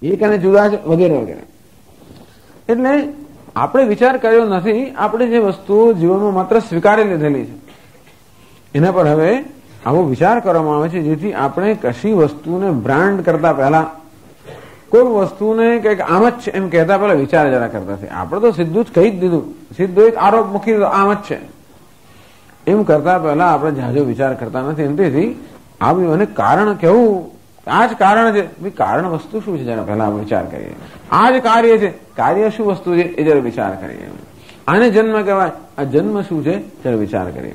એક અને જુદા છે વગેરે વગેરે. એટલે આપણે વિચાર કર્યો નથી, આપણે જે વસ્તુઓ જીવનમાં માત્ર સ્વીકારી લીધેલી છે એના પર હવે આવો વિચાર કરવામાં આવે છે, જેથી આપણે કશી વસ્તુને બ્રાન્ડ કરતા પહેલા, કોઈ વસ્તુને કંઈક આમ જ છે એમ કહેતા પહેલા વિચાર જરા કરતા છે. આપણે તો સીધું જ કહી જ દીધું, સીધો એક આરોપ મૂકી દીધો આમ જ છે એમ કરતા પહેલા આપણે જાજો વિચાર કરતા નથી. તેથી આવ્યું અને કારણ કેવું, આ જ કારણ છે. કારણ વસ્તુ શું છે જરા પહેલા આપણે વિચાર કરીએ. આ જ કાર્ય છે, કાર્ય શું વસ્તુ છે એ જરા વિચાર કરીએ. આને જન્મ કહેવાય, આ જન્મ શું છે જરા વિચાર કરીએ.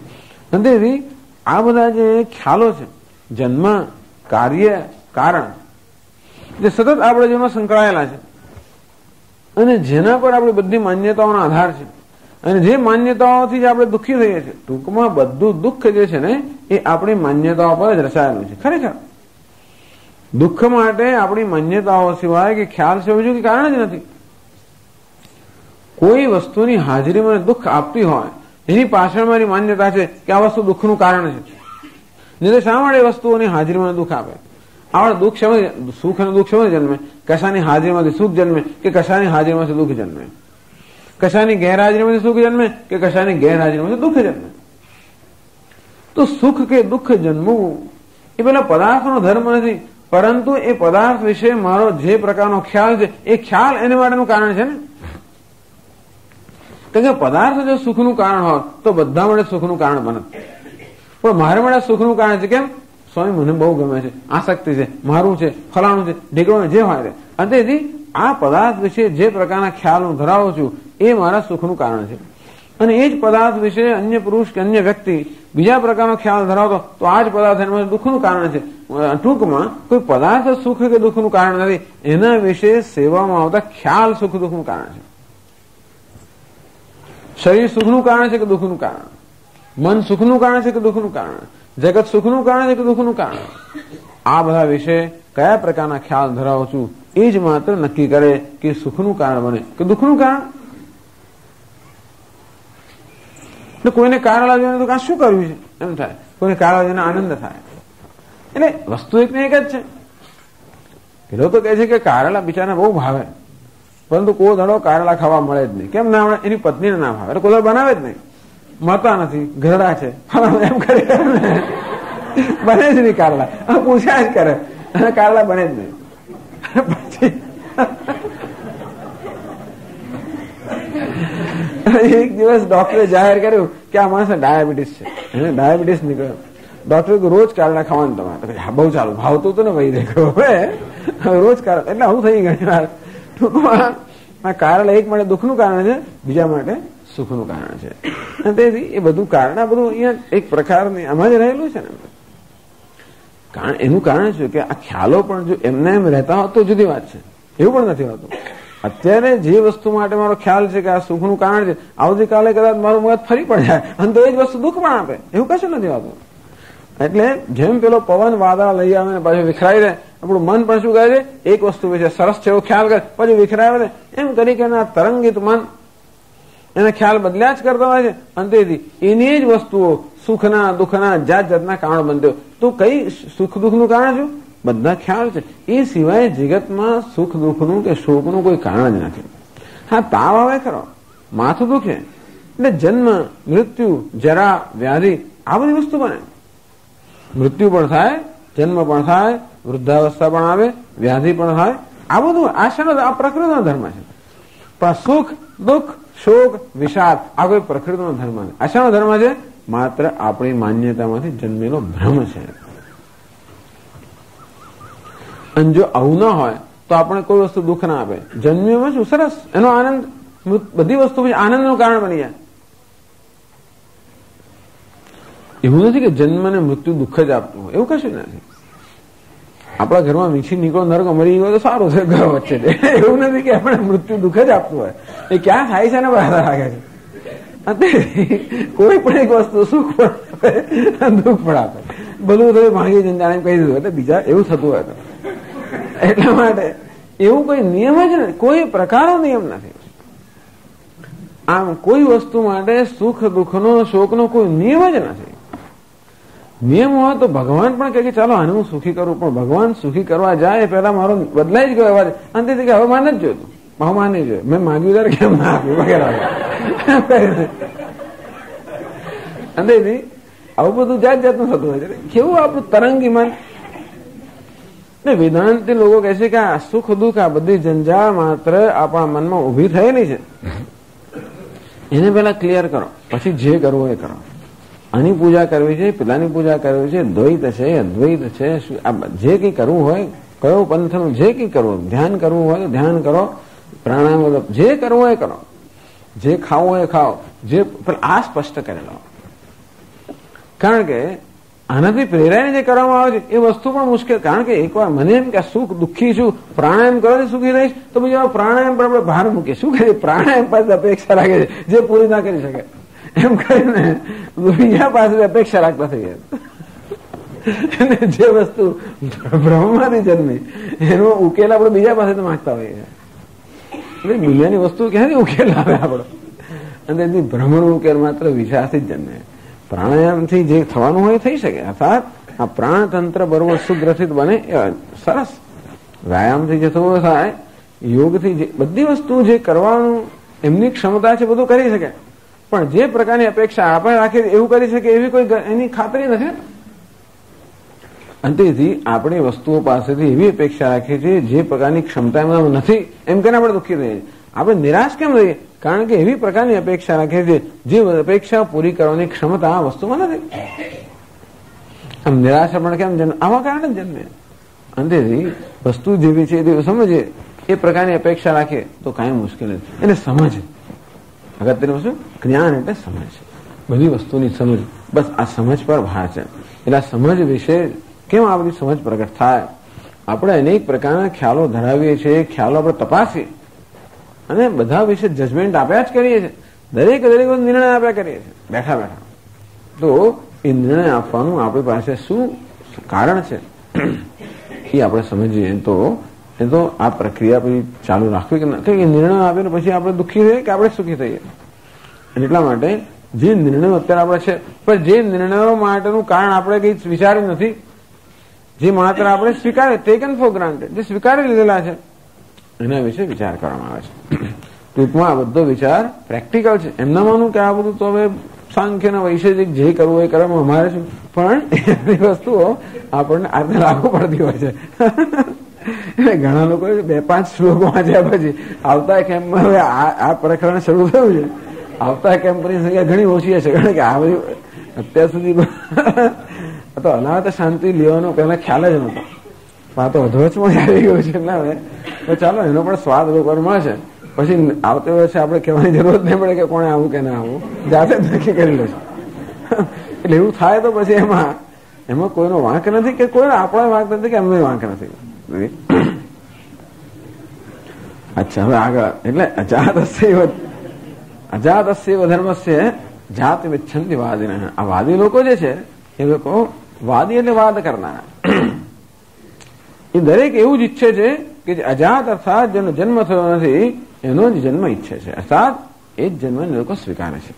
તેથી આ બધા જે ખ્યાલો છે, જન્મ, કાર્ય, કારણ, જે સતત આપણે જેમાં સંકળાયેલા છે અને જેના પર આપણી બધી માન્યતાઓનો આધાર છે અને જે માન્યતાઓથી જ આપણે દુઃખી થઈએ છીએ. ટૂંકમાં બધું દુઃખ જે છે ને એ આપણી માન્યતાઓ પર જ રચાયેલું છે. ખરેખર દુઃખ માટે આપણી માન્યતાઓ સિવાય કે ખ્યાલ છે બીજું કે કારણ જ નથી. કોઈ વસ્તુની હાજરી મને દુઃખ આપતી હોય એની પાછળ મારી માન્યતા છે કે આ વસ્તુ દુઃખનું કારણ છે. નહીં તો શા માટે વસ્તુઓની હાજરીમાં દુઃખ આપે? આપણે દુઃખ શેમાં, સુખ અને દુઃખ શેમાં જન્મે? કશાની હાજરીમાંથી સુખ જન્મે કે કશાની હાજરીમાંથી દુઃખ જન્મે? કશાની ગેરહાજરીમાંથી સુખ જન્મે કે કશાની ગેરહાજરીમાંથી દુઃખ જન્મે? તો સુખ કે દુઃખ જન્મવું એ પેલા પદાર્થનો ધર્મ નથી, પરંતુ એ પદાર્થ વિશે મારો જે પ્રકારનો ખ્યાલ છે એ ખ્યાલ એને માટેનું કારણ છે ને. કારણ કે પદાર્થ જો સુખનું કારણ હોત તો બધા માટે સુખનું કારણ બનત, પણ મારે માટે સુખનું કારણ છે. કેમ? સ્વામી મને બહુ ગમે છે, આસક્તિ છે, મારું છે, ફલાણું છે, ઢીકણું જે હોય છે. અને તેથી આ પદાર્થ વિશે જે પ્રકારના ખ્યાલ હું ધરાવું છું એ મારા સુખનું કારણ છે. અને એ જ પદાર્થ વિશે અન્ય પુરુષ કે અન્ય વ્યક્તિ બીજા પ્રકારનો ખ્યાલ ધરાવતો તો આ જ પદાર્થ એના દુઃખનું કારણ છે. ટૂંકમાં કોઈ પદાર્થ સુખ કે દુઃખનું કારણ નથી, એના વિશે સેવામાં આવતા ખ્યાલ સુખ દુઃખનું કારણ છે. શરીર સુખનું કારણ છે કે દુઃખનું કારણ? મન સુખનું કારણ છે કે દુઃખનું કારણ? જગત સુખનું કારણ છે કે દુઃખનું કારણ? આ બધા વિશે કયા પ્રકારના ખ્યાલ ધરાવું છું એ જ માત્ર નક્કી કરે કે સુખનું કારણ બને કે દુઃખનું કારણ. કોઈને કારલા જોઈને તો આ શું કર્યું છે એમ થાય, કોઈને કારલા જોઈને આનંદ થાય. એટલે વસ્તુ એક ને એક જ છે. પેલો તો કહે છે કે કારેલા બિચારા બહુ ભાવે, પરંતુ કોઈ ધડો કારેલા ખાવા મળે જ નહીં. કેમ ના મળે? એની પત્નીને ના ભાવે એટલે કોઈ બનાવે જ નહીં. મળતા નથી, ઘરડા છે એમ કરે, બને જ નહીં કારેલા. પૂછ્યા જ કરે અને કારેલા બને જ નહીં. પછી એક દિવસ ડોક્ટરે જાહેર કર્યું કે આ માણસને ડાયાબિટીસ છે, એને ડાયાબિટીસ નીકળ્યો. ડોક્ટરે રોજ કારેલા ખાવાનું તમારે. બહુ ચાલુ ભાવતું હતું ને ભાઈ દેખો, હવે રોજ કારેલા. એટલે આવું થઈ ઘણી વાર. ટૂંકમાં આ કારેલા એક માટે દુઃખનું કારણ છે, બીજા માટે સુખનું કારણ છે. અને તેથી એ બધું કારણ, આ બધું અહીંયા એક પ્રકારની આમાં જ રહેલું છે ને. કારણ એનું કારણ શું કે આ ખ્યાલો પણ જો એમને એમ રહેતા હોત તો જુદી વાત છે. એવું પણ નથી હોતું. અત્યારે જે વસ્તુ માટે મારો ખ્યાલ છે કે આ સુખનું કારણ છે, આવતીકાલે કદાચ મારું મગજ ફરી પણ જાય અને તો એ જ વસ્તુ દુઃખ પણ આપે, એવું કશું નથી હોતું. એટલે જેમ પેલો પવન વાદળા લઈ આવે ને પાછું વિખરાઈ દે, આપણું મન પણ શું કહે છે? એક વસ્તુ વિશે સરસ છે એવો ખ્યાલ કરે, પછી વિખરાવે દે. એમ કરી કે તરંગિત મન એના ખ્યાલ બદલ્યા જ કરતા હોય છે. અને તેથી એની જ વસ્તુઓ સુખના દુઃખના જાત જાતના કારણ બનતો. તો કઈ સુખ દુઃખનું કારણ શું? બધા ખ્યાલ છે. એ સિવાય જગતમાં સુખ દુઃખનું કે શોકનું કોઈ કારણ જ નથી. હા, તાવ આવે ખરો, માથું દુખે એટલે જન્મ, મૃત્યુ, જરા, વ્યાધિ આ બધી વસ્તુ બને. મૃત્યુ પણ થાય, જન્મ પણ થાય, વૃદ્ધાવસ્થા પણ આવે, વ્યાધિ પણ થાય. આ બધું આ પ્રકૃતિનો ધર્મ છે. પણ સુખ દુઃખ શોક વિષાદ આ કોઈ પ્રકૃતિનો ધર્મ નથી. આ શાનો ધર્મ છે? માત્ર આપણી માન્યતામાંથી જન્મેલો ભ્રમ છે. અને જો આવું ના હોય તો આપણે કોઈ વસ્તુ દુઃખ ના આપે. જન્મ્યોમાં શું સરસ, એનો આનંદ બધી વસ્તુ આનંદનું કારણ બની જાય. એવું નથી કે જન્મ અને મૃત્યુ દુઃખ જ આપતું હોય, એવું કશું નથી. આપણા ઘરમાં મીઠી નીકળો નરક મરી ગયો તો સારું છે ઘર વચ્ચે, એવું નથી કે આપણે મૃત્યુ દુઃખ જ આપતું હોય. એ ક્યાં થાય છે ને બહાર લાગે છે. કોઈ પણ એક વસ્તુ સુખ પણ આપે, દુઃખ પણ આપે. ભલું થયું ભાંગી જંજાણે કહી દીધું એટલે બીજા એવું થતું હોય. એટલા માટે એવું કોઈ નિયમ જ નથી, કોઈ પ્રકારનો નિયમ નથી. આમ કોઈ વસ્તુ માટે સુખ દુઃખનો શોકનો કોઈ નિયમ જ નથી. નિયમ હોય તો ભગવાન પણ કહે કે ચાલો આને હું સુખી કરું, પણ ભગવાન સુખી કરવા જાય પહેલા મારો બદલાઈ જ ગયો અવાજ. અંતેથી કે હવે માન જ જોયું, બહુમાન નહીં જોયું, મેં માગ્યું ત્યારે કેમ ના આપ્યું વગેરે. અંતેથી આવું બધું જાત જાતનું થતું હોય છે. કેવું આપણું તરંગી મન. વેદાંતિ લોકો કહે છે કે આ સુખ દુઃખ આ બધી જંજાળ માત્ર આપણા મનમાં ઉભી થયેલી છે, એને પેલા ક્લિયર કરો, પછી જે કરવું એ કરો. આની પૂજા કરવી છે, પેલાની પૂજા કરવી છે, દ્વૈત છે, અદ્વૈત છે, જે કંઈ કરવું હોય, કયો પંથનું જે કંઈ કરવું, ધ્યાન કરવું હોય તો ધ્યાન કરો, પ્રાણાયામ જે કરવું એ કરો, જે ખાવું એ ખાઓ, જે આ સ્પષ્ટ કરેલો. કારણ કે આનાથી પ્રેરાઈને જે કરવામાં આવે છે એ વસ્તુ પણ મુશ્કેલ. કારણ કે એકવાર મને એમ કે સુખ દુઃખી છું, પ્રાણાયામ કરો સુખી રહીશ, તો બીજા પ્રાણાયામ પર આપણે ભાર મૂકીએ. શું કરીએ? પ્રાણાયામ પાસે અપેક્ષા રાખે છે જે પૂરી ના કરી શકે, એમ કરીને બીજા પાસે અપેક્ષા રાખતા થઈ ગયા. જે વસ્તુ બ્રહ્મમાંથી જન્મી એનો ઉકેલ આપણે બીજા પાસે તો માંગતા હોઈએ. એટલે દુનિયાની વસ્તુ ક્યાંથી ઉકેલ આવે આપણો? અને એની ભ્રમણ ઉકેલ માત્ર વિચારથી જ જન્મે. પ્રાણાયામથી જે થવાનું હોય થઈ શકે. અર્થાત આ પ્રાણતંત્ર બરોબર સુગ્રથિત બને સરસ. વ્યાયામથી જે થવું થાય, યોગથી બધી વસ્તુ જે કરવાનું એમની ક્ષમતા છે બધું કરી શકે, પણ જે પ્રકારની અપેક્ષા આપણે રાખીએ એવું કરી શકે એવી કોઈ એની ખાતરી નથી. અંતેથી આપણે વસ્તુઓ પાસેથી એવી અપેક્ષા રાખીએ છીએ જે પ્રકારની ક્ષમતા એમનામાં નથી, એમ કરીને આપણે દુઃખી થઈએ. આપણે નિરાશ કેમ રહીએ? કારણ કે એવી પ્રકારની અપેક્ષા રાખીએ છીએ જે અપેક્ષા પૂરી કરવાની ક્ષમતા આ વસ્તુમાં નથી. આમ નિરાશા પણ કેમ જન્મે? આવા કારણે જ જન્મે. અંતેથી વસ્તુ જેવી છે તે સમજીએ, એ પ્રકારની અપેક્ષા રાખીએ તો કાંઈ મુશ્કેલ નથી. એને સમજ, અગત્યનું વસ્તુ જ્ઞાન એટલે સમજ, બધી વસ્તુની સમજ. બસ આ સમજ પર ભાર છે. એટલે આ સમજ વિશે કેમ આ બધી સમજ પ્રગટ થાય? આપણે અનેક પ્રકારના ખ્યાલો ધરાવીએ છીએ, ખ્યાલો આપણે તપાસીએ અને બધા વિશે જજમેન્ટ આપ્યા જ કરીએ છીએ. દરેક નિર્ણય આપ્યા કરીએ છીએ બેઠા બેઠા. તો એ નિર્ણય આપવાનું આપણી પાસે શું કારણ છે એ આપણે સમજીએ તો એ તો આ પ્રક્રિયા પછી ચાલુ રાખવી કે નથી. એ નિર્ણય આપીને પછી આપણે દુઃખી થઈએ કે આપણે સુખી થઈએ. એટલા માટે જે નિર્ણયો અત્યારે આપણે છે, પણ જે નિર્ણયો માટેનું કારણ આપણે કઈ વિચાર્યું નથી, જે માત્ર આપણે સ્વીકારે ટેકન ફોર ગ્રાન્ટેડ, જે સ્વીકારી લીધેલા છે એના વિશે વિચાર કરવામાં આવે છે. ટૂંકમાં આ બધો વિચાર પ્રેક્ટિકલ છે. એમના માનું કે આ બધું તો હવે સાંખ્યના વૈશેષિક જે કરવું એ કરવામાં અમારે શું, પણ એવી વસ્તુઓ આપણને આજે લાગુ પડતી હોય છે. ઘણા લોકો 2-5 શ્લોકો વાંચ્યા પછી આવતા કેમ્પમાં હવે આ પ્રકરણ શરૂ થયું છે. આવતા કેમ્પની સંખ્યા ઘણી ઓછી હશે, કારણ કે આ બધી અત્યાર સુધી તો અનાહત શાંતિ લેવાનો પહેલા ખ્યાલ જ નતો. આ તો અધવચમાં આવી ગયું છે. ના હવે તો ચાલો એનો પણ સ્વાદ લોકોને મળશે. પછી આવતી વર્ષે આપણે કહેવાની જરૂર નહીં પડે કે કોણે આવું કે ના આવું, જાતે જ નક્કી કરી લેશે. એટલે એવું થાય તો પછી એમાં કોઈનો વાંક નથી કે કોઈ આપણો વાંક નથી કે એમનો વાંક નથી. અચ્છા, હવે આગળ એટલે અજાતસ્ય ધર્મસ્ય જાતિ વિચ્છંતિ વાદિન. આ વાદી લોકો જે છે એ લોકો વાદી એટલે વાદ કરનારા. એ દરેક એવું જ ઈચ્છે છે કે જે અજાત અર્થાત જેનો જન્મ થયો નથી એનો જ જન્મ ઈચ્છે છે, અર્થાત એ જ જન્મને લોકો સ્વીકારે છે.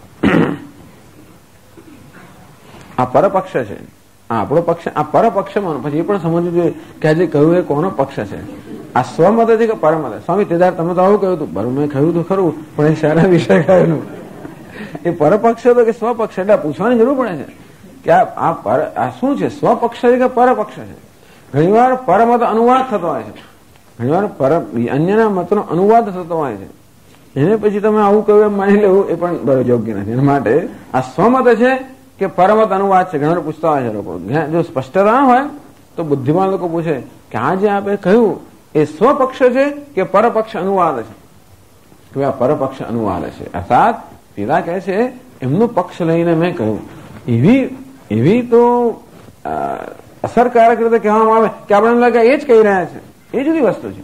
આ પરપક્ષ છે, આ આપણો પક્ષ. આ પરપક્ષમાં પછી એ પણ સમજવું જોઈએ કે આજે કહ્યું એ કોનો પક્ષ છે. આ સ્વમત છે કે પરમત? સ્વામી તેદાર તમે તો આવું કહ્યું હતું. બરું મેં કહ્યું તો ખરું, પણ એ શાના વિષય કહ્યું? એ પરપક્ષ હતો કે સ્વપક્ષ? એટલે પૂછવાની જરૂર પડે છે કે આ શું છે, સ્વપક્ષ છે કે પરપક્ષ છે? ઘણીવાર પરમત અનુવાદ થતો હોય છે, ઘણીવાર અન્યના મતનો અનુવાદ થતો હોય છે. એને પછી તમે આવું કહ્યું એમ માની લેવું એ પણ બરો યોગ્ય નથી. એના માટે આ સ્વમત છે કે પરમત અનુવાદ છે? ઘણા પૂછતા હોય છે લોકો. જો સ્પષ્ટતા ના હોય તો બુદ્ધિમાન લોકો પૂછે કે આ જે આપણે કહ્યું એ સ્વપક્ષ છે કે પરપક્ષ અનુવાદ છે? તો આ પરપક્ષ અનુવાદ છે. અર્થાત પેલા કહે છે એમનો પક્ષ લઈને મેં કહ્યું. એવી તો અસરકારક રીતે કહેવામાં આવે કે આપણે એમ લાગે એ જ કહી રહ્યા છે, એ જુદી વસ્તુ છે.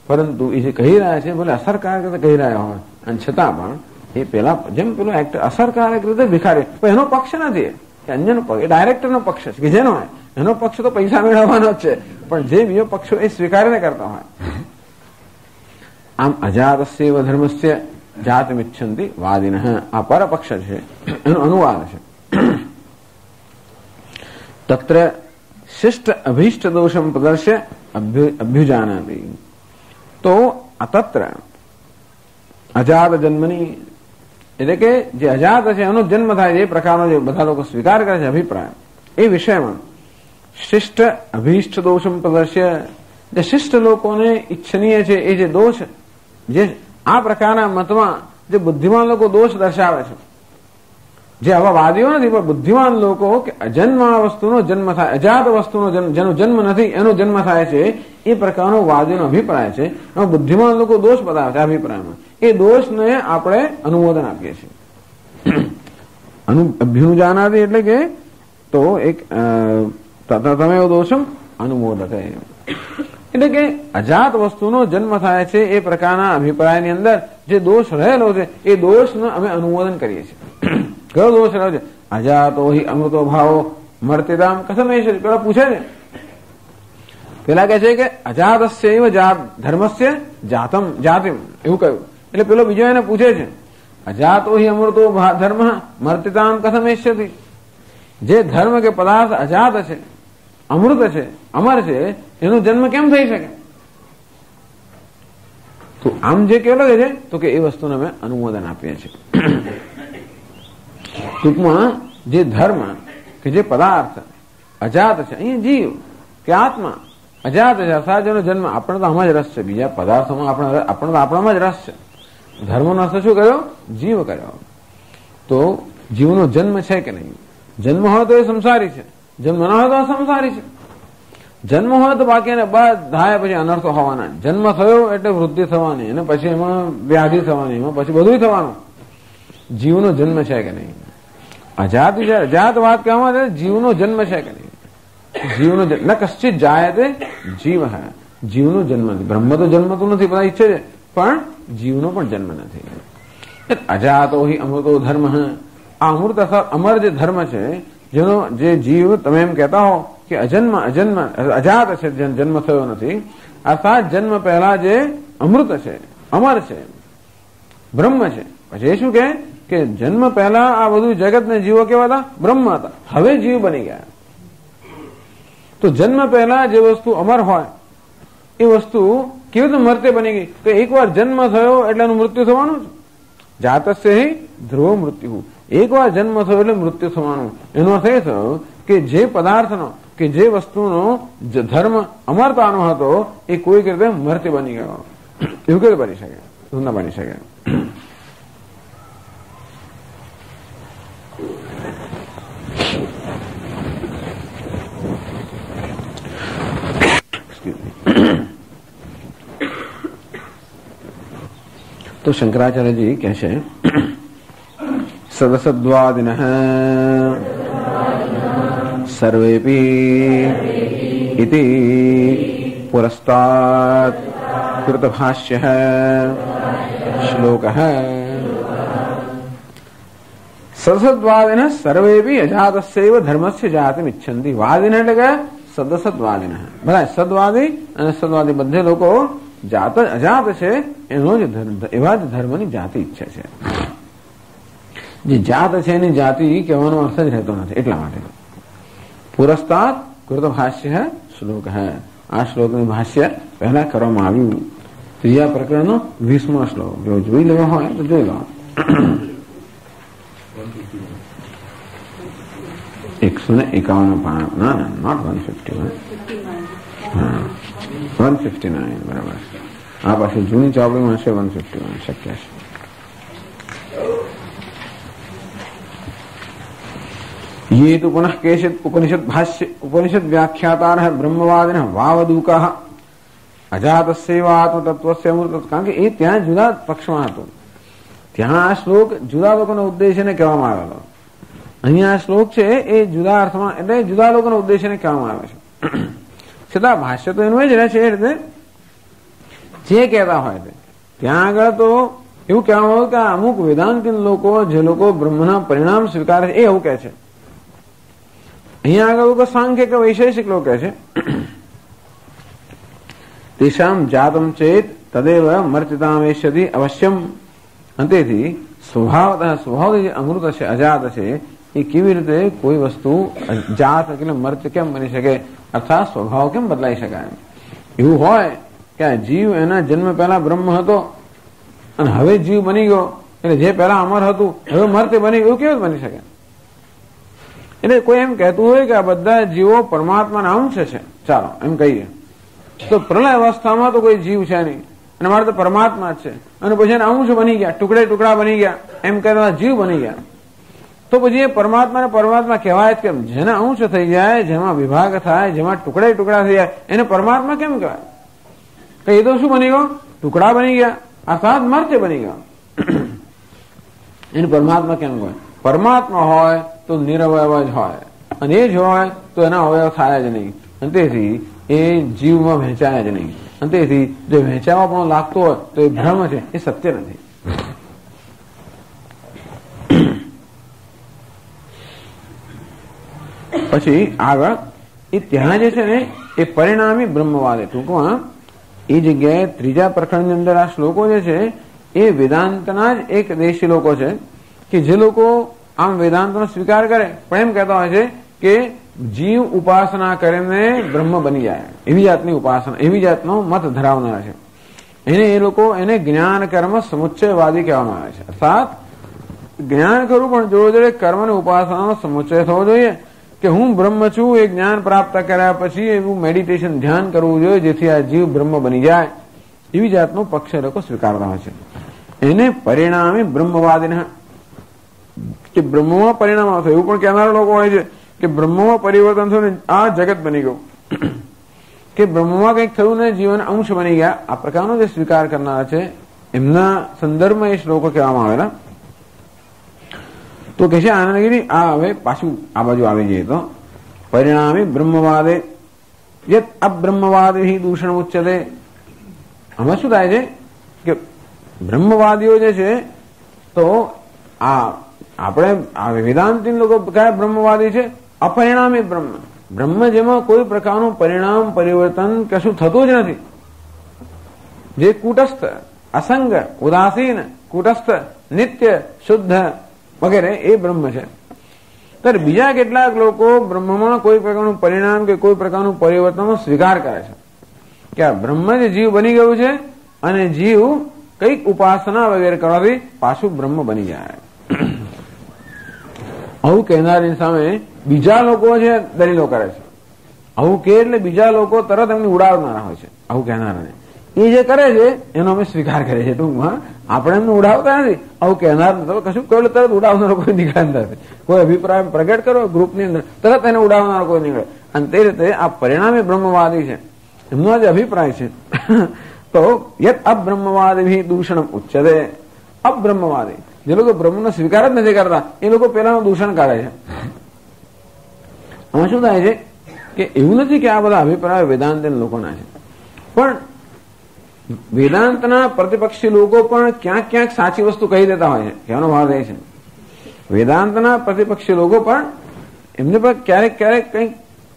પરંતુ એ જે કહી રહ્યા છે ભલે અસરકારક રીતે કહી રહ્યા હોય અને છતાં પણ એ પેલા જેમ પેલો એક્ટર અસરકારક રીતે ભિખારી, પણ એનો પક્ષ નથી, એ અન્યનો પક્ષ, એ ડાયરેક્ટરનો પક્ષ છે કે જેનો હોય એનો પક્ષ તો પૈસા મેળવવાનો જ છે, પણ જે બીજો પક્ષો એ સ્વીકારીને કરતા હોય. આમ અજાતસ્ય ધર્મસ્ય જાતમિચ્છન્તિ વાદિનઃ આ પરપક્ષ છે, એનો અનુવાદ છે. तत्र शिष्ट अभीष्ट दोषम प्रदर्श्य अभ्युजानाति। तो तत्र अजात जन्मनी એટલે કે જે અજાત છે એનો જન્મ થાય એ પ્રકારનો જે બધા લોકો સ્વીકાર કરે છે અભિપ્રાય એ વિષયમાં શિષ્ટ અભીષ્ટ દોષમ પ્રદર્શ્ય, જે શિષ્ટ લોકોને ઈચ્છનીય છે એ જે દોષ, જે આ પ્રકારના મતમાં જે બુદ્ધિમાન લોકો દોષ દર્શાવે છે, જે આવા વાદીઓ નથી પણ બુદ્ધિમાન લોકો કે અજન્મ વસ્તુનો જન્મ થાય, અજાત વસ્તુનો જેનો જન્મ નથી એનો જન્મ થાય છે, એ પ્રકારનો વાદીઓનો અભિપ્રાય છે. એમાં બુદ્ધિમાન લોકો દોષ બતાવે છે અભિપ્રાયમાં. એ દોષને આપણે અનુમોદન આપીએ છીએ. અભ્યુજાનાદિ એટલે કે તો એક તમેવ દોષમ અનુમોદતે, એટલે કે અજાત વસ્તુનો જન્મ થાય છે એ પ્રકારના અભિપ્રાયની અંદર જે દોષ રહેલો છે એ દોષને અમે અનુમોદન કરીએ છીએ. કયો દોષ રહ્યો છે? અજાતો હિ અમૃતો ભાવો મર્તિદામ કથમ એ છે. પેલા પૂછે છે, પેલા કહે છે કે અજાતસ્યૈવ ધર્મસ્ય જાતમ જાતિમ એવું કહ્યું. એટલે પેલો બીજો એને પૂછે છે અજાતો હિ અમૃતો ધર્મ મર્તિદામ કથમ એષ્યતિ. જે ધર્મ કે પદાર્થ અજાત છે, અમૃત છે, અમર છે, એનો જન્મ કેમ થઈ શકે? તો આમ જે કેવો લાગે છે તો કે એ વસ્તુને અમે અનુમોદન આપીએ છીએ. ટૂંકમાં જે ધર્મ કે જે પદાર્થ અજાત છે, અહીંયા જીવ કે આત્મા અજાત છે, અર્થાત જેનો જન્મ આપણે તો આમાં જ રસ છે, બીજા પદાર્થોમાં આપણે તો આપણામાં જ રસ છે. ધર્મનો અર્થ શું કર્યો? જીવ કર્યો. તો જીવનો જન્મ છે કે નહીં? જન્મ હોય તો એ સંસારી છે, જન્મ ન હોય તો અસંસારી છે. જન્મ હોય તો બાકી એને બધા પછી અનર્થો હોવાના. જન્મ થયો એટલે વૃદ્ધિ થવાની, અને પછી એમાં વ્યાધિ થવાની, એમાં પછી બધું થવાનું. જીવનો જન્મ છે કે નહીં? અજાત વાત કહેવામાં આવે જીવનો જન્મ છે કે નહીં? જીવનો ન કશ્ચિત જાયતે જીવ હે. જીવનો જન્મ નથી. બ્રહ્મ તો જન્મતું નથી, બધા ઈચ્છે છે, પણ જીવનો પણ જન્મ નથી. અજાતો હિ અમૃતો ધર્મ. આ અમૃત અર્થાત અમર જે ધર્મ છે, જેનો જે જીવ તમે એમ કહેતા હો કે અજાત છે, જન્મ થયો નથી, અર્થાત જન્મ પહેલા જે અમૃત છે, અમર છે, બ્રહ્મ છે. પછી એ શું કે જન્મ પહેલા આ બધું જગતને જીવો કેવા હતા? બ્રહ્મ હતા. હવે જીવ બની ગયા. તો જન્મ પહેલા જે વસ્તુ અમર હોય એ વસ્તુ કેવી રીતે મર્ત્ય બની ગઈ? તો એકવાર જન્મ થયો એટલે એનું મૃત્યુ થવાનું છે. જાતસ્ય હિ ધ્રુવ મૃત્યુ. એકવાર જન્મ થયો એટલે મૃત્યુ થવાનું. એનો અર્થ એ થયો કે જે પદાર્થનો કે જે વસ્તુનો ધર્મ અમરતાનો હતો એ કોઈક રીતે મર્ત્ય બની ગયો. એવું કેવી બની શકે? એવું ના બની શકે. तो शंकराचार्य जी कहते हैं सदसद्वादिन सर्वेपि इति पुरस्तात् कृतभाष्यः श्लोकः सदसद्वादिन सर्वेपि अजातस्यैव धर्मस्य जातिम इच्छन्ति. वादिन એટલે કે સદસદ્વાદિન. બધા સદવાદી અને સદવાદી બધે લોકો જાત અજાત છે એનો જ એવા જ ધર્મની જાતિ ઈચ્છે છે. જે જાત છે એની જાતિ કહેવાનો અર્થ જ રહેતો નથી. એટલા માટે પુરસ્તાદ કૃત ભાષ્ય શ્લોક હે. આ શ્લોકનું ભાષ્ય પહેલા કરવામાં આવ્યું. ત્રીજા પ્રકરણનો 20મો શ્લોક. જો જોઈ લેવો હોય તો જોઈ લો. 151 પાના. ના નોટ 151. હા 159 બરાબર. આ પાછી જૂની ચોપડીમાં હશે 151 શક્ય છે. ये तो पुनः केचित् उपनिषद व्याख्यातारः ब्रह्मवादिनः वावदूकाः अजातस्यैव आत्मतत्त्वस्य अमृत. કારણ કે એ ત્યાં જુદા પક્ષમાં હતો. ત્યાં આ શ્લોક જુદા લોકોના ઉદ્દેશ્યને કહેવામાં આવેલો. અહીંયા આ શ્લોક છે એ જુદા અર્થમાં એટલે જુદા લોકોના ઉદ્દેશ્યને કહેવામાં આવે છે. છતાં ભાષ્ય તો એનું જ રહે છે એ રીતે જે કહેતા હોય તે. ત્યાં આગળ તો એવું કહેવામાં આવ્યું કે અમુક વેદાંતિન લોકો જે લોકો બ્રહ્મના પરિણામ સ્વીકારે છે એ એવું કહે છે. અહીંયા આગળ લોકો સાંખ્ય કે વૈશેષિક લોકો કહે છે તેષામ જાતમ ચેત તદેવ મર્ચિતામ એષ્યતિ અવશ્યમ. અને તેથી સ્વભાવથી જે અમૃત છે અજાત છે એ કેવી રીતે કોઈ વસ્તુ જાત એટલે મર્ત્ય કેમ બની શકે, અર્થાત સ્વભાવ કેમ બદલાઈ શકાય. એવું હોય કે આ જીવ એના જન્મ પહેલા બ્રહ્મ હતો અને હવે જીવ બની ગયો, એટલે જે પહેલા અમર હતું હવે મર્ત્ય બની ગયું, કેવું બની શકે? એટલે કોઈ એમ કહેતું હોય કે આ બધા જીવો પરમાત્માના અંશ છે, ચાલો એમ કહીએ તો પ્રલય અવસ્થામાં તો કોઈ જીવ છે નહીં અને મારે તો પરમાત્મા જ છે, અને પછી એના અંશ બની ગયા, ટુકડે ટુકડા બની ગયા, એમ કહેતા જીવ બની ગયા. તો પછી એ પરમાત્માને પરમાત્મા કહેવાય જ કેમ? જેના અંશ થઈ જાય, જેમાં વિભાગ થાય, જેમાં ટુકડે ટુકડા થઈ જાય, એને પરમાત્મા કેમ કહેવાય? તો એ તો શું બની ગયો? ટુકડા બની ગયા, અર્થાત મર્ત્ય બની ગયો. એને પરમાત્મા કેમ કહેવાય? પરમાત્મા હોય તો નિરવયવ જ હોય, અને એ જ હોય તો એના અવયવ થાય જ નહીં, અને તેથી એ જીવમાં વહેંચાય જ નહીં, અને તેથી જો વહેંચાવા પણ લાગતો હોય તો એ ભ્રમ છે, એ સત્ય નથી. પછી આગળ એ ત્યાં જે છે ને એ પરિણામી બ્રહ્મવાદ, ટૂંકમાં એ જગ્યાએ ત્રીજા પ્રકરણની અંદર આ શ્લોકો જે છે એ વેદાંતના જ એક દેશી લોકો છે કે જે લોકો આમ વેદાંતનો સ્વીકાર કરે પણ એમ કહેતા હોય છે કે જીવ ઉપાસના કરીને બ્રહ્મ બની જાય, એવી જાતની ઉપાસના, એવી જાતનો મત ધરાવનારા છે. એ લોકો એને જ્ઞાન કર્મ સમુચ્ચયવાદી કહેવામાં આવે છે. અર્થાત જ્ઞાન કરવું પણ જોડે જોડે કર્મ અને ઉપાસનાનો સમુચ્ચય થવો જોઈએ કે હું બ્રહ્મ છું એ જ્ઞાન પ્રાપ્ત કર્યા પછી એવું મેડિટેશન ધ્યાન કરવું જોઈએ જેથી આ જીવ બ્રહ્મ બની જાય, એવી જાતનો પક્ષ લોકો સ્વીકારતા હોય છે. એને પરિણામી બ્રહ્મવાદી કે બ્રહ્મમાં પરિણામ આવશે એવું પણ કહેનારા લોકો હોય છે કે બ્રહ્મમાં પરિવર્તન થયું ને આ જગત બની ગયું, કે બ્રહ્મમાં કંઈક થયું ને જીવન અંશ બની ગયા, આ પ્રકારનો જે સ્વીકાર કરનારા છે એમના સંદર્ભમાં એ શ્લોકો કહેવામાં આવેલા. તો કે છે આનંદગીરી આ હવે પાછું આ બાજુ આવી જઈએ તો પરિણામી બ્રહ્મવાદે યત અબ્રહ્મવાદી દૂષણ ઉચ્ચતે. આમાં શું થાય છે કે બ્રહ્મવાદીઓ જે છે તો આપણે વેદાંતી લોકો કયા બ્રહ્મવાદી છે? અપરિણામી બ્રહ્મ, બ્રહ્મ જેમાં કોઈ પ્રકારનું પરિણામ પરિવર્તન કશું થતું જ નથી, જે કૂટસ્થ અસંગ ઉદાસીન કૂટસ્થ નિત્ય શુદ્ધ વગેરે એ બ્રહ્મ છે. ત્યારે બીજા કેટલાક લોકો બ્રહ્મમાં કોઈ પ્રકારનું પરિણામ કે કોઈ પ્રકારનું પરિવર્તનનો સ્વીકાર કરે છે કે આ બ્રહ્મ જે જીવ બની ગયું છે અને જીવ કઈક ઉપાસના વગેરે કરવાથી પાછું બ્રહ્મ બની જાય. આવું કહેનારની સામે બીજા લોકો છે દલીલો કરે છે. આવું કે એટલે બીજા લોકો તરત એમને ઉડાવનારા હોય છે. આવું કહેનારાને એ જે કરે છે એનો અમે સ્વીકાર કરીએ છીએ. ટૂંકમાં આપણે એમને ઉડાવતા નથી, આવું કહેનાર કશું કહ્યું તરત ઉડાવનારો કોઈ નીકળતા નથી. કોઈ અભિપ્રાય પ્રગટ કરો ગ્રુપની અંદર તરત એને ઉડાવનારો કોઈ નીકળે. અને તે રીતે આ પરિણામી બ્રહ્મવાદી છે એમનો જે અભિપ્રાય છે તો યત અબ્રહ્મવાદી દૂષણ ઉચ્ચતે. અબ્રહ્મવાદી જે લોકો બ્રહ્મનો સ્વીકાર જ નથી કરતા એ લોકો પેલાનું દૂષણ કાઢે છે. આમાં શું થાય છે કે એવું નથી કે આ બધા અભિપ્રાયો વેદાંત લોકોના છે, પણ વેદાંતના પ્રતિપક્ષી લોકો પણ ક્યાંક ક્યાંક સાચી વસ્તુ કહી દેતા હોય છે. કહેવાનો ભાવ એ છે વેદાંતના પ્રતિપક્ષી લોકો પણ એમને પણ ક્યારેક ક્યારેક કંઈક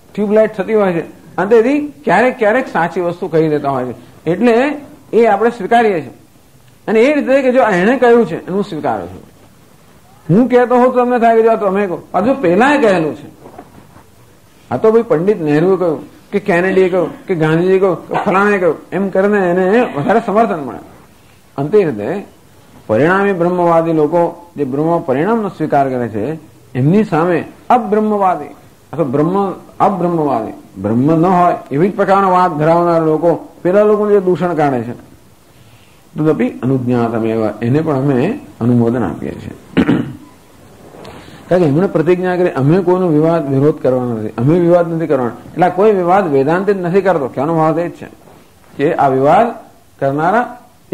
ટ્યુબલાઇટ થતી હોય છે અને તેથી ક્યારેક ક્યારેક સાચી વસ્તુ કહી દેતા હોય છે. એટલે એ આપણે સ્વીકારીએ છીએ અને એ રીતે કે જો એણે કહ્યું છે એનું સ્વીકારો છું. હું કહેતો હોઉં તો તમને થાય કે જો તમે કહો હજુ પહેલા કહેલું છે. આ તો ભાઈ પંડિત નહેરુએ કહ્યું કે કેનેડીએ કહ્યું કે ગાંધીજીએ કહ્યું કે ફલાણે કહ્યું એમ કરીને એને વધારે સમર્થન મળે. અંતે રીતે પરિણામી બ્રહ્મવાદી લોકો જે બ્રહ્મ પરિણામનો સ્વીકાર કરે છે એમની સામે અબ્રહ્મવાદી અથવા અબ્રહ્મવાદી બ્રહ્મ ન હોય એવી જ પ્રકારનો વાત ધરાવનાર લોકો પેલા લોકોને જે દૂષણ કાઢે છે તદપી અનુજ્ઞાતમેવ એને પણ અમે અનુમોદન આપીએ છીએ. કારણ કે એમણે પ્રતિજ્ઞા કરી અમે કોઈનો વિરોધ કરવાનો નથી, અમે વિવાદ નથી કરવાનો. એટલે કોઈ વિવાદ વેદાંત જ નથી કરતો. કહેવાનો ભાવ એ જ છે કે આ વિવાદ કરનારા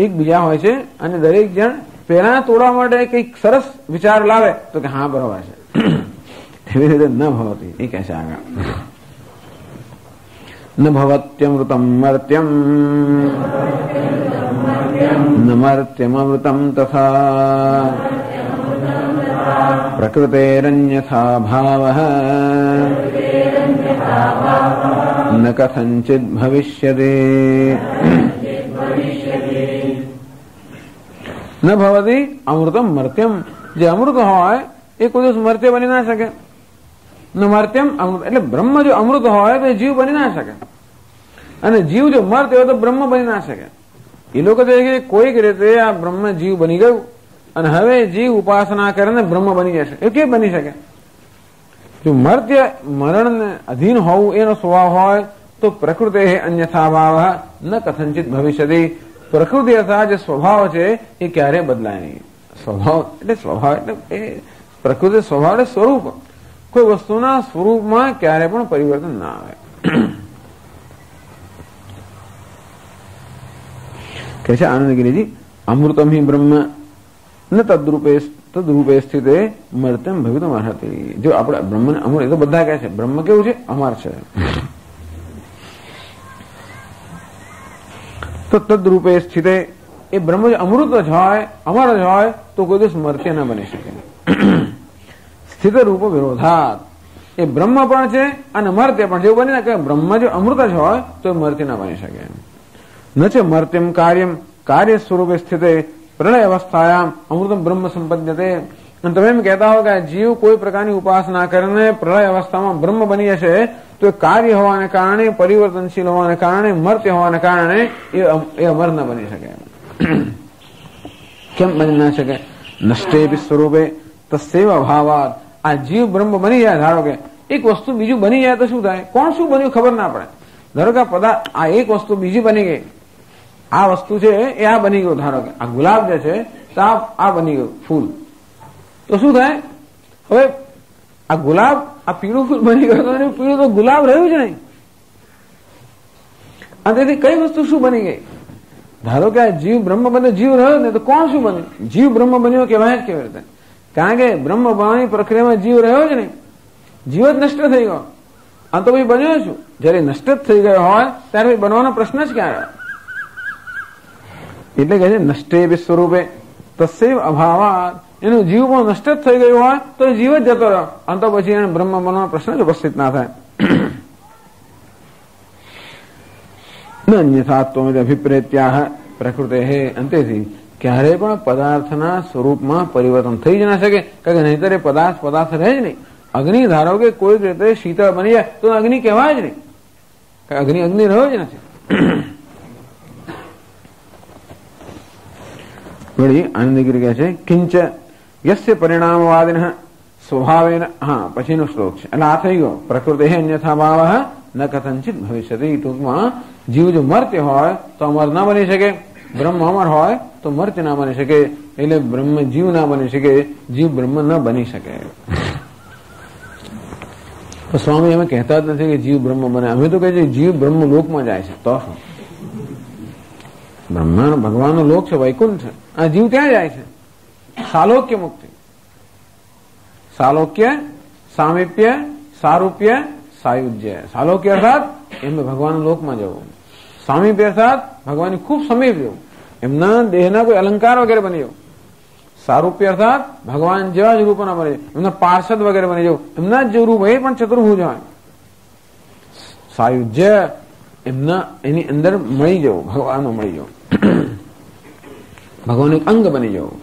એકબીજા હોય છે અને દરેક જણ પેલા તોડવા માટે કઈક સરસ વિચાર લાવે તો કે હા બરોબર છે. એવી રીતે ન ભવતી એ કહે છે આગળ ન ભવત્યમૃતમ મર્ત્યમ ન મર્ત્યમૃતમ તથા પ્રકૃતેરન્યથા ભાવઃ ન કથંચિદ ભવિષ્યતિ. ન ભવતી અમૃતમ મર્ત્યમ. જે અમૃત હોય એ કોઈ દિવસ મર્ત્ય બની ના શકે. મર્ત્યમ અમૃત, એટલે બ્રહ્મ જો અમૃત હોય તો એ જીવ બની ના શકે, અને જીવ જો મર્ત્ય હોય તો બ્રહ્મ બની ના શકે. એ લોકો કહે કે કોઈક રીતે આ બ્રહ્મ જીવ બની ગયું અને હવે જીવ ઉપાસના કરીને બ્રહ્મ બની જશે. એ કેમ બની શકે? જો મર્ત્ય મરણને અધીન હોવું એનો સ્વભાવ હોય તો પ્રકૃતિ અન્યથા ભાવ ન કથંચિત ભવિષ્યતિ. પ્રકૃતિ અર્થાત જે સ્વભાવ છે એ ક્યારે બદલાય નહીં. સ્વભાવ એટલે એ પ્રકૃતિ સ્વભાવ એટલે સ્વરૂપ. કોઈ વસ્તુના સ્વરૂપમાં ક્યારે પણ પરિવર્તન ના આવે. કહે છે આનંદગીરીજી, અમૃતમ હિ બ્રહ્મ ન તદ્રૂપે સ્થિતે મર્ત્યમ ભવિતુમ અર્હતિ. જો આપણે બ્રહ્મને અમૃત, એ તો બધા કહે છે બ્રહ્મ કેવું છે? અમર છે. તો તદ્રૂપે સ્થિતે, એ બ્રહ્મ જો અમૃત જ હોય, અમર જ હોય તો કોઈ દિવસ મર્ત્ય ન બની શકે. સ્થિત રૂપ વિરોધાત, એ બ્રહ્મ પણ છે અને મર્ત્ય પણ છે. એવું બની કે બ્રહ્મ જો અમૃત જ હોય તો મર્ત્ય ના બની શકે. ન છે મર્ત્યમ કાર્ય સ્વરૂપે સ્થિતે પ્રલય અવસ્થાયામ અમૃતમ બ્રહ્મ સંપદ્યતે. અને તમે એમ કહેતા હો કે જીવ કોઈ પ્રકારની ઉપાસના કરીને પ્રલય અવસ્થામાં બ્રહ્મ બની જશે તો એ કાર્ય હોવાને કારણે, પરિવર્તનશીલ હોવાને કારણે, મર્ત્ય હોવાને કારણે એ અમર ન બની શકે. કેમ બની ના શકે? નષ્ટે સ્વરૂપે તસ્યૈવ અભાવાત. આ જીવ બ્રહ્મ બની જાય, ધારો કે એક વસ્તુ બીજું બની જાય તો શું થાય? કોણ શું બન્યું ખબર ના પડે. ધારો કે આ એક વસ્તુ બીજી બની ગઈ, આ વસ્તુ છે એ આ બની ગયું. ધારો કે આ ગુલાબ જે છે તો આ બની ગયું ફૂલ, તો શું થાય? હવે આ ગુલાબ, આ પીળું ફૂલ બની ગયું, પીળું તો ગુલાબ રહ્યું જ નહીં. અને તેથી કઈ વસ્તુ શું બની ગઈ? ધારો કે આ જીવ બ્રહ્મ બને, જીવ રહ્યો ને તો કોણ શું બન્યું? જીવ બ્રહ્મ બન્યો કહેવાય જ કેવી રીતે? કારણ કે બ્રહ્મ બનવાની પ્રક્રિયામાં જીવ રહ્યો જ નહીં, જીવ જ નષ્ટ થઈ ગયો. આ તો ભાઈ બન્યો છું. જયારે નષ્ટ જ થઈ ગયો હોય ત્યારે ભાઈ બનવાનો પ્રશ્ન જ ક્યાં આવ્યો? એટલે કહે છે નષ્ટે સ્વરૂપે તસ્યૈવ અભાવાત. એનું જીવ પણ નષ્ટ જ થઈ ગયું હોય તો જીવ જ જતો રહ્યો, અને તો પછી એને બ્રહ્મ બનવાનો પ્રશ્ન જ ઉપસ્થિત ના થાય. અન્યથાત્વમ અભિપ્રેત્યાહ પ્રકૃતે. અંતેથી ક્યારેય પણ પદાર્થના સ્વરૂપમાં પરિવર્તન થઈ જ ના શકે, કારણ કે નહીતર એ પદાર્થ રહે જ નહીં. અગ્નિ ધારો કે કોઈ રીતે શીતળ બની જાય તો અગ્નિ કહેવાય જ નહીં, અગ્નિ રહ્યો જ નથી. વળી આનંદગીરી કહે છે કિંચ યસ્ય પરિણામવાદિન સ્વભાવેન. હા, પછીનો શ્લોક છે. એટલે આ થઈ ગયો પ્રકૃતિ અન્યથા ભાવ ન કથંચિત ભવિષ્યતિ. ટૂંકમાં જીવ જો મર્ત્ય હોય તો અમર ના બની શકે, બ્રહ્મ અમર હોય તો મર્ત્ય ના બની શકે. એટલે બ્રહ્મ જીવ ના બની શકે, જીવ બ્રહ્મ ન બની શકે. તો સ્વામી અમે કહેતા જ નથી કે જીવ બ્રહ્મ બને. અમે તો કહીએ છીએ જીવ બ્રહ્મ લોકમાં જાય છે. તો શું? બ્રહ્મા ભગવાનનો લોક છે, વૈકુંઠ છે. આ જીવ ત્યાં જાય છે. સાલોક્ય મુક્તિ, સાલોક્ય, સામીપ્ય, સારૂપ્ય, સાયુજ્ય. સાલોક્ય અર્થાત એમને ભગવાન લોકમાં જવું, સામીપ્ય અર્થાત ભગવાનની ખૂબ સમીપ જવું, એમના દેહના કોઈ અલંકાર વગેરે બની જવું. સારૂપ્ય અર્થાત ભગવાન જેવા જ રૂપના બની જવું, એમના પાર્ષદ વગેરે બની જવું, એમના જ રૂપ એ પણ ચતુર્ભુજ હોય. સાયુજ્ય એની અંદર મળી જવું, ભગવાનમાં મળી જવું, ભગવાન એક અંગ બની જવું.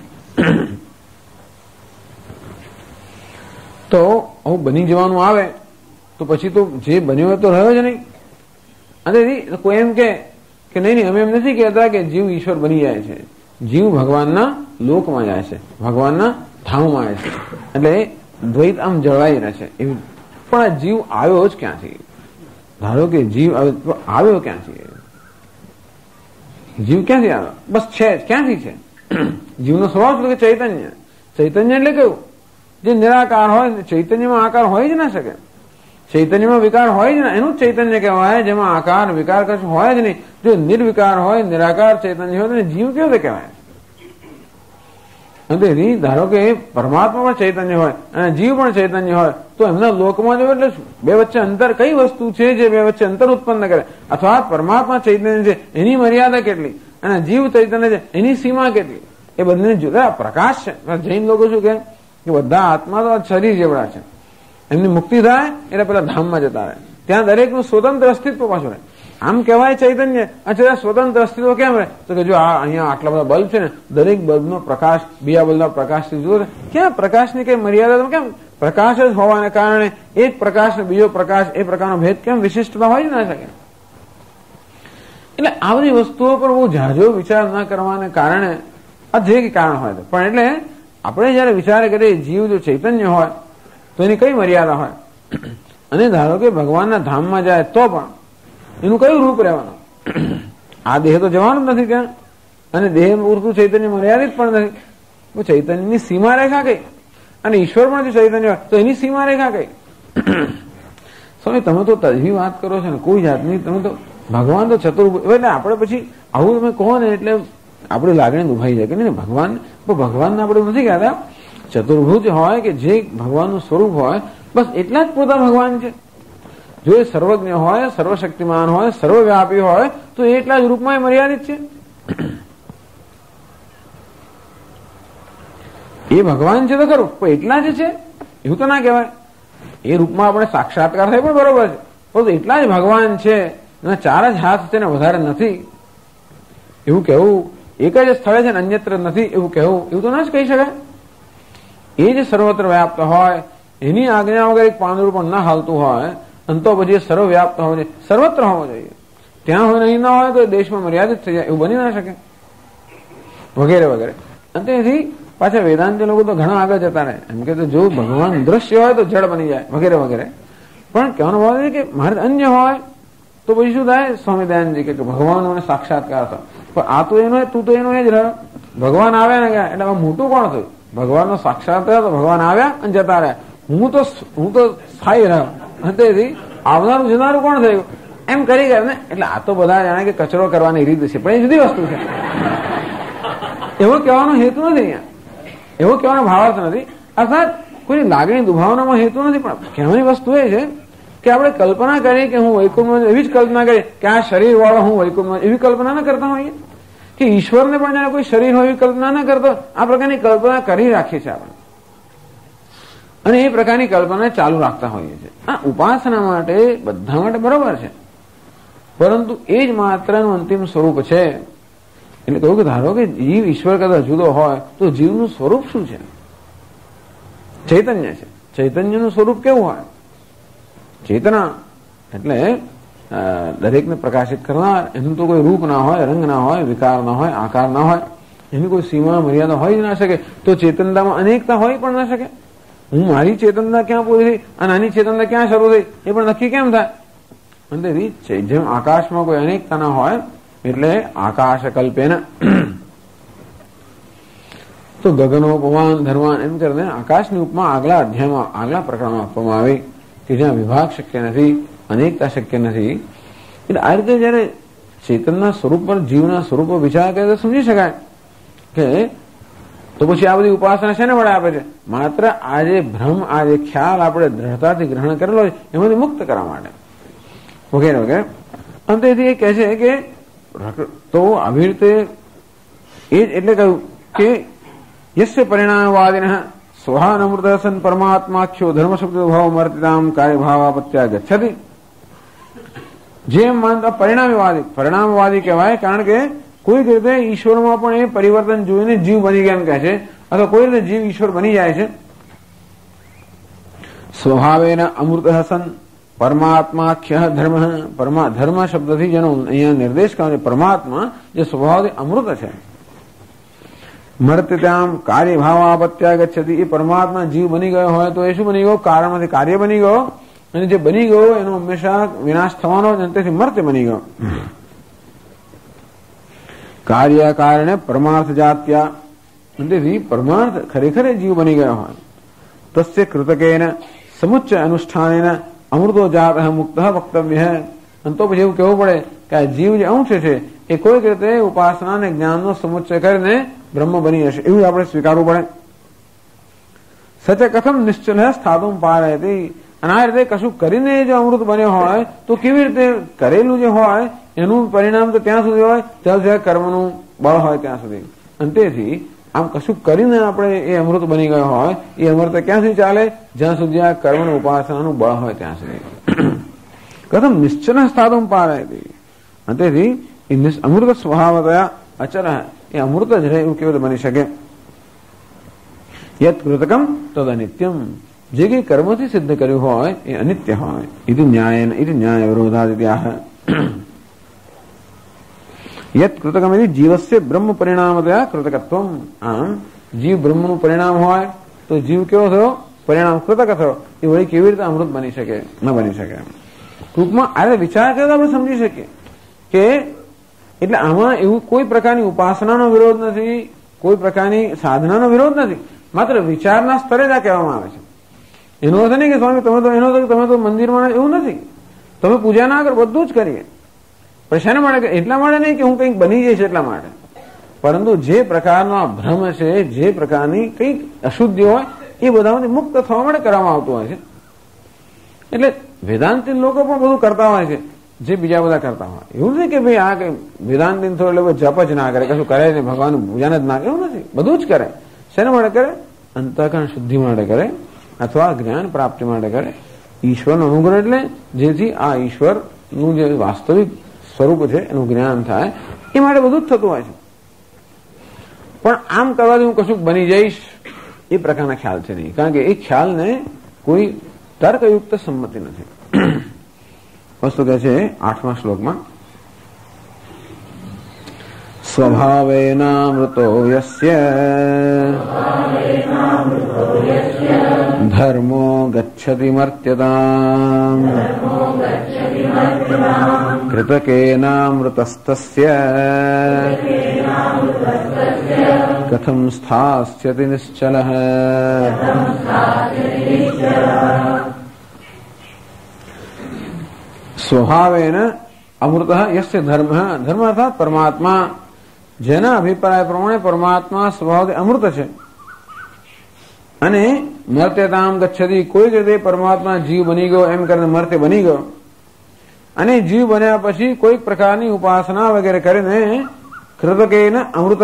તો આવું બની જવાનું આવે તો પછી તો જે બન્યો હોય તો રહ્યો જ નહીં. અને કોઈ એમ કે નહીં, અમે એમ નથી કહેતા કે જીવ ઈશ્વર બની જાય છે. જીવ ભગવાનના લોકમાં જાય છે, ભગવાનના ધામમાં જાય છે. એટલે દ્વૈત આમ જળવાઈ રહે છે. પણ આ જીવ આવ્યો જ ક્યાંથી? ધારો કે જીવ આવ્યો ક્યાંથી? જીવ ક્યાંથી આવ્યો? બસ છે, ક્યાંથી છે? જીવનો સ્વભાવ છે કે ચૈતન્ય. ચૈતન્ય એટલે કેવું? જે નિરાકાર હોય, ચૈતન્યમાં આકાર હોય જ ના શકે, ચૈતન્યમાં વિકાર હોય જ ના, એનું ચૈતન્ય કહેવાય જેમાં આકાર વિકાર કશું હોય જ નહીં. જો નિર્વિકાર હોય, નિરાકાર ચૈતન્ય હોય તો જીવ કેવું રીતે કહેવાય? ધારો કે પરમાત્મા પણ ચૈતન્ય હોય અને જીવ પણ ચૈતન્ય હોય તો એમના લોકમાં જવું એટલે શું? બે વચ્ચે અંતર કઈ વસ્તુ છે જે બે વચ્ચે અંતર ઉત્પન્ન કરે? અથવા પરમાત્મા ચૈતન્ય છે એની મર્યાદા કેટલી અને જીવ ચૈતન્ય છે એની સીમા કેટલી? એ બંને જુદા પ્રકાશ છે. જૈન લોકો શું કહે કે બધા આત્મા તો શરીર જેવડા છે, એમની મુક્તિ થાય એટલે પેલા ધામમાં જતા રહે, ત્યાં દરેકનું સ્વતંત્ર અસ્તિત્વ પાછું રહે. આમ કહેવાય ચૈતન્ય. અચ્છા, સ્વતંત્ર અસ્તિત્વ કેમ રહે? તો કે જો આ અહીંયા આટલા બધા બલ્બ છે ને, દરેક બલ્બનો પ્રકાશ બીજા બલ્બના પ્રકાશથી જુઓ, ક્યાં પ્રકાશની કઈ મર્યાદા? કેમ પ્રકાશ જ હોવાને કારણે એક પ્રકાશ ને બીજો પ્રકાશ એ પ્રકારનો ભેદ કેમ વિશિષ્ટતા હોય જ ના શકે? એટલે આ બધી વસ્તુઓ પર બહુ ઝાઝો વિચાર ન કરવાને કારણે આ જે કારણ હોય તો પણ એટલે આપણે જયારે વિચાર કરીએ જીવ જો ચૈતન્ય હોય તો એની કઈ મર્યાદા હોય? અને ધારો કે ભગવાનના ધામમાં જાય તો પણ એનું કયું રૂપ રહેવાનું? આ દેહ તો જવાનું જ નથી ત્યાં, અને દેહ પૂરતું ચૈતન્ય મર્યાદિત પણ નથી. તો ચૈતન્યની સીમા રેખા કઈ? અને ઈશ્વર પણ જો ચૈતન્ય હોય તો એની સીમા રેખા કઈ? સ્વામી, તમે તો તજવી વાત કરો છો ને, કોઈ જાતની. તમે તો ભગવાન તો ચતુર્ભુજ, એટલે આપણે પછી આવું તમે કહો ને એટલે આપણી લાગણી દુભાઈ જાય કે નહીં ભગવાનને આપણે નથી કહેતા. ચતુર્ભુજ હોય કે જે ભગવાનનું સ્વરૂપ હોય, બસ એટલા જ પોતા ભગવાન છે. જો એ સર્વજ્ઞ હોય, સર્વશક્તિમાન હોય, સર્વવ્યાપી હોય તો એ એટલા જ રૂપમાં મર્યાદિત છે. એ ભગવાન છે તો ખરું, પણ એટલા જ છે એવું તો ના કહેવાય. એ રૂપમાં આપણે સાક્ષાત્કાર થાય પણ બરોબર છે, પરંતુ એટલા જ ભગવાન છે, એના 4 જ હાથ છે ને વધારે નથી એવું કહેવું, એક જ સ્થળે છે ને અન્યત્ર નથી એવું કહેવું, એવું તો ના જ કહી શકાય. એ જ સર્વત્ર વ્યાપ્ત હોય, એની આજ્ઞા વગર એક પાંદડું પણ ના હાલતું હોય, અને તો પછી સર્વવ્યાપ્ત હોવો જોઈએ, સર્વત્ર હોવો જોઈએ. ત્યાં હોય નહીં ના હોય તો દેશમાં મર્યાદિત થઈ જાય એવું બની ના શકે, વગેરે વગેરે. અને તેથી પાછા વેદાંતિ લોકો તો ઘણા આગળ જતા રહે, એમ કે જો ભગવાન દ્રશ્ય હોય તો જળ બની જાય વગેરે વગેરે. પણ કહેવાનો ભાવ છે કે મારે અન્ય હોય તો પછી શું થાય? સ્વામી દયાનંદજી કે ભગવાનોને સાક્ષાત્કાર થાય. પણ આ તો એનો, તું તો એનો એ જ રહ્યો. ભગવાન આવ્યા ને ગયા એટલે મોટું કોણ થયું? ભગવાનનો સાક્ષાત્કાર તો ભગવાન આવ્યા અને જતા રહ્યા, હું તો સ્થાયી રહ્યો. તેથી આવનારું જનારું કોણ થયું? એમ કરી ગયા ને. એટલે આ તો બધા જાણે કે કચરો કરવાની રીત છે, પણ એ જુદી વસ્તુ છે. એવો કહેવાનો હેતુ નથી અહીંયા, એવો કહેવાનો ભાવાર્થ નથી. અર્થાત કોઈ લાગણી દુભાવનામાં હેતુ નથી, પણ કહેવાની વસ્તુ એ છે કે આપણે કલ્પના કરીએ કે હું વૈકુંઠમાં, એવી જ કલ્પના કરીએ કે આ શરીર વાળો હું વૈકુંઠમાં, એવી કલ્પના ના કરતા હોઈએ કે ઈશ્વરને પણ જાણે કોઈ શરીર હોય એવી કલ્પના ના કરતો. આ પ્રકારની કલ્પના કરી રાખીએ છીએ આપણે, અને એ પ્રકારની કલ્પના ચાલુ રાખતા હોઈએ છીએ. આ ઉપાસના માટે બધા માટે બરોબર છે, પરંતુ એ જ માત્રનું અંતિમ સ્વરૂપ છે. એટલે કહ્યું કે ધારો કે જીવ ઈશ્વર કરતા જુદો હોય તો જીવનું સ્વરૂપ શું છે? ચૈતન્ય છે. ચૈતન્યનું સ્વરૂપ કેવું હોય? ચેતના એટલે દરેકને પ્રકાશિત કરનાર. એનું તો કોઈ રૂપ ના હોય, રંગ ના હોય, વિકાર ના હોય, આકાર ના હોય, એની કોઈ સીમા મર્યાદા હોય જ ના શકે. તો ચેતનતામાં અનેકતા હોય પણ ના શકે. હું મારી ચેતનતા ક્યાં પૂરી થઈ અને આની ચેતનતા ક્યાં શરૂ થઈ એ પણ નક્કી કેમ થાય? અને જેમ આકાશમાં કોઈ અનેકતા ના હોય એટલે આકાશ કલ્પેન તો ગગનોપમાન ધર્માન એમ કરીને આકાશની ઉપમા આગલા અધ્યાયમાં, આગલા પ્રકરણમાં આપવામાં આવી કે જ્યાં વિભાગ શક્ય નથી, અનેકતા શક્ય નથી. એટલે આ રીતે જયારે ચેતનના સ્વરૂપ પર, જીવના સ્વરૂપ પર વિચાર કરે તો સમજી શકાય કે તો પછી આ બધી ઉપાસના શેને વડે આપે છે? માત્ર આ જે ભ્રમ, આ જે ખ્યાલ આપણે દ્રઢતાથી ગ્રહણ કરેલો છે એમાંથી મુક્ત કરવા માટે વગેરે વગેરે. અંતેથી એ કહે છે કે તો આવી રીતે એ જ એટલે કહ્યું કે યસ્ય પરિણામવાદિનઃ સ્વહાનમૃત સન પરમાત્માખ્યો ધર્મ શબ્દ ભાવ મર્તિતામ કાર્યભાવાપત્યા ગચ્છતિ. જેમ માનતા પરિણામવાદી કહેવાય, કારણ કે કોઈક રીતે ઈશ્વરમાં પણ એ પરિવર્તન જોઈને જીવ બની ગયા એમ કહે છે, અથવા કોઈ રીતે જીવ ઈશ્વર બની જાય છે. સ્વભાવેન અમૃત સન પરમાત્માખ્ય ધર્મ, ધર્મ શબ્દથી જેનો અહીંયા નિર્દેશ કરે પરમાત્મા જે સ્વભાવથી અમૃત છે. મર્ત્યામ કાર્યભાવાપત્યા ગચ્છતિ. એ પરમાત્મા જીવ બની ગયો હોય તો એ શું બની ગયો? કારણમાંથી કાર્ય બની ગયો, અને જે બની ગયો એનો હંમેશા વિનાશ થવાનો, તેથી મર્ત્ય બની ગયો. કાર્ય કારણે પરમાર્થ જાત્યા, તેથી પરમાર્થ ખરેખર જીવ બની ગયો હોય. તસ્ય કૃતકેન સમુચ્ચય અનુષ્ઠાનેન અમૃતો જાત મુક્ત વક્તવ્ય. અને તો પછી એવું કહેવું પડે કે આ જીવ જે અંશ છે એ કોઈક રીતે ઉપાસના અને જ્ઞાનનો સમુચ્ચય કરીને બ્રહ્મ બની જશે, એવું આપણે સ્વીકારવું પડે. સચ કથમ નિશ્ચલ સ્થાતુમ પારયતિ. અને આ રીતે કશું કરીને જો અમૃત બન્યો હોય તો કેવી રીતે કરેલું જે હોય એનું પરિણામ તો ત્યાં સુધી હોય જ્યાં સુધી કર્મનું બળ હોય ત્યાં સુધી. અને તેથી આમ કશું કરીને આપણે એ અમૃત બની ગયો હોય એ અમૃત ક્યાં સુધી ચાલે? જ્યાં સુધી આ કર્મનું ઉપાસનાનું બળ હોય ત્યાં સુધી. કથમ નિશ્ચલ સ્થાતુમ પારયતિ. અને તેથી અમૃત સ્વભાવતયા અચલ, એ અમૃત જ રહે એવું કેવું બની શકે. યત કૃતકમ તદ અનિત્યમ, જે કઈ કર્મથી સિદ્ધ કર્યું હોય એ અનિત્ય હોય. ઇતિ ન્યાય વિરોધાદિત્યાહ. યત કૃતકમ એટલે જીવસ્ય બ્રહ્મ પરિણામતયા કૃતકત્વમ. આમ જીવ બ્રહ્મનું પરિણામ હોય તો જીવ કેવો થયો? પરિણામ કૃતક થયો. એ વળી કેવી રીતે અમૃત બની શકે? ન બની શકે. ટૂંકમાં આ વિચાર કરતા આપણે સમજી શકીએ કે એટલે આમાં એવું કોઈ પ્રકારની ઉપાસનાનો વિરોધ નથી, કોઈ પ્રકારની સાધનાનો વિરોધ નથી, માત્ર વિચારના સ્તરે જ આ કહેવામાં આવે છે. એનો અર્થ નહીં કે સ્વામી તમે તો મંદિરમાં, એવું નથી. તમે પૂજા ના કરો, બધું જ કરીએ, પણ શાના માટે? એટલા માટે નહીં કે હું કંઈક બની જઈશ એટલા માટે, પરંતુ જે પ્રકારનો આ ભ્રમ છે, જે પ્રકારની કંઈક અશુદ્ધિ હોય એ બધામાંથી મુક્ત થવા માટે કરવામાં આવતું હોય છે. એટલે વેદાંતિન લોકો પણ બધું કરતા હોય છે જે બીજા બધા કરતા હોય. એવું નથી કે ભાઈ આ કઈ વેદાંતિન થયો એટલે જપ જ ના કરે, કશું કરે નહીં, ભગવાનનું પૂજન જ ના કરે, એવું નથી. બધું જ કરે. શેના માટે કરે? અંતઃકરણ શુદ્ધિ માટે કરે, અથવા જ્ઞાન પ્રાપ્તિ માટે કરે. ઈશ્વરનો અનુગ્રહ એટલે જેથી આ ઈશ્વરનું જે વાસ્તવિક સ્વરૂપ છે એનું જ્ઞાન થાય એ માટે બધું જ થતું હોય છે. પણ આમ કરવાથી હું કશું બની જઈશ એ પ્રકારના ખ્યાલ છે નહીં, કારણ કે એ ખ્યાલને કોઈ તર્કયુક્ત સંમતિ નથી. વસ્તુ કહે છે 8મા શ્લોકમાં, સ્વભાવેનામૃતો યસ્ય ધર્મો ગચ્છતિ મર્ત્યતામ કૃતકેનામૃતસ્તસ્ય કથમ સ્થાસ્યતિ નિશ્ચલઃ. સ્વભાવેન અમૃત યસ્ય ધર્મ, ધર્મ અર્થાત પરમાત્મા, જેના અભિપ્રાય પ્રમાણે પરમાત્મા સ્વભાવથી અમૃત છે અને મર્ત્યતામ ગચ્છતિ, કોઈ રીતે પરમાત્મા જીવ બની ગયો એમ કરીને મર્ત્ય બની ગયો, અને જીવ બન્યા પછી કોઈક પ્રકારની ઉપાસના વગેરે કરીને કૃતકેન અમૃત,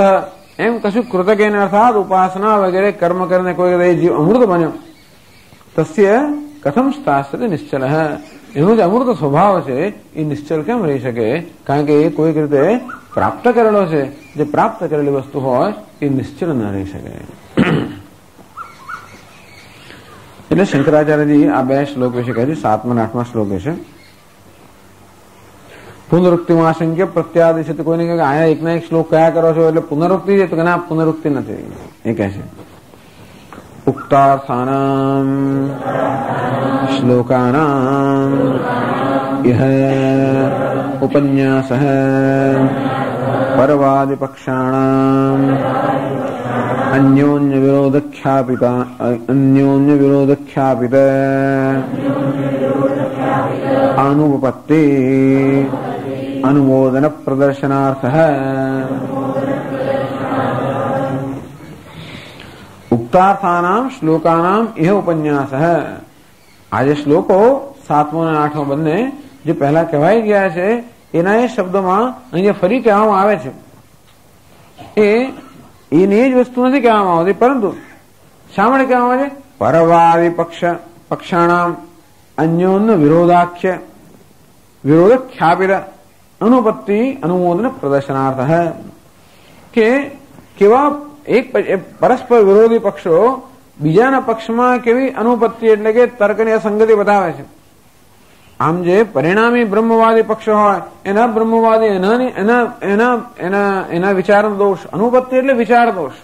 એમ કશું કૃતકેન અર્થાત ઉપાસના વગેરે કર્મ કરીને કોઈ રીતે જીવ અમૃત બન્યો. તસ્ય કથમ સ્થાસ્યતિ નિશ્ચલ, એનો જે અમૃત સ્વભાવ છે એ નિશ્ચલ કેમ રહી શકે? કારણ કે એ કોઈક રીતે પ્રાપ્ત કરેલો છે. જે પ્રાપ્ત કરેલી વસ્તુ હોય એ નિશ્ચલ ન રહી શકે. એટલે શંકરાચાર્યજી આ 2 શ્લોક વિશે કહે છે. 7મા અને 8મા શ્લોક વિશે પુનરુક્તિમાં આશંક્ય પ્રત્યાદિ છે. કોઈને કહે આયા એકના એક શ્લોક કયા કરો છો એટલે પુનરુક્તિ છે, તો કે ના પુનરુક્તિ નથી. એ કહે છે ઉક્તાર્થાનામ શ્લોકાનામ ઇહ ઉપન્યાસઃ પરવાદિ પક્ષાણામ અન્યોન્ય વિરોધખ્યાપિત અનુપપત્તિ અનુમોદન પ્રદર્શનાર્થઃ. ઉક્તાર્થાનામ શ્લોકાનામ ઇહ ઉપન્યાસઃ. આ જે શ્લોકો 7મો અને 8મો બંને જે પહેલા કહેવાઈ ગયા છે એના એ શબ્દોમાં અહીંયા ફરી કહેવામાં આવે છે. એની જ વસ્તુ નથી કહેવામાં આવતી, પરંતુ શા માટે કહેવામાં આવે છે? પરવાદિ પક્ષાણામ અન્યોન્ય વિરોધખ્યાપિત અનુપત્તિ અનુમોદન પ્રદર્શનાર્થ. કે કેવા એક પરસ્પર વિરોધી પક્ષો બીજાના પક્ષમાં કેવી અનુપત્તિ એટલે કે તર્કની અસંગતિ બતાવે છે. આમ જે પરિણામી બ્રહ્મવાદી પક્ષો હોય એના બ્રહ્મવાદી એના વિચાર દોષ, અનુપત્તિ એટલે વિચાર દોષ.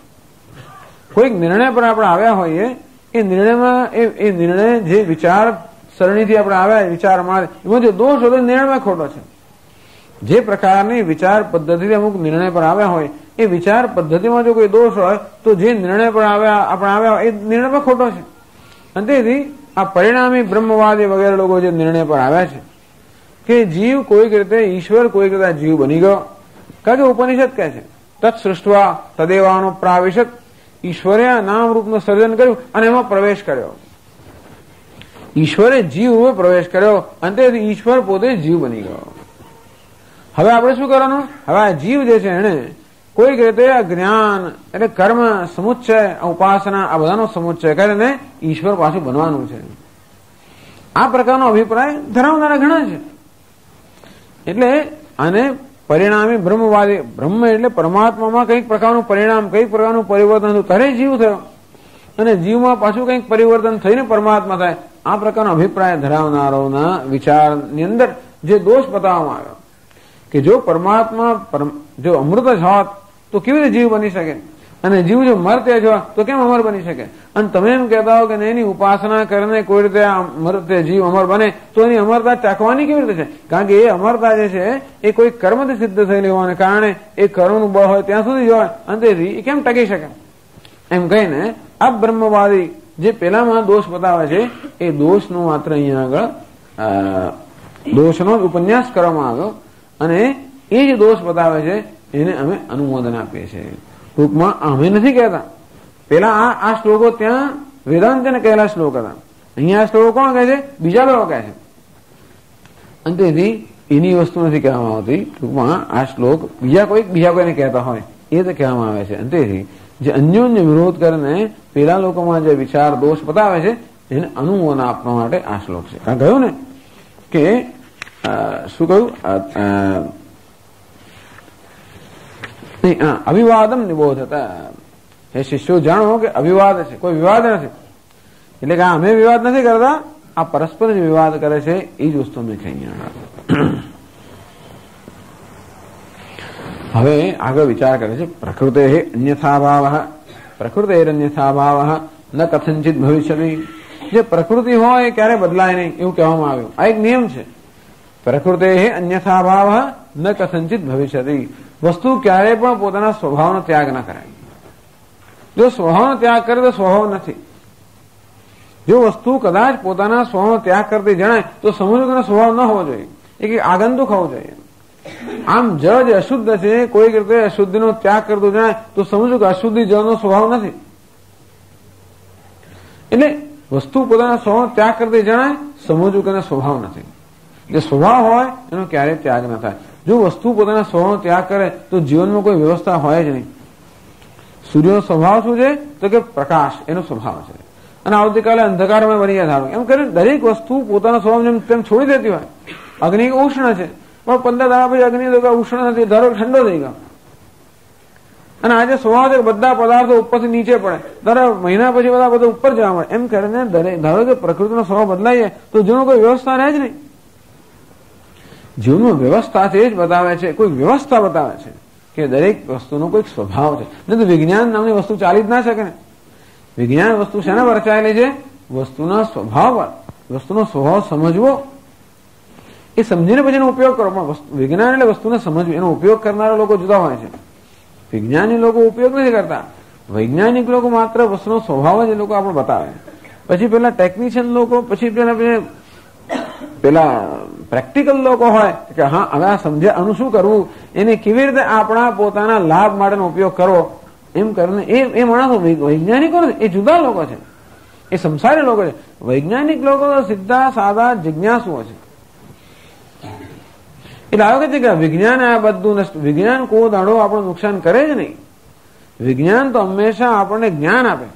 કોઈક નિર્ણય પર આપણે આવ્યા હોઈએ એ નિર્ણયમાં એ નિર્ણય જે વિચાર સરણીથી આપણે આવ્યા વિચારમાં એમાં જે દોષ હોય નિર્ણયમાં ખોટો છે. જે પ્રકારની વિચાર પદ્ધતિથી અમુક નિર્ણય પર આવ્યા હોય એ વિચાર પદ્ધતિમાં જો કોઈ દોષ હોય તો જે નિર્ણય પર આપણે આવ્યા હોય એ નિર્ણયમાં ખોટો છે. અને તેથી આ પરિણામી બ્રહ્મવાદી વગેરે લોકો જે નિર્ણય પર આવ્યા છે કે જીવ કોઈક રીતે ઈશ્વર કોઈક રીતે જીવ બની ગયો, કારણ કે ઉપનિષદ કહે છે તત્ સૃષ્ટવા તદેવાનો પ્રાવિશત, ઈશ્વરે આ નામ રૂપનું સર્જન કર્યું અને એમાં પ્રવેશ કર્યો. ઈશ્વરે જીવ રૂપે પ્રવેશ કર્યો અને તેથી ઈશ્વર પોતે જીવ બની ગયો. હવે આપણે શું કરવાનું? હવે આ જીવ જે છે એને કોઈક રીતે આ જ્ઞાન એટલે કર્મ સમુચ્ચય, ઉપાસના આ બધાનો સમુચ્ચય કરીને ઈશ્વર પાછું બનવાનું છે. આ પ્રકારનો અભિપ્રાય ધરાવનારા ઘણા છે. એટલે અને પરિણામી બ્રહ્મવાદી, બ્રહ્મ એટલે પરમાત્મામાં કંઈક પ્રકારનું પરિણામ, કંઈક પ્રકારનું પરિવર્તન થયું ત્યારે જીવ થયો, અને જીવમાં પાછું કંઈક પરિવર્તન થઈને પરમાત્મા થાય. આ પ્રકારનો અભિપ્રાય ધરાવનારોના વિચારની અંદર જે દોષ બતાવવામાં આવ્યો કે જો પરમાત્મા જો અમૃત જ હોત તો કેવી રીતે જીવ બની શકે, અને જીવ જો મર્ત્ય જ હોત તો કેમ અમર બની શકે. અને તમે એમ કહેતા હો કે એની ઉપાસના કરીને કોઈ રીતે મર્ત્ય જીવ અમર બને, તો એની અમરતા ચાખવાની કેવી રીતે છે? કારણ કે એ અમરતા જે છે એ કોઈ કર્મથી સિદ્ધ થયેલી હોવાને કારણે એ કર્મનું બળ હોય ત્યાં સુધી જ હોય, અને તેથી એ કેમ ટકી શકે. એમ કહીને આ બ્રહ્મવાદી જે પેલામાં દોષ બતાવે છે એ દોષનો માત્ર અહીંયા આગળ દોષનો જ ઉપન્યાસ કરવામાં આવ્યો, અને એ જે દોષ બતાવે છે એને અમે અનુમોદન આપીએ છીએ. ટૂંકમાં અમે નથી કહેતા. પેલા આ શ્લોકો ત્યાં વેદાંતને કહેલા શ્લોક હતા, અહીંયા આ શ્લોકો કોણ કહે છે? બીજા લોકો કહે છે. અને તેથી એની વસ્તુ નથી કહેવામાં આવતી. ટૂંકમાં આ શ્લોક બીજા કોઈને કહેતા હોય એ તો કહેવામાં આવે છે. અને તેથી જે અન્યોન્ય વિરોધ કરીને પેલા લોકોમાં જે વિચાર દોષ બતાવે છે એને અનુમોદન આપવા માટે આ શ્લોક છે. કારણ કહ્યું ને કે શું કહ્યું? અવિવાદમ નિબોધતા. હે શિષ્યો, જાણો કે અવિવાદ છે, કોઈ વિવાદ નથી. એટલે કે અમે વિવાદ નથી કરતા, આ પરસ્પર જે વિવાદ કરે છે એ જ વસ્તુ અમે કહીએ. હવે આગળ વિચાર કરે છે પ્રકૃતે અન્યથાભાવ, પ્રકૃતિરન્યથાભાવ ન કથંચિત ભવિષ્યતિ. જે પ્રકૃતિ હોય એ ક્યારે બદલાય નહીં એવું કહેવામાં આવ્યું. આ એક નિયમ છે. પ્રકૃતે અન્યથાભાવ ન કથંચિત ભવિષ્યતિ. વસ્તુ ક્યારેય પણ પોતાના સ્વભાવનો ત્યાગ ન કરાય. જો સ્વભાવનો ત્યાગ કરે તો સ્વભાવ નથી. જો વસ્તુ કદાચ પોતાના સ્વભાવનો ત્યાગ કરતી જણાય તો સમજો કે સ્વભાવ ન હોવો જોઈએ, એ આગંતુક હોવું જોઈએ. આમ જળ જે અશુદ્ધ છે, કોઈ રીતે અશુદ્ધિનો ત્યાગ કરતો જણાય તો સમજો કે અશુદ્ધિ જળનો સ્વભાવ નથી. એટલે વસ્તુ પોતાના સ્વભાવનો ત્યાગ કરતી જણાય, સમજવું કે સ્વભાવ નથી. જે સ્વભાવ હોય એનો ક્યારેય ત્યાગ ન થાય. જો વસ્તુ પોતાના સ્વભાવનો ત્યાગ કરે તો જીવનમાં કોઈ વ્યવસ્થા હોય જ નહીં. સૂર્યનો સ્વભાવ શું છે? તો કે પ્રકાશ એનો સ્વભાવ છે, અને આવતીકાલે અંધકારમાં બની જાય ધારો. એમ કરીને દરેક વસ્તુ પોતાના સ્વભાવ તેમ છોડી દેતી હોય. અગ્નિ ઉષ્ણ છે, પણ 15 દાડા પછી અગ્નિ તો ઉષ્ણ નથી, ધારો ઠંડો થઈ ગયો. અને આજે સ્વભાવ છે બધા પદાર્થો ઉપરથી નીચે પડે, ધારો મહિના પછી બધા ઉપર જવા મળે. એમ કરીને ધારો કે પ્રકૃતિનો સ્વભાવ બદલાઈ જાય તો જીવનમાં કોઈ વ્યવસ્થા રહે જ નહીં. જીવનમાં વ્યવસ્થા છે એ જ બતાવે છે, કોઈ વ્યવસ્થા બતાવે છે કે દરેક વસ્તુનો કોઈક સ્વભાવ છે. નહીં તો વિજ્ઞાન નામની વસ્તુ ચાલી જ ના શકે ને. વિજ્ઞાન વસ્તુ શેના પર રચાયેલી છે? વસ્તુના સ્વભાવ પર. વસ્તુનો સ્વભાવ સમજવો, એ સમજીને પછી એનો ઉપયોગ કરો. પણ વિજ્ઞાન એટલે વસ્તુને સમજવી, એનો ઉપયોગ કરનારા લોકો જુદા હોય છે. વિજ્ઞાની લોકો ઉપયોગ નથી કરતા. વૈજ્ઞાનિક લોકો માત્ર વસ્તુનો સ્વભાવ જ એ લોકો આપણે બતાવે. પછી પેલા ટેકનિશિયન લોકો, પછી પેલા પ્રેક્ટિકલ લોકો હોય કે હા હવે આ સમજ્યા આનું શું કરવું, એને કેવી રીતે આપણા પોતાના લાભ માટેનો ઉપયોગ કરવો, એમ કરીને એ માણસો વૈજ્ઞાનિકો નથી, એ જુદા લોકો છે, એ સંસારી લોકો છે. વૈજ્ઞાનિક લોકો તો સીધા સાદા જિજ્ઞાસુઓ છે. એટલે આવે છે કે વિજ્ઞાન આ બધું વિજ્ઞાન કોઈ દાડો આપણું નુકસાન કરે જ નહીં. વિજ્ઞાન તો હંમેશા આપણને જ્ઞાન આપે,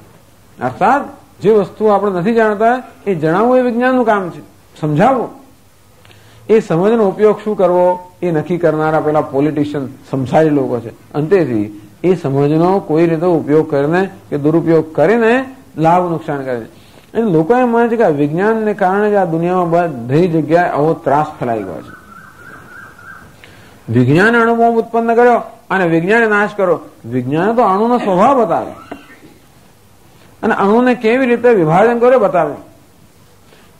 અર્થાત જે વસ્તુ આપણે નથી જાણતા એ જણાવવું એ વિજ્ઞાનનું કામ છે, સમજાવવું. એ સમજનો ઉપયોગ શું કરવો એ નક્કી કરનારા પેલા પોલિટિશિયન સંસારી લોકો છે. અંતેથી એ સમજનો કોઈ રીતે ઉપયોગ કરીને કે દુરુપયોગ કરીને લાભ નુકસાન કરે છે. અને લોકો એમ માને છે કે વિજ્ઞાનને કારણે જ આ દુનિયામાં બધી જગ્યાએ આવો ત્રાસ ફેલાઈ ગયો છે. વિજ્ઞાન અણુબોમ્બ ઉત્પન્ન કર્યો અને વિજ્ઞાને નાશ કર્યો. વિજ્ઞાને તો અણુનો સ્વભાવ બતાવે અને અણુને કેવી રીતે વિભાજન કર્યો બતાવે.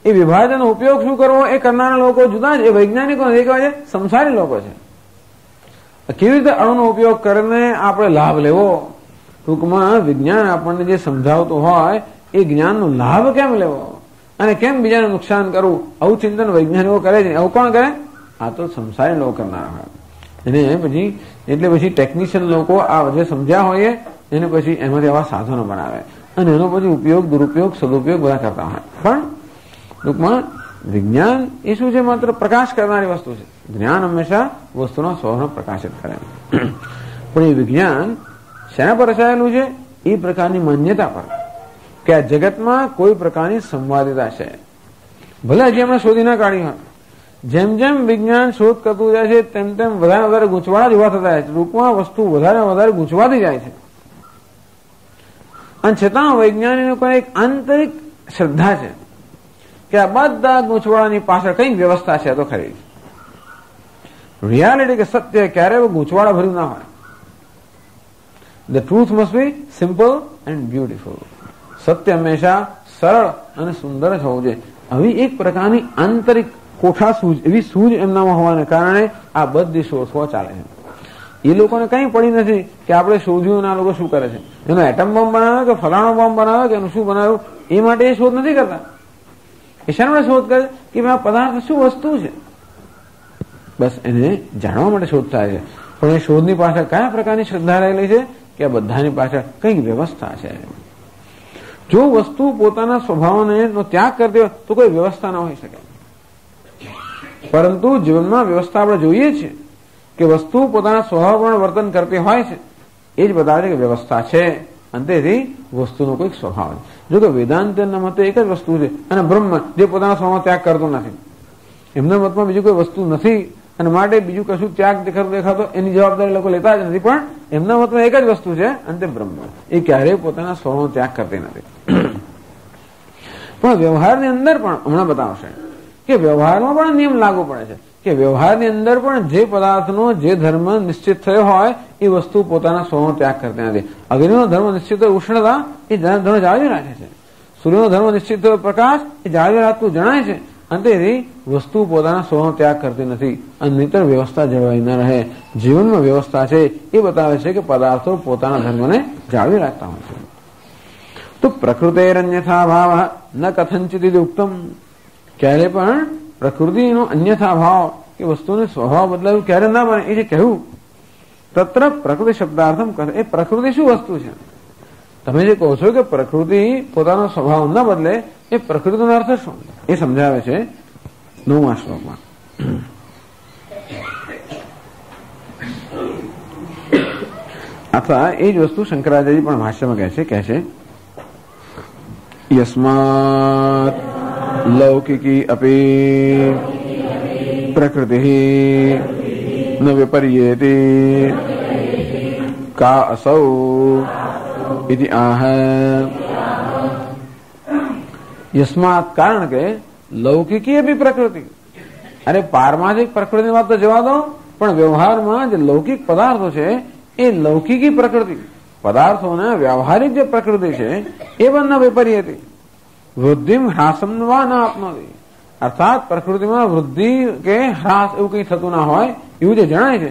એ વિભાજનનો ઉપયોગ શું કરવો એ કરનારા લોકો જુદા છે. એ વૈજ્ઞાનિકો એ કહેવાય છે સંસારી લોકો છે. કેવી રીતે અણુનો ઉપયોગ કરીને આપણે લાભ લેવો. ટૂંકમાં વિજ્ઞાન આપણને જે સમજાવતું હોય એ જ્ઞાનનો લાભ કેમ લેવો અને કેમ બીજાને નુકસાન કરવું, આવું ચિંતન વૈજ્ઞાનિકો કરે છે. આવું કોણ કરે? આ તો સંસારી લોકો કરનારા હોય. એને પછી એટલે પછી ટેકનિશિયન લોકો આ જે સમજ્યા હોય એને પછી એમાંથી આવા સાધનો બનાવે અને એનો પછી ઉપયોગ, દુરુપયોગ, સદુપયોગ બધા કરતા હોય. પણ ટૂંકમાં વિજ્ઞાન એ શું છે? માત્ર પ્રકાશ કરનારી વસ્તુ છે. જ્ઞાન હંમેશા વસ્તુનો સ્વભાવનો પ્રકાશિત કરે. પણ એ વિજ્ઞાન શેના પર રચાયેલું છે? એ પ્રકારની માન્યતા પર કે આ જગતમાં કોઈ પ્રકારની સંવાદિતા છે. ભલે હજી આપણે શોધી ના કાઢી હોય, જેમ જેમ વિજ્ઞાન શોધ કરતું જાય છે તેમ તેમ વધારે વધારે ગૂંચવાડા જ ઉભા થતા જાય છે. રૂપમાં વસ્તુ વધારે વધારે ગૂંચવાતી જાય છે. અને છતાં વૈજ્ઞાનિકોને એક આંતરિક શ્રદ્ધા છે કે આ બધા ગૂંચવાડાની પાછળ કંઈક વ્યવસ્થા છે તો ખરી. રિયાલિટી કે સત્ય ક્યારેય ગૂંચવાડા ભર્યું ના હોય. The truth must be simple and beautiful. સત્ય હંમેશા સરળ અને સુંદર જ હોવું જોઈએ. આવી એક પ્રકારની આંતરિક કોઠા સૂઝ, એવી સૂઝ એમનામાં હોવાને કારણે આ બધી શોધખોળ ચાલે છે. એ લોકોને કંઈ પડી નથી કે આપણે શોધ્યું આ લોકો શું કરે છે, એનો એટમ બોમ્બ બનાવ્યો કે ફલાણો બોમ્બ બનાવ્યો કે એનું શું બનાવ્યું, એ માટે એ શોધ નથી કરતા. એ શા માટે શોધ કરે કે આ પદાર્થ શું વસ્તુ છે, બસ એને જાણવા માટે શોધ થાય છે. પણ એ શોધની પાછળ કયા પ્રકારની શ્રદ્ધા રહેલી છે કે આ બધાની પાછળ કંઈક વ્યવસ્થા છે. જો વસ્તુ પોતાના સ્વભાવને ત્યાગ કરતી હોય તો કોઈ વ્યવસ્થા ન હોઈ શકે. પરંતુ જીવનમાં વ્યવસ્થા આપણે જોઈએ છીએ કે વસ્તુ પોતાના સ્વભાવ પણ વર્તન કરતી હોય છે, એ જ બતાવે છે કે વ્યવસ્થા છે. અને તેથી વસ્તુનો કોઈક સ્વભાવ છે. જો કે વેદાંતના મતે એક જ વસ્તુ છે, અને બ્રહ્મ જે પોતાના સ્વભાવ ત્યાગ કરતો નથી. એમના મતમાં બીજું કોઈ વસ્તુ નથી, અને માટે બીજું કશું ત્યાગ દેખાતો એની જવાબદારી લોકો લેતા જ નથી. પણ એમના મતમાં એક જ વસ્તુ છે, અને તે બ્રહ્મ. એ ક્યારેય પોતાના સ્વભાવ ત્યાગ કરતી નથી. પણ વ્યવહારની અંદર પણ હમણાં બતાવશે કે વ્યવહારમાં પણ નિયમ લાગુ પડે છે કે વ્યવહારની અંદર પણ જે પદાર્થનો જે ધર્મ નિશ્ચિત થયો હોય એ વસ્તુ પોતાના સ્વભાવ ત્યાગ કરતી નથી. અગ્નિનો ધર્મ નિશ્ચિત હોય ઉષ્ણતા, એ ધર્મ જાળવી રાખે છે. સૂર્યનો ધર્મ નિશ્ચિત થયો પ્રકાશ, એ જાળવી રાખતું જણાય છે. અને તેથી વસ્તુ પોતાના સ્વભાવ ત્યાગ કરતી નથી. અને નહીતર વ્યવસ્થા જળવાઈ ન રહે. જીવનમાં વ્યવસ્થા છે એ બતાવે છે કે પદાર્થો પોતાના ધર્મને જાળવી રાખતા હોય છે. તો પ્રકૃતિરન્યથા ભાવ ન કથંચિત ઉત્તમ. ક્યારે પણ પ્રકૃતિનો અન્યથા ભાવ કે વસ્તુનો સ્વભાવ બદલાયું ક્યારે ના બને, એ જે કહેવું. તત્ર પ્રકૃતિ શબ્દાર્થમ કરે. એ પ્રકૃતિ શું વસ્તુ છે? તમે જે કહો છો કે પ્રકૃતિ પોતાનો સ્વભાવ ન બદલે, એ પ્રકૃતિનો અર્થ શું એ સમજાવે છે 9મા શ્લોકમાં. અથવા એ જ વસ્તુ શંકરાચાર્ય પણ ભાષ્યમાં કહે છે યસ્માત લૌકિકી અપી પ્રકૃતિ ન વિપર્યેતિ કા અસૌ ઇતિ આહ. યસ્માત કારણ કે લૌકિકી અપી પ્રકૃતિ. અરે પારમાર્થિક પ્રકૃતિની વાત તો જવા દો, પણ વ્યવહારમાં જે લૌકિક પદાર્થો છે એ લૌકિકી પ્રકૃતિ, પદાર્થોના વ્યવહારિક જે પ્રકૃતિ છે એ બંને વિપર્યતી વૃદ્ધિ હ્રાસમ વા ના આપનોતી. અર્થાત પ્રકૃતિમાં વૃદ્ધિ કે હ્રાસ એવું કંઈ થતું ના હોય એવું જે જણાય છે.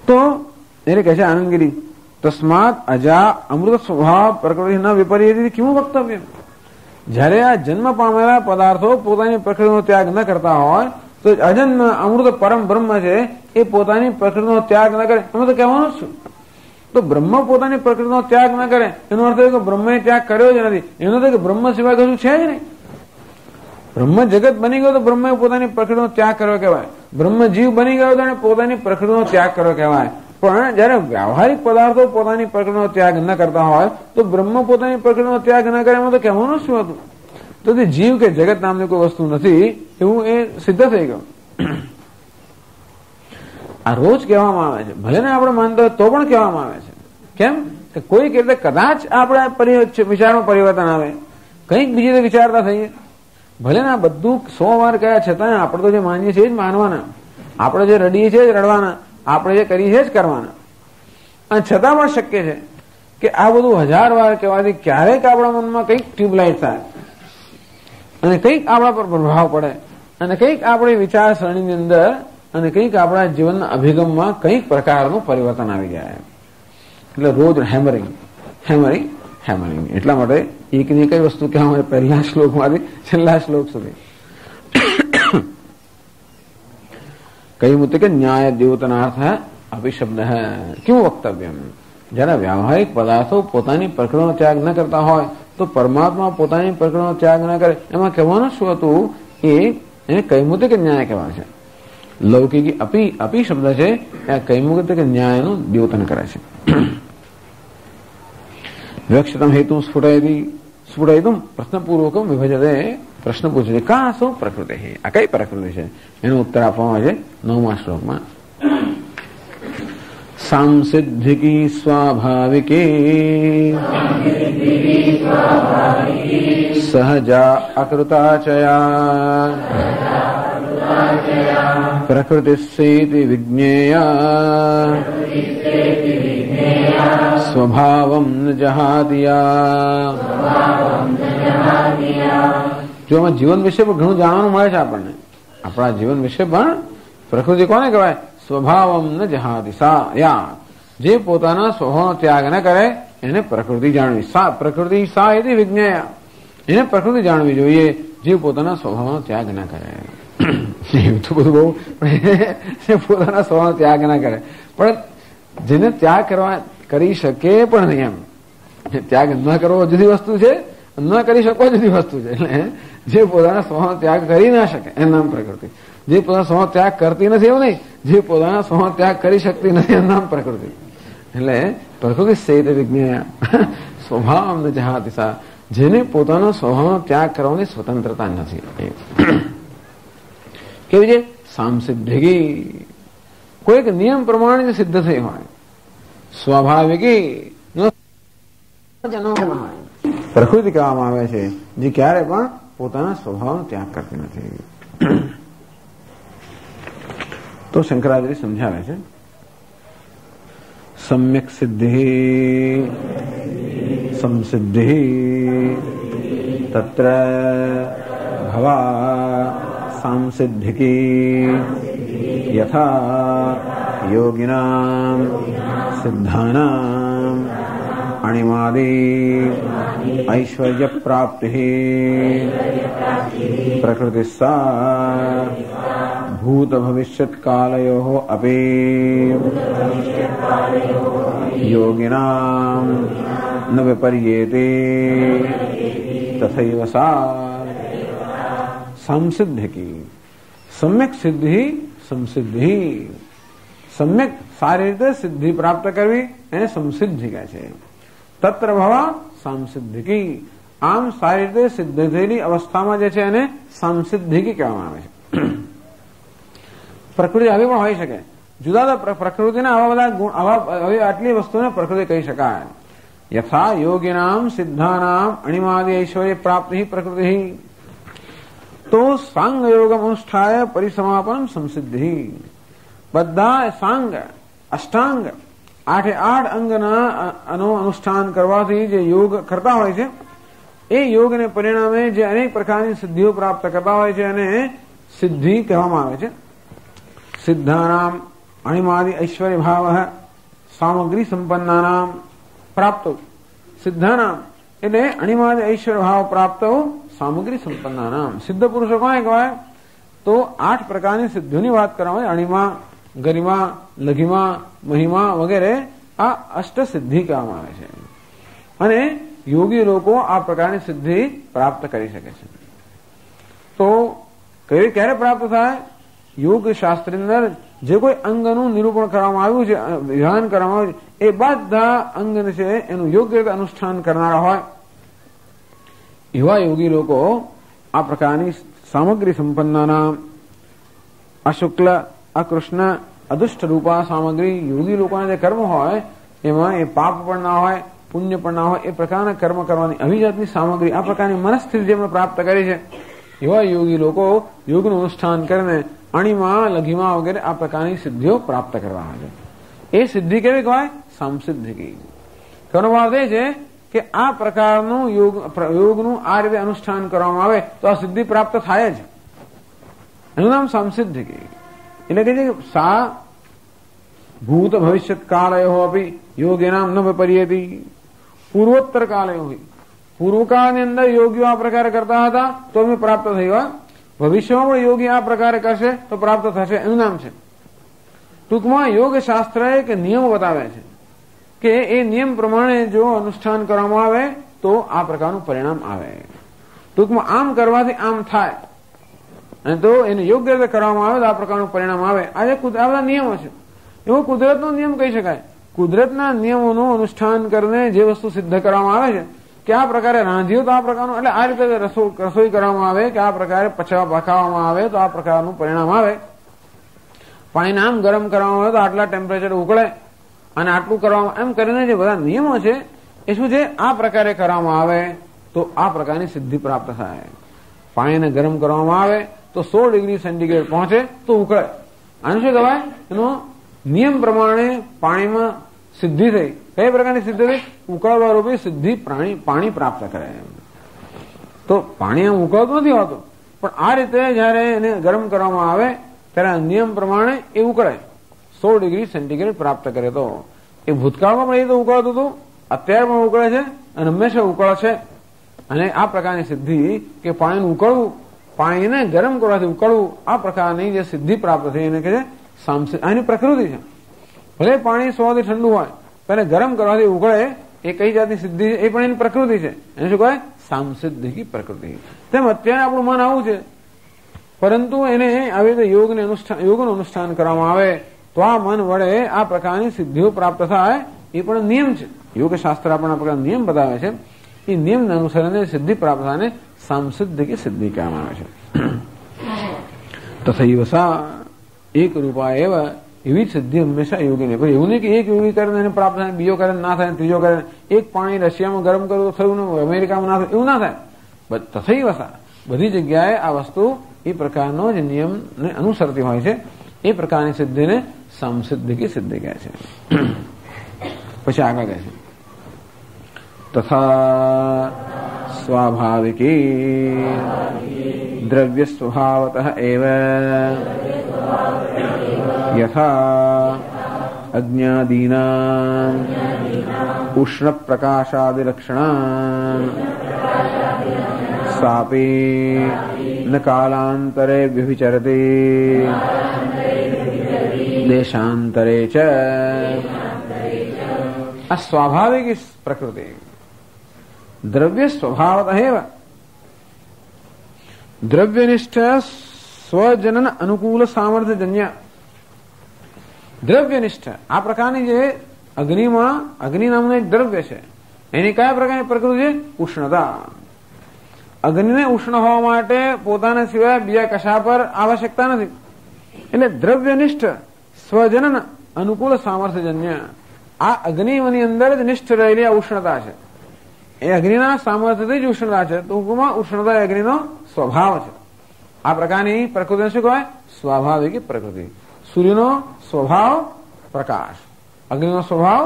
તો એને કહે છે આનંદગીરી તસ્માત અજા અમૃત સ્વભાવ પ્રકૃતિ ન વિપર્યતી કેવું વક્તવ્ય. જયારે આ જન્મ પામેલા પદાર્થો પોતાની પ્રકૃતિનો ત્યાગ ન કરતા હોય તો અજન્મ અમૃત પરમ બ્રહ્મ છે એ પોતાની પ્રકૃતિનો ત્યાગ ન કરે. અમે તો કહેવાનું છું. તો બ્રહ્મ પોતાની પ્રકૃતિનો ત્યાગ ન કરે એનો અર્થ એ કે બ્રહ્મે ત્યાગ કર્યો જ નથી. એનો તો કે બ્રહ્મ સિવાય કશું છે જ નહીં. બ્રહ્મ જગત બની ગયો તો બ્રહ્મે પોતાની પ્રકૃતિનો ત્યાગ કર્યો કહેવાય. બ્રહ્મ જીવ બની ગયો તો એને પોતાની પ્રકૃતિનો ત્યાગ કર્યો કહેવાય. પણ જયારે વ્યવહારિક પદાર્થો પોતાની પ્રકૃતિનો ત્યાગ ન કરતા હોય તો બ્રહ્મ પોતાની પ્રકૃતિનો ત્યાગ ન કરે એમાં તો કહેવાનું શું હતું? તો તે જીવ કે જગત નામની કોઈ વસ્તુ નથી એવું એ સિદ્ધ થઈ ગયું. આ રોજ કહેવામાં આવે છે, ભલે ને આપણે માનતા હોય તો પણ કહેવામાં આવે છે. કેમ કે કોઈક એટલે કદાચ આપણે વિચારમાં પરિવર્તન આવે, કંઈક બીજી રીતે વિચારતા થઈએ. ભલે ને આ બધું 100 વાર કયા છતાં આપણે તો જે માનીએ છીએ જ માનવાના, આપણે જે રડીએ છીએ જ રડવાના, આપણે જે કરીએ છીએ જ કરવાના. અને છતાં પણ શક્ય છે કે આ બધું 1000 વાર કહેવાથી ક્યારેક આપણા મનમાં કંઈક ટ્યુબલાઇટ થાય અને કંઈક આપણા પર પ્રભાવ પડે અને કંઈક આપણી વિચારસરણીની અંદર અને કંઈક આપણા જીવનના અભિગમમાં કંઈક પ્રકારનું પરિવર્તન આવી જાય. એટલે રોજ હેમરિંગ હેમરિંગ હેમરિંગ. એટલા માટે એકની એક જ વસ્તુ કહેવા હોય પહેલા શ્લોકમાંથી છેલ્લા શ્લોક સુધી. કહ્યું હતું કે ન્યાય દ્યોતનાર્થ અભિશબ્દ કેવું વક્તવ્ય. જયારે વ્યવહારિક પદાર્થો પોતાની પ્રકૃતિનો ત્યાગ ન કરતા હોય તો પરમાત્મા પોતાની પ્રકૃતિનો ત્યાગ ન કરે એમાં કહેવાનું શું હતું? એને કહ્યું હતું કે ન્યાય કહેવાય છે. લૌકિકી અપી શબ્દ છે એ કહ્યું હતું કે ન્યાયનું દ્યોતન કરે છે. વ્યક્ષતમ હેતુ સ્ફુટયતું પ્રશ્નપૂર્વકમ વિભજતે પ્રશ્ન પૂછે છે, કા શું પ્રકૃતિ? આ કઈ પ્રકૃતિ છે? એનો ઉત્તર આપવામાં આવે છે 9મા શ્લોકમાં. सांसिद्धिकी स्वाभाविकी सहजा अकृताचया प्रकृतिस्सेति विज्ञेया स्वभावं न जहातिया. જો આમાં જીવન વિશે પણ ઘણું જાણવાનું મળે છે આપણને. આપણા જીવન વિશે પણ પ્રકૃતિ કોને કહેવાય? સ્વભાવમ ન જહાતિ સા યા, જે પોતાના સ્વભાવનો ત્યાગ ન કરે એને પ્રકૃતિ જાણવી. સા પ્રકૃતિ સા એથી વિજ્ઞેયા, એને પ્રકૃતિ જાણવી જોઈએ જે પોતાના સ્વભાવનો ત્યાગ ન કરે. એવું તો બધું બહુ પોતાના સ્વભાવનો ત્યાગ ન કરે, પણ જેને ત્યાગ કરી શકે પણ નહીં, એમ ત્યાગ ન કરવો જુદી વસ્તુ છે, ન કરી શકો જુદી વસ્તુ છે. એટલે જે પોતાના સ્વભાવનો ત્યાગ કરી ના શકે એનું નામ પ્રકૃતિ. જે પોતાના સ્વભાવ ત્યાગ કરતી નથી એવું નહીં, જે પોતાના સ્વભાવ ત્યાગ કરી શકતી નથી એનું નામ પ્રકૃતિ. એટલે પ્રકૃતિ સેત વિજ્ઞેય સ્વભાવ ન જહાતિ સા, જેને પોતાનો સ્વભાવનો ત્યાગ કરવાની સ્વતંત્રતા નથી. કેવી છે? સામસિદ્ધિકી, કોઈક નિયમ પ્રમાણે સિદ્ધ થઈ હોય. સ્વાભાવિકી પ્રકૃતિ કહેવામાં આવે છે જે ક્યારે પણ પોતાના સ્વભાવનો ત્યાગ કરતી નથી. તો શંકરાચાર્ય સમજાવે છે, સમ્યક સિદ્ધિ સંસિદ્ધિ તત્ર ભવા સાંસિદ્ધિકી યથા યોગિનામ સિદ્ધાનામ અણિમાદી ऐश्वर्य प्राप्ति प्रकृति सा भूत भविष्यत कालयोः अपि योगिनां न विपर्येते तथैव सा संसिद्धि की. सम्यक सिद्धि संसिद्धि, सम्यक સારી રીતે સિદ્ધિ પ્રાપ્ત કરવી એને સંસિદ્ધિ કહે છે. તત્ર ભવા સામસિદ્ધિકી, આમ સારી રીતે સિદ્ધ થયેલી અવસ્થામાં જે છે એને સામસિદ્ધિકી કહેવામાં આવે છે. પ્રકૃતિ આવી પણ હોઈ શકે, જુદા જુદા પ્રકૃતિના આવા બધા ગુણ, આટલી વસ્તુને પ્રકૃતિ કહી શકાય. યથા યોગિનામ સિદ્ધાનામ અણિમાદિ ઐશ્વર્ય પ્રાપ્તિ પ્રકૃતિ, તો સાંગ યોગમ અનુષ્ઠાય પરિસમાપન સંસિદ્ધિ. બધા સાંગ અષ્ટાંગ 8 અંગના અનુષ્ઠાન કરવાથી જે યોગ કરતા હોય છે એ યોગને પરિણામે જે અનેક પ્રકારની સિદ્ધિઓ પ્રાપ્ત કરતા હોય છે અને સિદ્ધિ કહેવામાં આવે છે. સિદ્ધાનામ અણિમાદિ ઐશ્વર્ય ભાવ સામગ્રી સંપન્નાનામ પ્રાપ્ત. સિદ્ધાનામ એટલે અણિમાદિ ઐશ્વર્ય ભાવ પ્રાપ્ત સામગ્રી સંપન્નાનામ. સિદ્ધ પુરુષો કોને કહેવાય? તો 8 પ્રકારની સિદ્ધિઓની વાત કરવામાં આવે. અણિમા, ગરિમા, લઘિમા, મહિમા વગેરે આ અષ્ટ સિદ્ધિ કહેવામાં આવે છે. અને યોગી લોકો આ પ્રકારની સિદ્ધિ પ્રાપ્ત કરી શકે છે. તો ક્યારે પ્રાપ્ત થાય? યોગ શાસ્ત્રની અંદર જે કોઈ અંગનું નિરૂપણ કરવામાં આવ્યું છે, વિધાન કરવામાં આવ્યું છે, એ બધા અંગ છે એનું યોગ્ય રીતે અનુષ્ઠાન કરનારા હોય એવા યોગી લોકો આ પ્રકારની સામગ્રી સંપન્નના અશુક્લ, અકૃષ્ણ, અદુષ્ટ રૂપા સામગ્રી, યોગી લોકોના જે કર્મ હોય એમાં એ પાપ પણ ના હોય, પુણ્ય પણ ના હોય, એ પ્રકારના કર્મ કરવાની અભિજાતની સામગ્રી, આ પ્રકારની મનસ્થિતિ જેમણે પ્રાપ્ત કરી છે એવા યોગી લોકો યોગનું અનુષ્ઠાન કરીને અણિમા, લઘિમા વગેરે આ પ્રકારની સિદ્ધિઓ પ્રાપ્ત કરવા છે. એ સિદ્ધિ કેવી કહેવાય? સામસિદ્ધિ. તેનો અર્થ એ છે કે આ પ્રકારનું યોગનું આ રીતે અનુષ્ઠાન કરવામાં આવે તો આ સિદ્ધિ પ્રાપ્ત થાય જ. એનું નામ સામસિદ્ધિ. એટલે કે સા ભૂત ભવિષ્યત કાળયો અપી યોગિનામ ન વિપર્યતિ. પૂર્વોત્તર કાળયો, પૂર્વકાળની અંદર યોગીઓ આ પ્રકારે કરતા હતા તો એમને પ્રાપ્ત થયું. ભવિષ્યમાં પણ યોગી આ પ્રકારે કરશે તો પ્રાપ્ત થશે, એનું નામ છે. ટૂંકમાં યોગ શાસ્ત્ર એક નિયમ બતાવે છે કે એ નિયમ પ્રમાણે જો અનુષ્ઠાન કરવામાં આવે તો આ પ્રકારનું પરિણામ આવે. ટૂંકમાં આમ કરવાથી આમ થાય અને તો એને યોગ્ય રીતે કરવામાં આવે તો આ પ્રકારનું પરિણામ આવે. આ બધા નિયમો છે. એવો કુદરતનો નિયમ કહી શકાય. કુદરતના નિયમોનું અનુષ્ઠાન કરીને જે વસ્તુ સિદ્ધ કરવામાં આવે છે કે આ પ્રકારે રાંધ્યું તો આ પ્રકારનું, એટલે આ રીતે રસોઈ કરવામાં આવે કે આ પ્રકારે પકાવવામાં આવે તો આ પ્રકારનું પરિણામ આવે. પાણીને આમ ગરમ કરવામાં આવે તો આટલા ટેમ્પરેચર ઉકળે અને આટલું કરવામાં, એમ કરીને જે બધા નિયમો છે એ શું છે, આ પ્રકારે કરવામાં આવે તો આ પ્રકારની સિદ્ધિ પ્રાપ્ત થાય. પાણીને ગરમ કરવામાં આવે તો 16 ડિગ્રી સેન્ટીગ્રેડ પહોંચે તો ઉકળે. આનું શું કહેવાય, એનો નિયમ પ્રમાણે પાણીમાં સિદ્ધિ થઈ. કઈ પ્રકારની સિદ્ધિ થઈ, ઉકળવા રૂપી સિદ્ધિ પાણી પ્રાપ્ત કરે. તો પાણી આમ ઉકળતું નથી હોતું, પણ આ રીતે જયારે એને ગરમ કરવામાં આવે ત્યારે નિયમ પ્રમાણે એ ઉકળે, 16 ડિગ્રી સેન્ટીગ્રેડ પ્રાપ્ત કરે. તો એ ભૂતકાળમાં પણ એ તો ઉકળતું હતું, અત્યારે પણ ઉકળે છે અને હંમેશા ઉકળે છે. અને આ પ્રકારની સિદ્ધિ કે પાણીનું ઉકળવું, પાણીને ગરમ કરવાથી ઉકળવું, આ પ્રકારની જે સિદ્ધિ પ્રાપ્ત થઈ એને કહે છે સામસિદ્ધિ. આની પ્રકૃતિ છે. ભલે પાણી સ્વભાવથી ઠંડુ હોય પણ ગરમ કરવાથી ઉકળે, એ કઈ જાતની સિદ્ધિ છે, એ પણ એની પ્રકૃતિ છે. એને શું કહેવાય, સામસિદ્ધિ પ્રકૃતિ. તેમ અત્યારે આપણું મન આવું છે, પરંતુ એને આવી રીતે યોગનું અનુષ્ઠાન કરવામાં આવે તો આ મન વડે આ પ્રકારની સિદ્ધિઓ પ્રાપ્ત થાય. એ પણ નિયમ છે. યોગશાસ્ત્ર આપણને આ પ્રકારના નિયમ બતાવે છે. એ નિયમના અનુસરણે સિદ્ધિ પ્રાપ્ત થાય સામસિદ્ધિ સિદ્ધિ કહેવામાં આવે છે. તથૈવ સા એક રૂપા એવા, એવી જ સિદ્ધિ હંમેશા યોગીને. એવું નહીં કે એક યોગી કરીને એને પ્રાપ્ત થાય, બીજો કરે ના થાય, ત્રીજો કરે. એક પાણી રશિયામાં ગરમ કરવું થયું ને અમેરિકામાં ના થાય, એવું ના થાય. તથૈવ સા બધી જગ્યાએ આ વસ્તુ એ પ્રકારનો જે નિયમને અનુસરતી હોય છે એ પ્રકારની સિદ્ધિને સામસિદ્ધિ સિદ્ધિ કહે છે. પછી આગળ કહે છે તથા સ્વાભાવિકી દ્રવ્ય સ્વભાવતઃ એવ યથા અજ્ઞાદીનાં ઉષ્ણ પ્રકાશાદિલક્ષણાં સાપી ન કાલાંતરે વ્યભિચરતી દેશાંતરે ચ. આ સ્વાભાવિક પ્રકૃતિ દ્રવ્ય સ્વભાવતઃ એવ, દ્રવ્યનિષ્ઠ સ્વજનન અનુકૂળ સામર્થ્યજન્ય. દ્રવ્યનિષ્ઠ આ પ્રકારની જે અગ્નિમાં, અગ્નિ નામનું એક દ્રવ્ય છે, એની કયા પ્રકારની પ્રકૃતિ છે, ઉષ્ણતા. અગ્નિને ઉષ્ણ હોવા માટે પોતાના સિવાય બીજા કશા પર આવશ્યકતા નથી. એટલે દ્રવ્યનિષ્ઠ સ્વજનન અનુકૂળ સામર્થ્યજન્ય. આ અગ્નિની અંદર જ નિષ્ઠ રહેલી આ ઉષ્ણતા છે. એ અગ્નિના સામર્થ્યથી જ ઉષ્ણતા છે. ટૂંકમાં ઉષ્ણતા અગ્નિનો સ્વભાવ છે. આ પ્રકારની પ્રકૃતિને શું કહેવાય, સ્વાભાવિક પ્રકૃતિ. સૂર્યનો સ્વભાવ પ્રકાશ, અગ્નિનો સ્વભાવ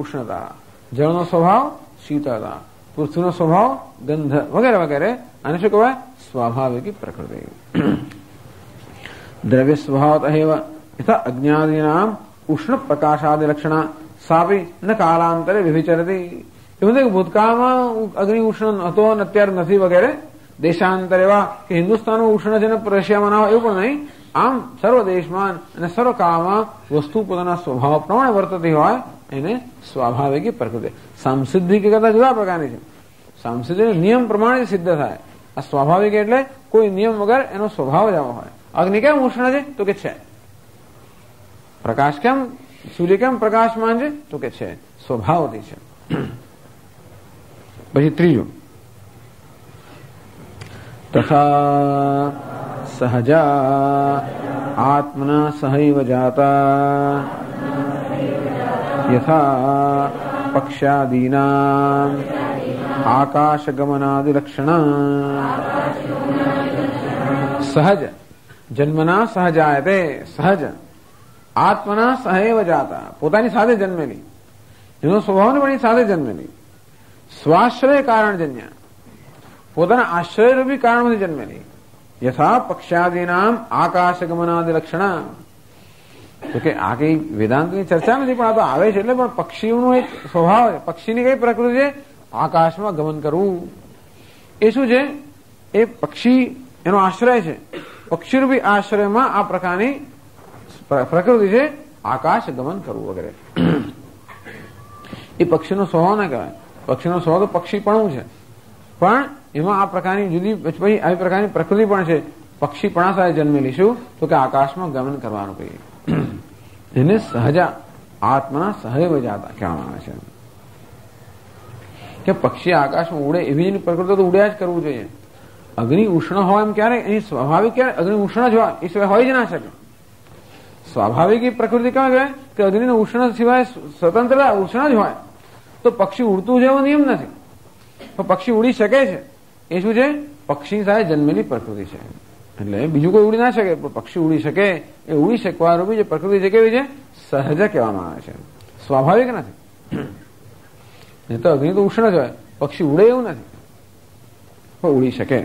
ઉષ્ણતા, જળનો સ્વભાવ શીતળતા, પૃથ્વીનો સ્વભાવ ગંધ વગેરે વગેરે. આને શું કહેવાય, સ્વાભાવિક પ્રકૃતિ. દ્રવ્ય સ્વભાવતઃ એવ યથા અજ્ઞાદીનાં ઉષ્ણ પ્રકાશાદિ લક્ષણા સાપી ન કાલાંતરે વ્યભિચરતી. એવું નથી કે ભૂતકાળમાં અગ્નિ ઉષ્ણ હતો અને અત્યારે નથી વગેરે. દેશાંતર એવા કે હિન્દુસ્તાનમાં ઉષ્ણ છે ને રશિયામાં ના હોય એવું પણ નહીં. આમ સર્વ દેશમાં અને સર્વ કાળમાં વસ્તુ પોતાના સ્વભાવ પ્રમાણે વર્તતી હોય એને સ્વાભાવિક પ્રકૃતિ. સામસિદ્ધિ કે કરતા જુદા પ્રકારની છે. સામસિદ્ધિ નિયમ પ્રમાણે સિદ્ધ થાય. આ સ્વાભાવિક એટલે કોઈ નિયમ વગર એનો સ્વભાવ જ આવો હોય. અગ્નિ કેમ ઉષ્ણ છે, તો કે છે. પ્રકાશ કેમ, સૂર્ય કેમ પ્રકાશમાન છે, તો કે છે, સ્વભાવથી છે. પછી ત્રીજું તથા સહજા આત્મના સહૈવ જાતા યથા પક્ષાદીનાં આકાશગમનાદિલક્ષણા સહજ જન્મના સહજાયતે. સહજ આત્મના સહૈવ જાતા, પોતાની સાથે જન્મેલી, એનો સ્વભાવને પણ સાથે જન્મેલી. સ્વાશ્રય કારણજન્ય, પોતાના આશ્રયરૂપી કારણમાંથી જન્મેલી. યથા પક્ષાદીનામ આકાશગમનાદિ લક્ષણા. તો કે આ કઈ વેદાંતની ચર્ચા નથી, પણ આ તો આવે છે. એટલે પણ પક્ષીઓનો એક સ્વભાવ છે. પક્ષીની કઈ પ્રકૃતિ છે, આકાશમાં ગમન કરવું. એ શું છે, એ પક્ષી એનો આશ્રય છે. પક્ષીરૂપી આશ્રયમાં આ પ્રકારની પ્રકૃતિ છે, આકાશ ગમન કરવું વગેરે. એ પક્ષીનો સ્વભાવ ના કહેવાય. પક્ષીનો સ્વભાવ તો પક્ષીપણું છે, પણ એમાં આ પ્રકારની જુદી પછી આવી પ્રકારની પ્રકૃતિ પણ છે. પક્ષીપણા સાથે જન્મેલી. શું, તો કે આકાશમાં ગમન કરવાનું કહીએ. એને સહજા આત્મના સહૈવ જાતા કહેવામાં આવે છે. કે પક્ષી આકાશમાં ઉડે એવી જ પ્રકૃતિ તો ઉડ્યા જ કરવું જોઈએ. અગ્નિ ઉષ્ણ હોય એમ ક્યારે અહીં સ્વાભાવિક ક્યારે અગ્નિ ઉષ્ણ જ હોય એ સિવાય હોય જ ના શકે. સ્વાભાવિક પ્રકૃતિ કેવા કહેવાય કે અગ્નિનો ઉષ્ણ સિવાય સ્વતંત્ર ઉષ્ણ જ હોય. તો પક્ષી ઉડતું જેવો નિયમ નથી. તો પક્ષી ઉડી શકે છે એ શું છે? પક્ષી સાથે જન્મેલી પ્રકૃતિ છે. એટલે બીજું કોઈ ઉડી ના શકે પણ પક્ષી ઉડી શકે એ ઉડી શકવા રૂપી જે પ્રકૃતિ છે કેવી છે? સહજ કહેવામાં આવે છે, સ્વાભાવિક નથી. નહીં તો અગ્નિ તો ઉષ્ણ જ હોય, પક્ષી ઉડે એવું નથી પણ ઉડી શકે.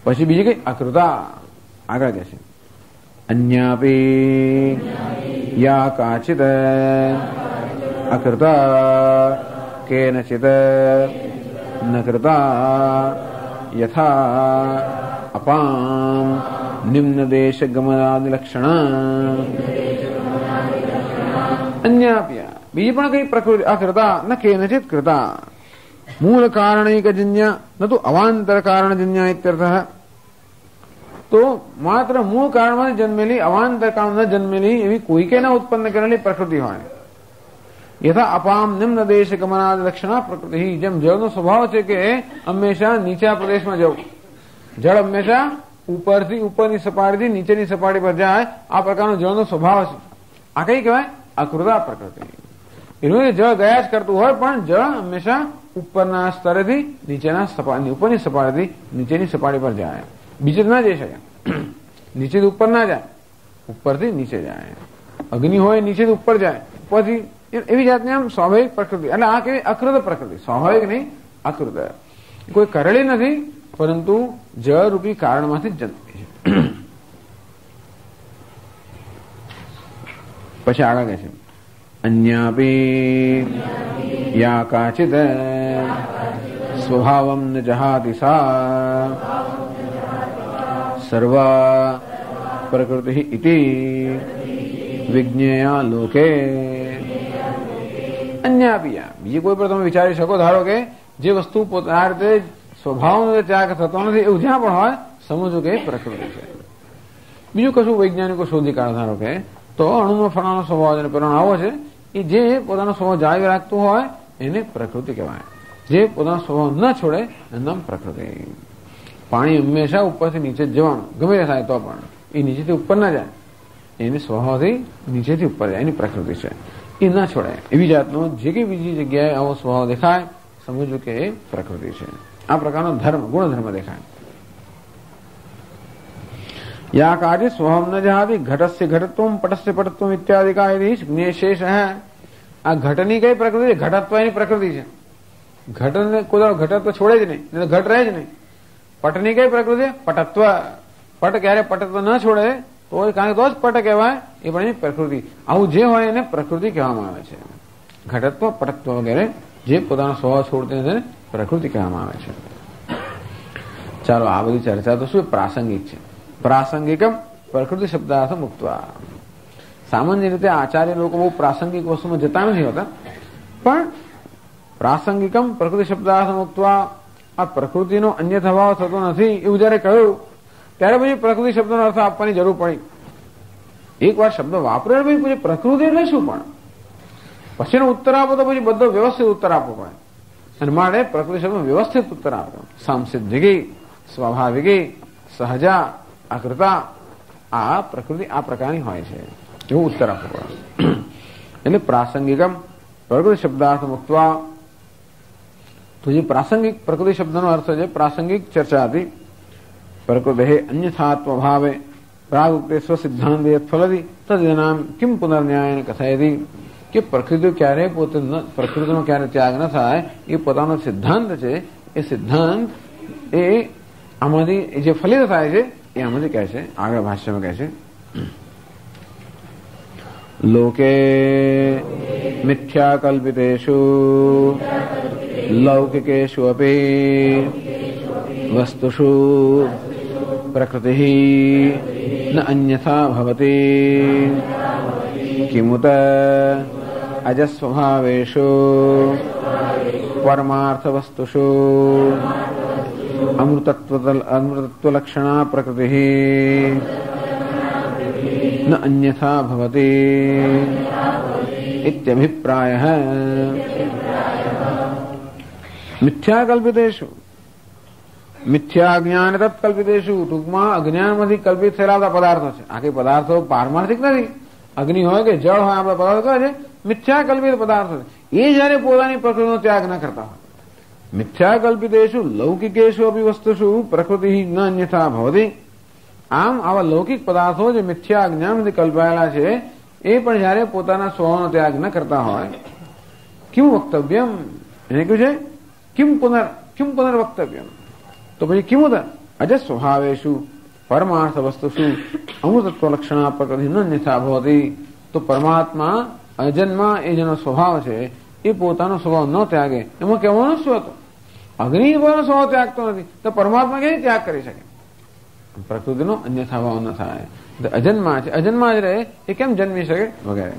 પછી બીજી કઈ અકૃતા આગળ કહે છે અન્યાપી યા કાચિત અકૃતા કેનચિત ન કૃતા યથા અપામ નિમ્ન દેશ ગમનાદિ લક્ષણ. અન્યાપ્યા બીજી પણ કઈ પ્રકૃતિ અકૃતા ન કેનચિત કૃતા મૂળ કારણૈકજન્ય ન તો અવાંતર કારણજન્ય ઇત્યર્થઃ. તો માત્ર મૂળ કારણમાં જન્મેલી અવાંતર કાળ ન જન્મેલી એવી કોઈ કે ના ઉત્પન્ન કરેલી પ્રકૃતિ હોય. યથા અપામ નિમ્ન દેશ ગમનાદ લક્ષણા પ્રકૃતિ. જેમ જળનો સ્વભાવ છે કે હંમેશા નીચા પ્રદેશમાં જવું. જળ હંમેશા ઉપરથી ઉપરની સપાટીથી નીચેની સપાટી પર જાય આ પ્રકારનો જળનો સ્વભાવ છે. આ કઈ કહેવાય? અકૃતા પ્રકૃતિ. એનું જળ ગયા જ કરતું હોય પણ જળ હંમેશા ઉપરના સ્તરેથી નીચેના સપાટી ઉપરની સપાટીથી નીચેની સપાટી પર જાય. બીજે ના જઈ શકે. નીચેથી ઉપર ના જાય, ઉપરથી નીચે જાય. અગ્નિ હોય નીચેથી ઉપર જાય, ઉપરથી એવી જાતની આમ સ્વાભાવિક પ્રકૃતિ. એટલે આ કેવી? અકૃત પ્રકૃતિ. સ્વાભાવિક નહીં, અકૃત. કોઈ કરેલી નથી પરંતુ જળરૂપી કારણમાંથી જ જન્મે છે. પછી આગળ કહે છે અન્યાપી યા કાચિત સ્વભાવમ ન જહાતિ સા સર્વા પ્રકૃતિ ઇતિ વિજ્ઞેયા લોકે. અન્યાપિયા બીજી કોઈ પર તમે વિચારી શકો. ધારો કે જે વસ્તુ પોતાના રીતે સ્વભાવનો ત્યાગ થતો નથી એવું જ્યાં પણ હોય સમજો કે પ્રકૃતિ છે. બીજું કશું વૈજ્ઞાનિકો શોધી કાઢે. ધારો કે તો અણુનો ફળાનો સ્વભાવ છે, પેલો આવો છે, એ જે પોતાનો સ્વભાવ જાળવી રાખતું હોય એને પ્રકૃતિ કહેવાય. જે પોતાનો સ્વભાવ ન છોડે એનું નામ પ્રકૃતિ. પાણી હંમેશા ઉપરથી નીચે જ જવાનું, ગમે તે થાય તો પણ એ નીચેથી ઉપર ના જાય. એને સ્વભાવથી નીચેથી ઉપર જાય, એની પ્રકૃતિ છે, એ ના છોડાય. એવી જાતનો જે કઈ બીજી જગ્યાએ આવો સ્વભાવ દેખાય સમજો કે એ પ્રકૃતિ છે. આ પ્રકારનો ધર્મ ગુણધર્મ દેખાય. યા કાર્ય સ્વભાવ ન જહાતી ઘટસ્ય ઘટત્વમ પટસ્ય પટત્વમ ઇત્યાદિ કાયદી જ્ઞેશેષ. આ ઘટની કઈ પ્રકૃતિ છે? ઘટત્વ એની પ્રકૃતિ છે. ઘટને કોઈ ઘટત્વ છોડે જ નહીં, ઘટ રહે જ નહીં. પટની કઈ પ્રકૃતિ? પટત્વ. પટ ક્યારે પટત્વ ન છોડે તો કારણ કે તો જ પટ કહેવાય, એ પણ એની પ્રકૃતિ. આવું જે હોય એને પ્રકૃતિ કહેવામાં આવે છે. ઘટત્વ પટત્વ વગેરે જે પોતાનો સ્વભાવ છોડते એને પ્રકૃતિ કહેવામાં આવે છે. ચાલો આ બધી ચર્ચા તો શું પ્રાસંગિક છે. પ્રાસંગિકમ પ્રકૃતિ શબ્દાર્થ મુક્તવા. સામાન્ય રીતે આચાર્ય લોકો બહુ પ્રાસંગિક વસ્તુમાં જતા નથી હોતા, પણ પ્રાસંગિકમ પ્રકૃતિ શબ્દાર્થ મુક્તવા આ પ્રકૃતિનો અન્ય સ્વભાવ થતો નથી એવું જયારે કહ્યું ત્યારે પછી પ્રકૃતિ શબ્દનો અર્થ આપવાની જરૂર પડી. એક વાર શબ્દ વાપરે પછી પ્રકૃતિ એટલે શું પણ પછીનો ઉત્તર આપો તો પછી બધો વ્યવસ્થિત ઉત્તર આપવો પડે. અને માટે પ્રકૃતિ શબ્દ વ્યવસ્થિત ઉત્તર આપો. સાંસિદ્ધિકી, સ્વાભાવિકી, સહજા, અકૃતા આ પ્રકૃતિ આ પ્રકારની હોય છે એવું ઉત્તર આપવો પડે. એટલે પ્રાસંગિકમ પ્રકૃતિ શબ્દાર્થ મુક્તવા. તો જે પ્રાસંગિક પ્રકૃતિ શબ્દનો અર્થ છે પ્રાસંગિક ચર્ચા હતી. પ્રકૃતિ અન્યથાત્વ ભાવે પ્રાગુક્તે સ્વસિદ્ધાંત ફલતી તદ્નામ કિમ પુનર્ન્યાયન કથયતી. કે પ્રકૃતિ ક્યારે પોતે પ્રકૃતિનો ક્યારે ત્યાગ ન થાય એ પોતાનો સિદ્ધાંત છે. એ સિદ્ધાંત એ આમાંથી જે ફલિત થાય છે એ આમાંથી કહે છે. આગળ ભાષ્યમાં કહે છે લોકે મિથ્યા કલ્પિતેષુ લૌકિકેષુ અપી વસ્તુષુ પ્રકૃતિ ન અન્યથા ભવતી કિમુત અજસ્વભાવેષુ પરમાર્થ વસ્તુષુ અમૃતત્વલક્ષણા પ્રકૃતિ ન અન્યથા ભવતી इत्यभिप्रायः। મિથ્યાકલ્પિતેષુ મિથ્યા જ્ઞાન તત્કલ્પિતેષુ, ટૂંકમાં અજ્ઞાનમાંથી કલ્પિત થયેલા બધા પદાર્થો છે. આ કઈ પદાર્થો પારમાર્થિક નથી. અગ્નિ હોય કે જળ હોય, આપણા પદાર્થો કહે છે મિથ્યાકલ્પિત પદાર્થો છે. એ જયારે પોતાની પ્રકૃતિનો ત્યાગ ન કરતા હોય. મિથ્યાકલ્પિતેષુ લૌકિકેષુ અપી વસ્તુષુ પ્રકૃતિ ન અન્યથા ભવતિ. આમ આવા લૌકિક પદાર્થો જે મિથ્યા જ્ઞાનથી કલ્પાયેલા છે એ પણ જયારે પોતાના સ્વભાવનો ત્યાગ ન કરતા હોય, કિમ વક્તવ્યમ, એને કહ્યું છે કિમ પુનર્વક્તવ્યમ. તો પછી કિમુદ અજ સ્વભાવેશુ પરમાર્થ વસ્તુષુ અમૃતત્વ લક્ષણા પ્રકૃતિ ન અન્યથા ભવતી. તો પરમાત્મા અજન્મા એ જેનો સ્વભાવ છે એ પોતાનો સ્વભાવ ન ત્યાગે, એમાં કહેવાનું શું હતું? અગ્નિ પોતાનો સ્વભાવ ત્યાગતો નથી તો પરમાત્મા કેવી ત્યાગ કરી શકે? પ્રકૃતિનો અન્યથા ભાવ ન થાય. અજન્મા છે, અજન્મા જ રહે એ કેમ જન્મી શકે વગેરે.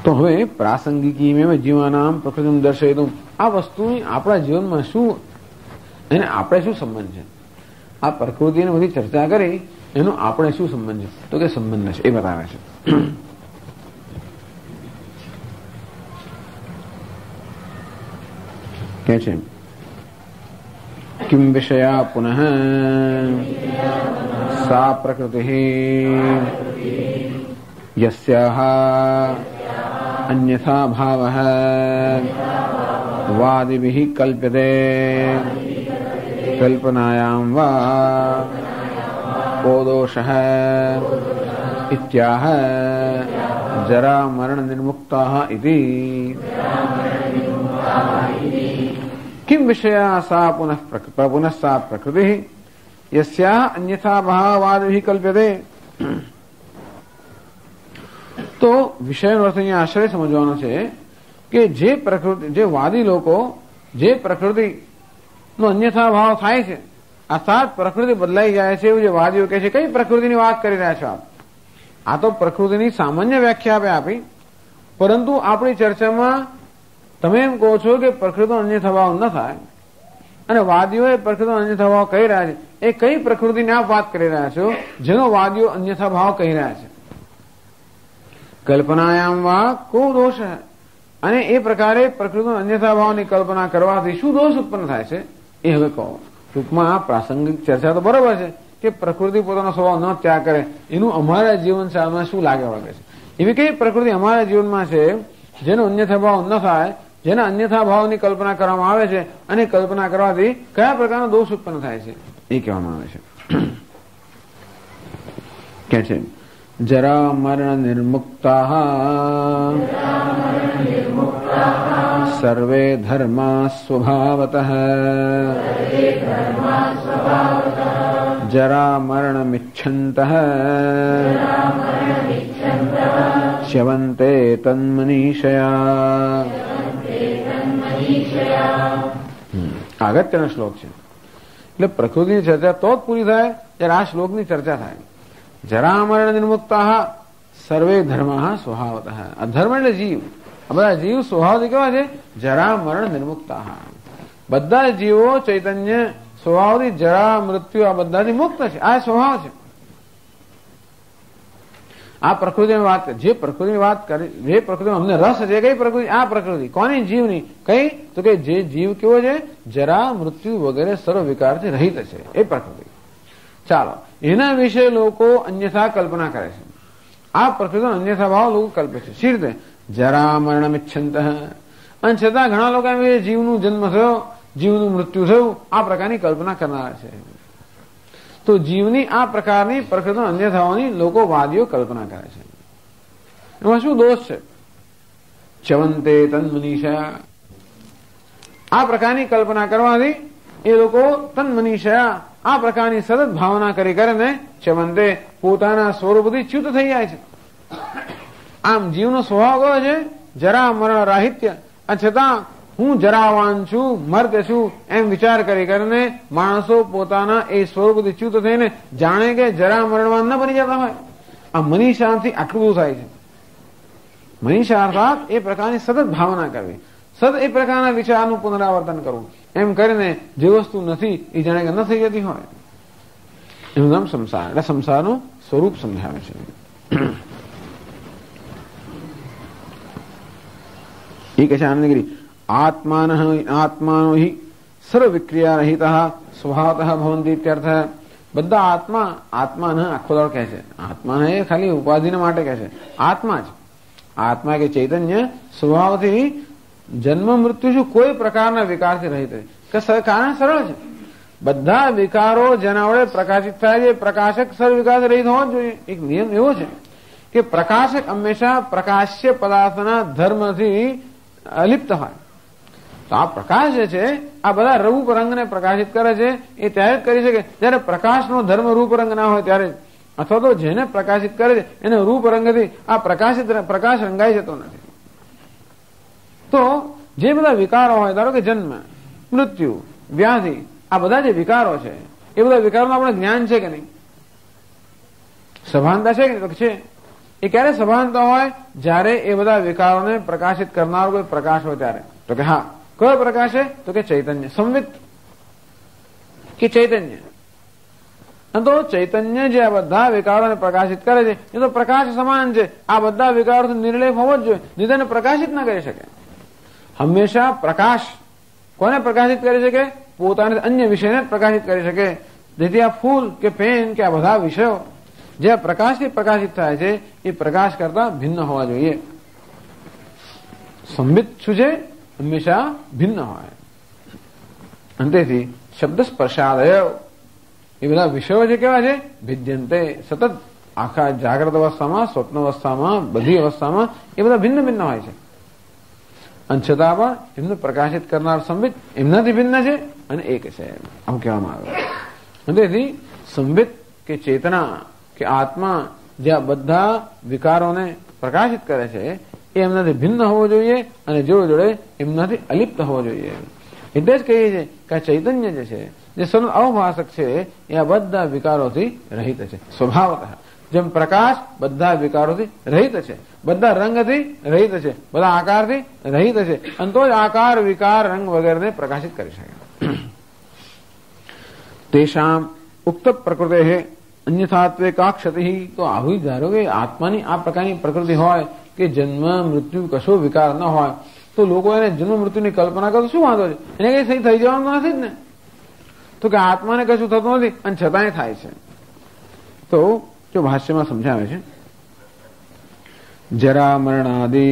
તો હવે પ્રાસંગિકી જીવાનામ પ્રકૃતિ દર્શયતું, આ વસ્તુની આપણા જીવનમાં શું એને આપણે શું સંબંધ છે? આ પ્રકૃતિને બધી ચર્ચા કરી એનો આપણે શું સંબંધ છે? તો કે સંબંધ છે એ બતાવે છે. કે છે કિમ વિષયા પુનઃ સા પ્રકૃતિ યસ્યાહ અન્યથા ભાવઃ વાદિભિઃ કલ્પ્યતે કલ્પનાયામ વા કો દોષઃ ઇત્યાહ જરા મરણ નિર્મુક્તાઃ ઇતિ. किम विषया सा पुनः सा प्रकृति यस्याः अन्यथा भावादिभिः कल्प्यते. તો વિષયનો અર્થ અહીંયા આશ્રય સમજવાનો છે કે જે પ્રકૃતિ, જે વાદી લોકો જે પ્રકૃતિનો અન્યથા ભાવ થાય છે, અર્થાત પ્રકૃતિ બદલાઈ જાય છે એવું જે વાદીઓ કહે છે. કઈ પ્રકૃતિની વાત કરી રહ્યા છો આપ? આ તો પ્રકૃતિની સામાન્ય વ્યાખ્યા આપી, પરંતુ આપણી ચર્ચામાં તમે એમ કહો છો કે પ્રકૃતિનો અન્યથા ભાવ ન થાય અને વાદીઓ એ પ્રકૃતિનો અન્યથા ભાવ કહી રહ્યા છે. એ કઈ પ્રકૃતિને આપ વાત કરી રહ્યા છો જેનો વાદીઓ અન્યથા ભાવ કહી રહ્યા છે? કલ્પનાયામ વા કો દોષ. અને એ પ્રકારે પ્રકૃતિનો અન્યથા ભાવની કલ્પના કરવાથી શું દોષ ઉત્પન્ન થાય છે એ હવે કહો. ટૂંકમાં આ પ્રાસંગિક ચર્ચા તો બરોબર છે કે પ્રકૃતિ પોતાનો સ્વભાવ ન ત્યાગ કરે, એનું અમારા જીવન સામે શું લાગે વળગે છે? એવી કઈ પ્રકૃતિ અમારા જીવનમાં છે જેનો અન્યથા ભાવ ન થાય, જેના અન્યથા ભાવની કલ્પના કરવામાં આવે છે અને કલ્પના કરવાથી કયા પ્રકારનો દોષ ઉત્પન્ન થાય છે એ કહેવામાં આવે છે. કે છે જરા મરણ નિર્મુક્તાઃ સર્વે ધર્મા સ્વભાવતઃ જરા મરણમિચ્છन्तઃ ચ્યવન્તે તન્મનીષયા. અગત્યનો શ્લોક છે. એટલે પ્રકૃતિની ચર્ચા તો જ પૂરી થાય જ્યારે આ શ્લોકની ચર્ચા થાય. જરા મરણ નિર્મુક્તાઃ સર્વે ધર્માઃ સ્વભાવતઃ. આ ધર્મ એટલે જીવ. આ બધા જીવ સ્વભાવથી કેવા છે? જરા મરણ નિર્મુક્તાઃ. બધા જીવો ચૈતન્ય સ્વભાવથી જરા મૃત્યુ આ બધાથી મુક્ત છે. આ સ્વભાવ છે. આ પ્રકૃતિની વાત, જે પ્રકૃતિની વાત કરી, જે પ્રકૃતિમાં અમને રસ છે, કઈ પ્રકૃતિ? આ પ્રકૃતિ. કોની? જીવની. કઈ? તો કે જે જીવ કેવો છે? જરા મૃત્યુ વગેરે સર્વ વિકારથી રહિત છે એ પ્રકૃતિ. ચાલો, એના વિશે લોકો અન્યથા કલ્પના કરે છે. આ પ્રકૃતિનો અન્યથા ભાવ લોકો કલ્પે છે. શી રીતે? જરા મરણમિચ્છन्तઃ. અને છતાં ઘણા લોકો એમ જીવનું જન્મ થયો, જીવનું મૃત્યુ થયું, આ પ્રકારની કલ્પના કરનાર છે. તો જીવની આ પ્રકારની પ્રકૃતિના અન્યથાઓની લોકો વાદીઓ કલ્પના કરે છે. એમાં શું દોષ છે? ચ્યવન્તે તન્મનીષયા. આ પ્રકારની કલ્પના કરવાથી એ લોકો તન્મનીષયા આ પ્રકારની સતત ભાવના કરીને ચ્યવન્તે પોતાના સ્વરૂપથી ચ્યુત થઈ જાય છે. આમ જીવનો સ્વભાવ કયો છે? જરા મરણ રાહિત્ય. છતાં હું જરાવાન છું, મર્દ છું એમ વિચાર કરીને માણસો પોતાના એ સ્વરૂપથી ચ્યુત થઈને જાણે કે જરા મરણવાન ન બની જતા હોય. આ મનીષાથી આટલું બધું થાય છે. મનીષા અર્થાત એ પ્રકારની સતત ભાવના કરવી, સતત એ પ્રકારના વિચારનું પુનરાવર્તન કરવું, એમ કરીને જે વસ્તુ નથી એ જાણે કે ન થઈ જતી હોય. એનું નામ સંસાર. એટલે સંસારનું સ્વરૂપ સમજાવે છે. એ કહે છે આનંદગીરી આત્માનો હિ સર્વ વિક્રિયા રહિત સ્વભાવતઃ ભવંતિ ઇત્યર્થ. બધા આત્માને આખો દાડો કહે છે. આત્માને એ ખાલી ઉપાધિને માટે કહે છે. આત્મા જ આત્મા કે ચૈતન્ય સ્વભાવથી જન્મ મૃત્યુ શું કોઈ પ્રકારના વિકારથી રહિત છે. કારણ સરળ છે. બધા વિકારો જેના વડે પ્રકાશિત થાય છે પ્રકાશક સર્વ વિકારથી રહિત હોવો જોઈએ. એક નિયમ એવો છે કે પ્રકાશક હંમેશા પ્રકાશ્ય પદાર્થના ધર્મથી અલિપ્ત હોય. તો આ પ્રકાશ જે છે આ બધા રૂપ રંગને પ્રકાશિત કરે છે. એ ત્યારે જ કરી શકે જયારે પ્રકાશનો ધર્મ રૂપ રંગ ના હોય ત્યારે, અથવા તો જેને પ્રકાશિત કરે છે એને રૂપ રંગથી આ પ્રકાશ રંગાઈ જતો નથી. તો જે બધા વિકારો હોય, ધારો કે જન્મ, મૃત્યુ, વ્યાધિ, આ બધા જે વિકારો છે એ બધા વિકારોનું આપણે જ્ઞાન છે કે નહીં? સભાનતા છે કે નહીં? તો છે. એ ક્યારે સભાનતા હોય? જ્યારે એ બધા વિકારોને પ્રકાશિત કરનારો કોઈ પ્રકાશ હોય ત્યારે. તો કે હા, કયો પ્રકાશ છે? તો કે ચૈતન્ય, સંવિત કે ચૈતન્ય. તો ચૈતન્ય જે આ બધા વિકારોને પ્રકાશિત કરે છે એ તો પ્રકાશ સમાન છે. આ બધા વિકારોથી નિર્લેપ હોવો જ જોઈએ, નહીં તેને પ્રકાશિત ના કરી શકે. હંમેશા પ્રકાશ કોને પ્રકાશિત કરી શકે? પોતાને અન્ય વિષયને પ્રકાશિત કરી શકે. જેથી આ ફૂલ કે પેન કે આ બધા વિષયો જે પ્રકાશથી પ્રકાશિત થાય છે એ પ્રકાશ કરતા ભિન્ન હોવા જોઈએ. સંબિત શું છે? હંમેશા ભિન્ન હોય. અને તેથી શબ્દ સ્પર્શાદય એ બધા વિષયો જે કેવા છે? ભિદ્યંતે. સતત આખા જાગ્રત અવસ્થામાં, સ્વપ્ન અવસ્થામાં, બધી અવસ્થામાં એ બધા ભિન્ન ભિન્ન હોય છે. અને છતાં પણ એમને પ્રકાશિત કરનાર સંબિત એમનાથી ભિન્ન છે અને એક છે, આમ કહેવામાં આવે. અને તેથી સંબિત કે ચેતના કે આત્મા જે આ બધા વિકારોને પ્રકાશિત કરે છે એ એમનાથી ભિન્ન હોવો જોઈએ અને જોડે જોડે એમનાથી અલિપ્ત હોવો જોઈએ. એટલે જ કહીએ છીએ કે આ ચૈતન્ય જે છે, જે સર્વ અવભાષક છે, એ આ બધા વિકારોથી રહિત છે સ્વભાવતઃ. જેમ પ્રકાશ બધા વિકારોથી રહિત છે, બધા રંગથી રહિત છે, બધા આકારથી રહિત છે, અને તો જ આકાર, વિકાર, રંગ વગેરેને પ્રકાશિત કરી શકે. તેષામ ઉક્ત પ્રકૃતિ અન્યથાત્વે કા ક્ષતિ. તો આવું ધારો કે આત્માની આ પ્રકારની પ્રકૃતિ હોય કે જન્મ મૃત્યુ કશો વિકાર ન હોય તો લોકો એને જન્મ મૃત્યુની કલ્પના કરે તો શું વાંધો છે? એને કઈ સહી થઈ જવાનું નથી જ ને. તો કે આત્માને કશું થતું નથી અને છતાંય થાય છે. તો જો ભાષ્યમાં સમજાવે છે, જરા મરણાદિ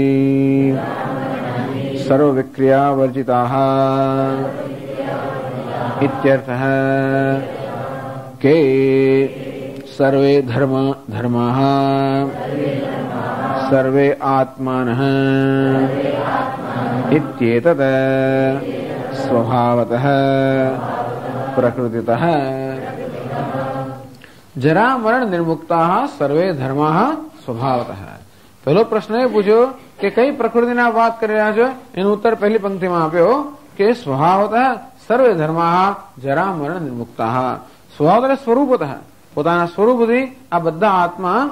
સર્વ વિક્રિયા વર્જિતા ઇત્યર્થઃ કે સર્વે ધર્માઃ સર્વે આત્માનઃ ઇત્યેતત સ્વભાવતઃ પ્રકૃતિતઃ જરા મરણ નિર્મુક્તા સર્વે ધર્મા સ્વભાવતઃ. પહેલો પ્રશ્ન એ પૂછ્યો કે કઈ પ્રકૃતિના વાત કરી રહ્યા છો? એનો ઉત્તર પહેલી પંક્તિમાં આપ્યો કે સ્વભાવતઃ સર્વે ધર્મા જરા મરણ નિર્મુક્તા. સ્વભાવ એટલે સ્વરૂપતઃ, પોતાના સ્વરૂપથી આ બધા આત્મા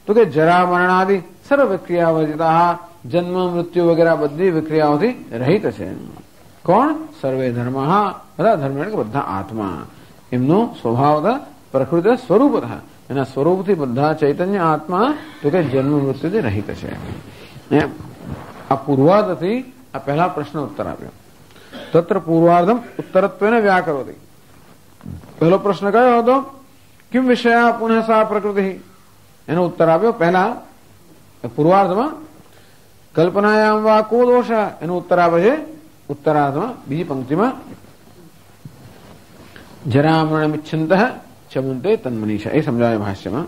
તો કે જરા મરણાદિ સર્વ વિક્રિયા વર્જિતા, જન્મ મૃત્યુ વગેરે બધી વિક્રિયાઓથી રહિત છે. કોણ? સર્વે ધર્મા, બધા ધર્મ એટલે બધા આત્મા. એમનો સ્વભાવતઃ પ્રકૃતિ સ્વરૂપતઃ, એના સ્વરૂપથી બધા ચૈતન્ય આત્મા તો કે જન્મ મૃત્યુથી રહિત છે. આ પૂર્વાર્ધથી આ પહેલા પ્રશ્ન ઉત્તર આપ્યો. તત્ર પૂર્વાર્ધમ ઉત્તરત્વેન વ્યાકરોતિ. પહેલો પ્રશ્ન કયો હતો? કિમ વિષયા પુનઃ સા પ્રકૃતિ. એનો ઉત્તર આપ્યો પહેલા પૂર્વાર્ધમાં. કલ્પનાયામ વા કો દોષ. એનો ઉત્તર આપે છે ઉત્તરાર્ધમાં બીજી પંક્તિમાં. જરા મરણમિચ્છन्तઃ ચમંતે તન્મનીષા. એ સમજાવે ભાષ્યમાં.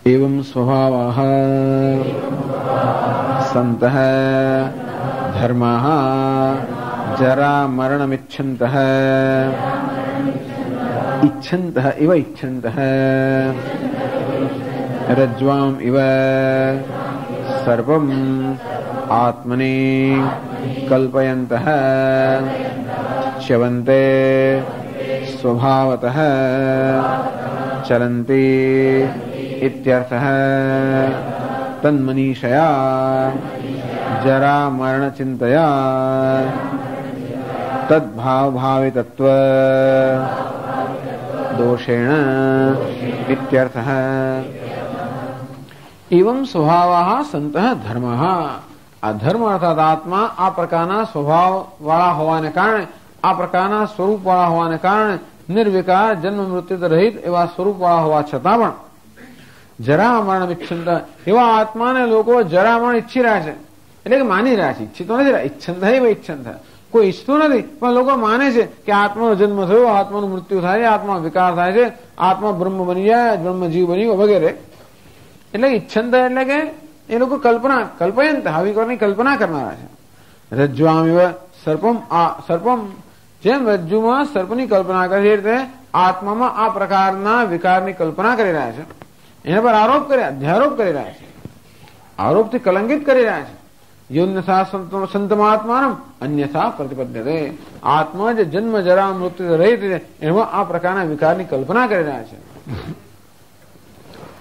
એવં સ્વભાવાઃ સંતઃ ધર્માઃ જરા મરણમિચ્છन्तઃ ઇચ્છन्तઃ ઇવ ઇચ્છन्तઃ રજ્વામ ઇવ સર્વમ આત્મનિ કલ્પયन्तઃ ચ્યવન્તે સ્વભાવતઃ ચલન્તિ ઇત્યર્થઃ. તન્મનીષયા જરા મરણ ચિંતયા તદ્ભાવભાવિતત્વ तद्दोषेण इत्यर्थः। एवं स्वभावः संतः धर्मः। આ ધર્મ અર્થાત આત્મા આ પ્રકારના સ્વભાવ વાળા હોવાને કારણે, આ પ્રકારના સ્વરૂપ વાળા હોવાને કારણે નિર્વિકાર જન્મ મૃત્યુ રહિત એવા સ્વરૂપ વાળા હોવા છતાં પણ જરા મરણ ઈચ્છનતા એવા આત્માને લોકો જરા મરણ ઈચ્છી રહ્યા છે, એટલે કે માની રહ્યા છે. ઈચ્છિતો નથી રહ્યા, ઈચ્છન થાય ઈચ્છન થાય, કોઈ ઈચ્છતું નથી પણ લોકો માને છે કે આત્માનો જન્મ થયો, આત્માનું મૃત્યુ થાય છે, આત્મા વિકાર થાય છે, આત્મા બ્રહ્મ બની જાય, બ્રહ્મ જીવ બની ગયો વગેરે. એટલે ઈચ્છન થાય એટલે કે એ લોકો કલ્પયંત આવી કોની કલ્પના કરનારા છે. રજ્જ્વામ સર્પમ જેમ રજ્જુમાં સર્પની કલ્પના કરે છે રીતે આત્મામાં આ પ્રકારના વિકારની કલ્પના કરી રહ્યા છે. એના પર અધ્યારોપ કરી રહ્યા છે, આરોપથી કલંકિત કરી રહ્યા છે. યોન્યથા સંતમાત્માનમ અન્યથા પ્રતિપદ્યતે. આત્મા જે જન્મ જરા મૃત્યુ રહિત છે એમાં આ પ્રકારના વિકારની કલ્પના કરી રહ્યા છે.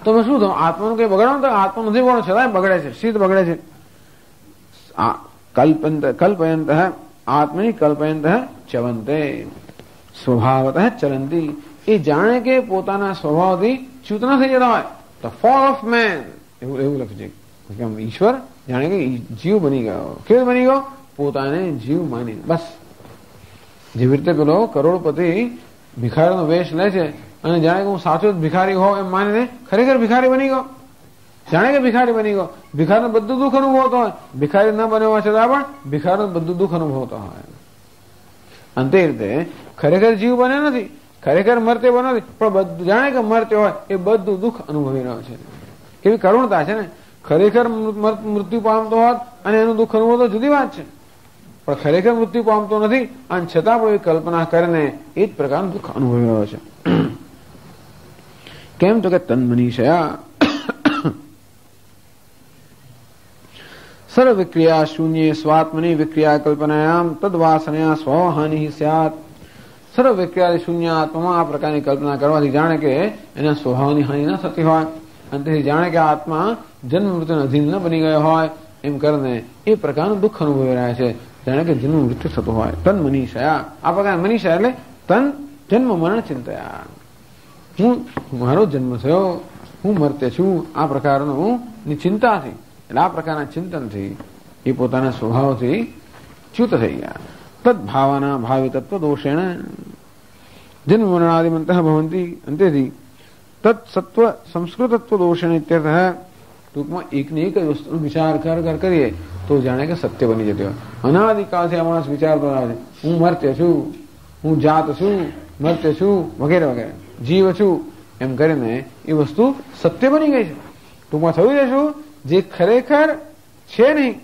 તો શું થયું? આત્માનું કઈ બગડવાનું? તો આત્મા નથી બગડવાનું, છતાં બગડે છે. સીધ બગડે છે. કલ્પયંત આત્મની કલ્પયંત ચવંતે સ્વભાવતઃ ચલંતી. એ જાણે કે પોતાના સ્વભાવથી ચ્યુત ન થઈ જતા હોય. ધ ફોલ ઓફ મેન એવું લખ્યું છે. ઈશ્વર જાણે કે જીવ બની ગયો. કેવો બની ગયો? પોતાને જીવ માની. બસ જેવી રીતે પેલો કરોડપતિ ભિખારીનો વેશ લે છે અને જાણે કે હું સાચો જ ભિખારી હોઉં એમ માનીને ખરેખર ભિખારી બની ગયો. જાણે કે ભિખારી બની ગયો. ભિખારીને બધું દુઃખ અનુભવતો હોય, ભિખારી ન બન્યો હોય છતાં પણ ભિખારીને બધું દુઃખ અનુભવતો હોય. અંતે રીતે ખરેખર જીવ બને નથી, ખરેખર મરતે બને નથી, પણ બધું જાણે કે મરતે હોય એ બધું દુઃખ અનુભવી રહ્યો છે. કેવી કરુણતા છે ને! ખરેખર મૃત્યુ પામતો હોત અને એનું દુઃખ અનુભવતો જુદી વાત છે, પણ ખરેખર મૃત્યુ પામતો નથી અને છતાં પણ એ કલ્પના કરીને એ જ પ્રકારનું દુઃખ અનુભવી રહ્યો છે. કેમ? તો કે તન્મનીષયા સર્વ વિક્રિયા શૂન્ય સ્વાત્મની વિક્રિયા કલ્પનાયામ તદ્વાસનયા સ્વહાનિ સ્યાત. સર્વ વિક્રિયા શૂન્ય આત્મામાં આ પ્રકારની કલ્પના કરવાથી જાણે કે એના સ્વભાવની હાનિ ન થતી હોય અને તેથી જાણે કે આત્મા જન્મ મૃત્યુના અધીન ન બની ગયો હોય એમ કરીને એ પ્રકારનું દુઃખ અનુભવી રહ્યા છે, જાણે કે જન્મ મૃત્યુ થતું હોય. તન મનીષયા આ પ્રકાર મનીષા એટલે તન જન્મ મરણ ચિંતયા. હું મારો જન્મ થયો, હું મરતે છું, આ પ્રકારનું ચિંતાથી એટલે આ પ્રકારના ચિંતનથી એ પોતાના સ્વભાવથી ચ્યુત થઈ ગયા. તદભાવના ભાવિ તત્વ દોષેણ જન્મ મરણાદિમંત ભવંતી. અંતેથી તત્સત્વ સંસ્કૃતત્વ દોષેણ ઇત્યર્થ. ટૂંકમાં એકને એક જ વસ્તુનો વિચાર કરીએ તો જાણે કે સત્ય બની જતી હોય. અનાદિકાળથી આ માણસ વિચારતો આવે છે હું મર્ત્ય છું, હું જાત છું, મર્ત્ય છું વગેરે વગેરે, જીવ છું એમ કરીને એ વસ્તુ સત્ય બની ગઈ છે. ટૂંકમાં થયું છે શું? જે ખરેખર છે નહીં,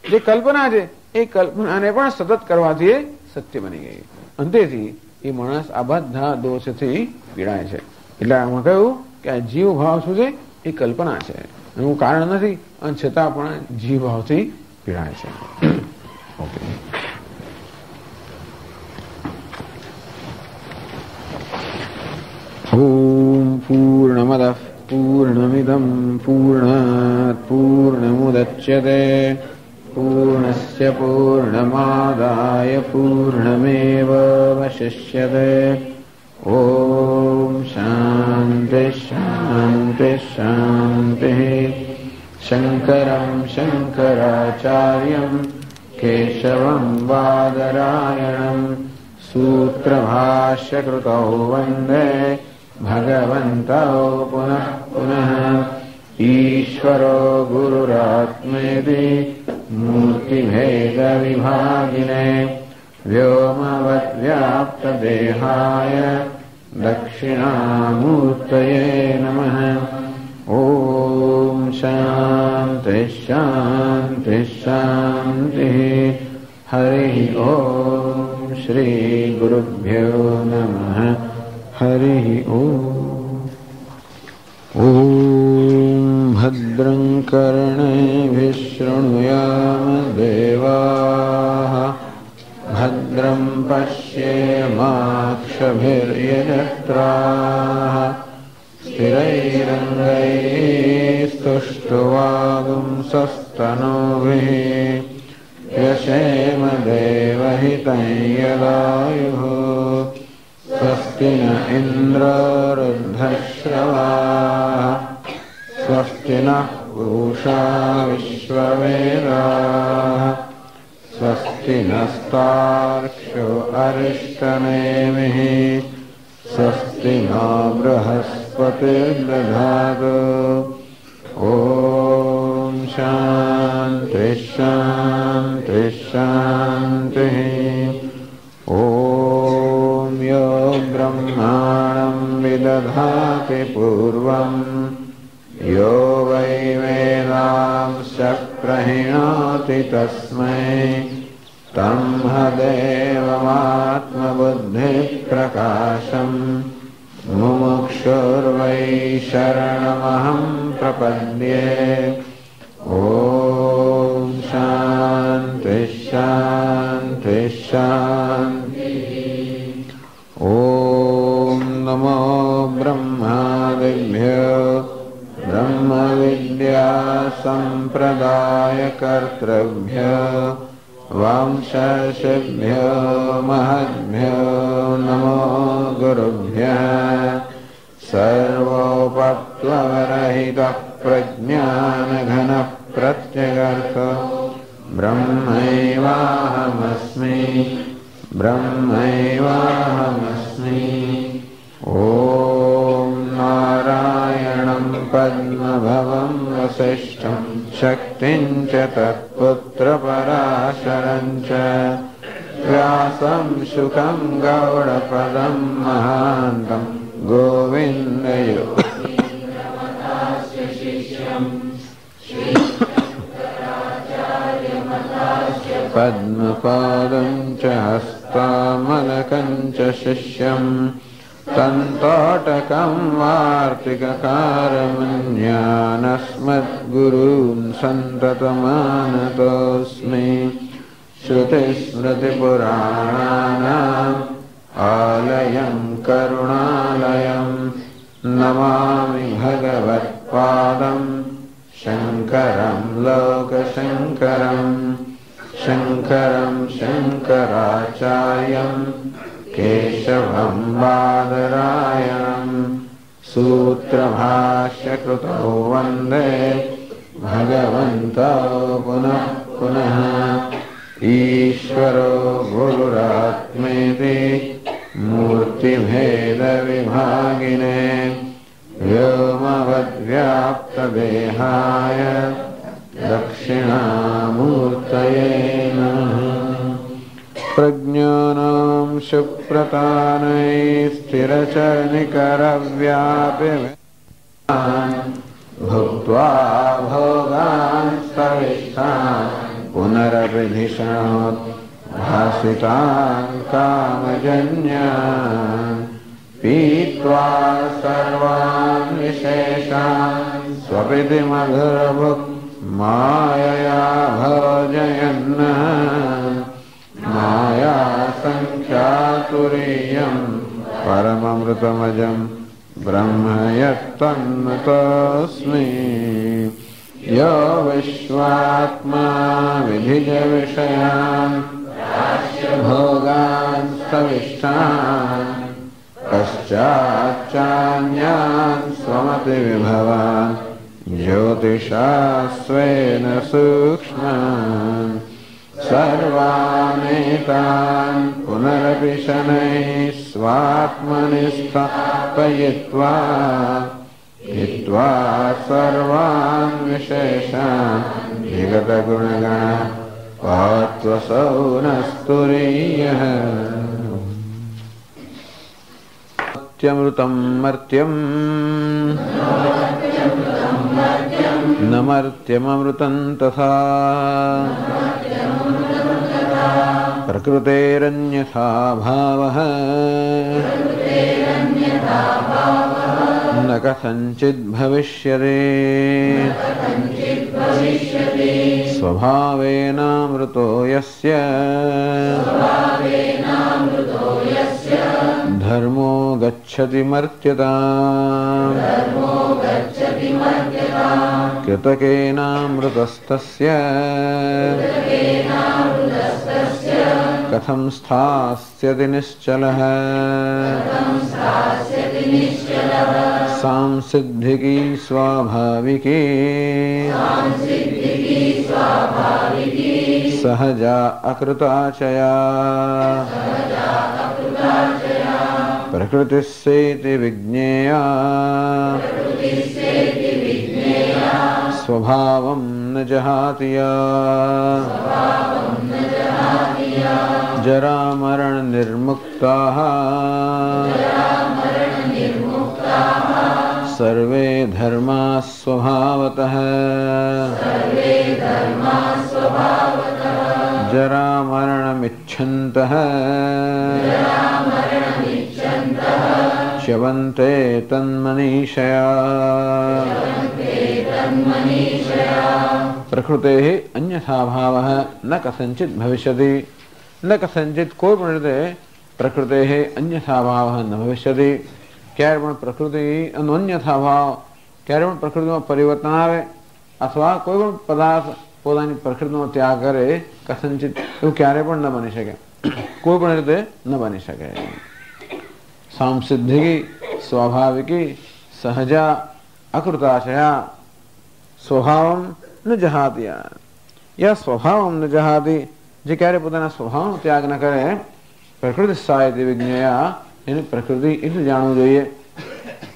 જે કલ્પના છે એ કલ્પનાને પણ સતત કરવાથી એ સત્ય બની ગઈ. અંતેથી એ માણસ આ બધા દોષથી પીડાય છે. એટલે આમાં કહ્યું કે આ જીવ ભાવ શું છે? એ કલ્પના છે, એનું કારણ નથી અને છતાં પણ જીવ ભાવથી પીડાય છે. ઓકે. ઓમ પૂર્ણમદઃ પૂર્ણમિદં પૂર્ણાત પૂર્ણમુદચ્યતે પૂર્ણસ્ય પૂર્ણમાદાય પૂર્ણમેવાવશિષ્યતે. ઓમ શાંતિ શાંતિ શાંતિ. શંકરં શંકરાચાર્યં કેશવં બાદરાયણં સૂત્રભાષ્યકૃતૌ વંદે ભગવन्तौ પુનઃ પુનઃ. ઈશ્વરો ગુરુરાત્મેતિ મૂર્તિભેદવિભાગિને વ્યોમવદ્વ્યાપ્તદેહાય દક્ષિણામૂર્તયે નમઃ. ઓમ શાંતિ શાંતિ શાંતિ. હરિ ઓમ શ્રી ગુરુભ્યો નમઃ. હરિ ઓમ. ઓમ ભદ્રં કર્ણેભિઃ શૃણુયામ દેવાઃ ભદ્રં પશ્યેમાક્ષભિર્યજત્રાઃ સ્થિરૈરङ्गैस्तुष्ट्वागुंसस्तनूभिः यशेम देवहितं यदायुः. स्वस्ति न इन्द्रो वृद्धश्रवाः स्वस्ति नः पूषा विश्ववेदाः स्वस्ति नस्तार्क्ष्यो अरिष्टनेमिः स्वस्ति नो बृहस्पतिर्दधातु ॐ शान्ति शान्ति शान्तिः ॐ यो ब्रह्माणं विदधाति पूर्वं यो वै वेदांश्च प्रहिणोति तस्मै तन्मदेवमात्मबुद्धिप्रकाशम् मुमुक्षुर्वै शरणमहं प्रपद्ये ॐ शान्ति शान्ति शान्तिः ॐ नमो ब्रह्मादिभ्यो ब्रह्मविद्या सम्प्रदायकर्तृभ्यो वंशर्षिभ्यो महद्भ्यो नमो गुरुभ्यः सर्वोपप्लवरहितः प्रज्ञानघनः प्रत्यगर्थो ब्रह्मैवाहमस्मि ब्रह्मैवाहमस्मि ॐ नारायणं पद्मभवं वसिष्ठं शक्तिं च तत्पुत्रपराशरं च व्यासं शुकं गौडपदं महान्तं गोविन्दयो पद्मपादं च हस्तामलकं च शिष्यं तन्तोटकं वार्तिककारमन्यानस्मद्गुरून् सन्ततमानतोऽस्मि श्रुतिस्मृतिपुराणानाम् आलयं करुणालयं नमामि भगवत्पादं शङ्करं लोकशङ्करं शङ्करं शङ्कराचार्यं केशवं बादरायणं सूत्रभाष्यकृतौ वन्दे भगवन्तौ पुनः पुनः ईश्वरो गुरुरात्मेति मूर्तिभेदविभागिने व्योमवद्व्याप्तदेहाय दक्षिणामूर्तये नमः प्रज्ञानां सुप्रतानै स्थिरचरनिकरव्यापिवेदान् भुक्त्वा भोगान् स्तविष्ठान् पुनरभिधिषणोत् भासितान् कामजन्यान् पीत्वा सर्वान् विशेषान् स्वपिति मधुरभुक् मायया भोजयन्नः माया संख्यातुरीयं परममृतमजं ब्रह्म यत्तन्नतोऽस्मि यो विश्वात्मा विधिज विषयान् भोगान् स्तविष्ठान् पश्चाच्चान्यान् स्वमतिविभवान् ज्योतिषा स्वेन सूक्ष्मान् सर्वानेतान् पुनरपि शनैः स्वात्मनि स्थापयित्वा हित्वा सर्वान् विशेषान् विगतगुणगणा पात्वसौ नस्तुरीयः मर्त्यमृतं मर्त्यं न मर्त्यममृतं तथा प्रकृतेरन्यथा भावः न कथञ्चित् भविष्यति स्वभावेनामृतो यस्य धर्मो गच्छति मर्त्यताम् कृतकेनामृतस्तस्य कथं स्थास्यति निश्चलः सांसिद्धिकी स्वाभाविकी सहजा अकृताचया प्रकृतिस्सेति विज्ञेया स्वभावं न जहाति या जरा मरण निर्मुक्ताः सर्वे धर्माः स्वभावतः जरा मरणमिच्छन्तः च्यवन्ते तन्मनीषया प्रकृतेः अन्यथा भावः न कथंचित् भविष्यति न कथंचित् कोई पण રીતે પ્રકૃતેः अन्यथा भावः न भविष्यति ક્યારે પણ પ્રકૃતિ અન્યથા ભાવ ક્યારે પણ પ્રકૃતિમાં પરિવર્તન આવે અથવા કોઈ પણ પદાર્થ પોતાની પ્રકૃતિનો ત્યાગ કરે કથંચિત એવું ક્યારે પણ ન બની શકે કોઈ પણ રીતે ન બની શકે સાંસિદ્ધિકી સ્વાભાવિકી સહજા અકૃતાશયા સ્વભાવમ ન જહાતિ યા સ્વભાવમ ન જહાતિ જે ક્યારે પોતાના સ્વભાવનો ત્યાગ ન કરે પ્રકૃતિ સાહિત્ય વિજ્ઞેયા એની પ્રકૃતિ એટલું જાણવું જોઈએ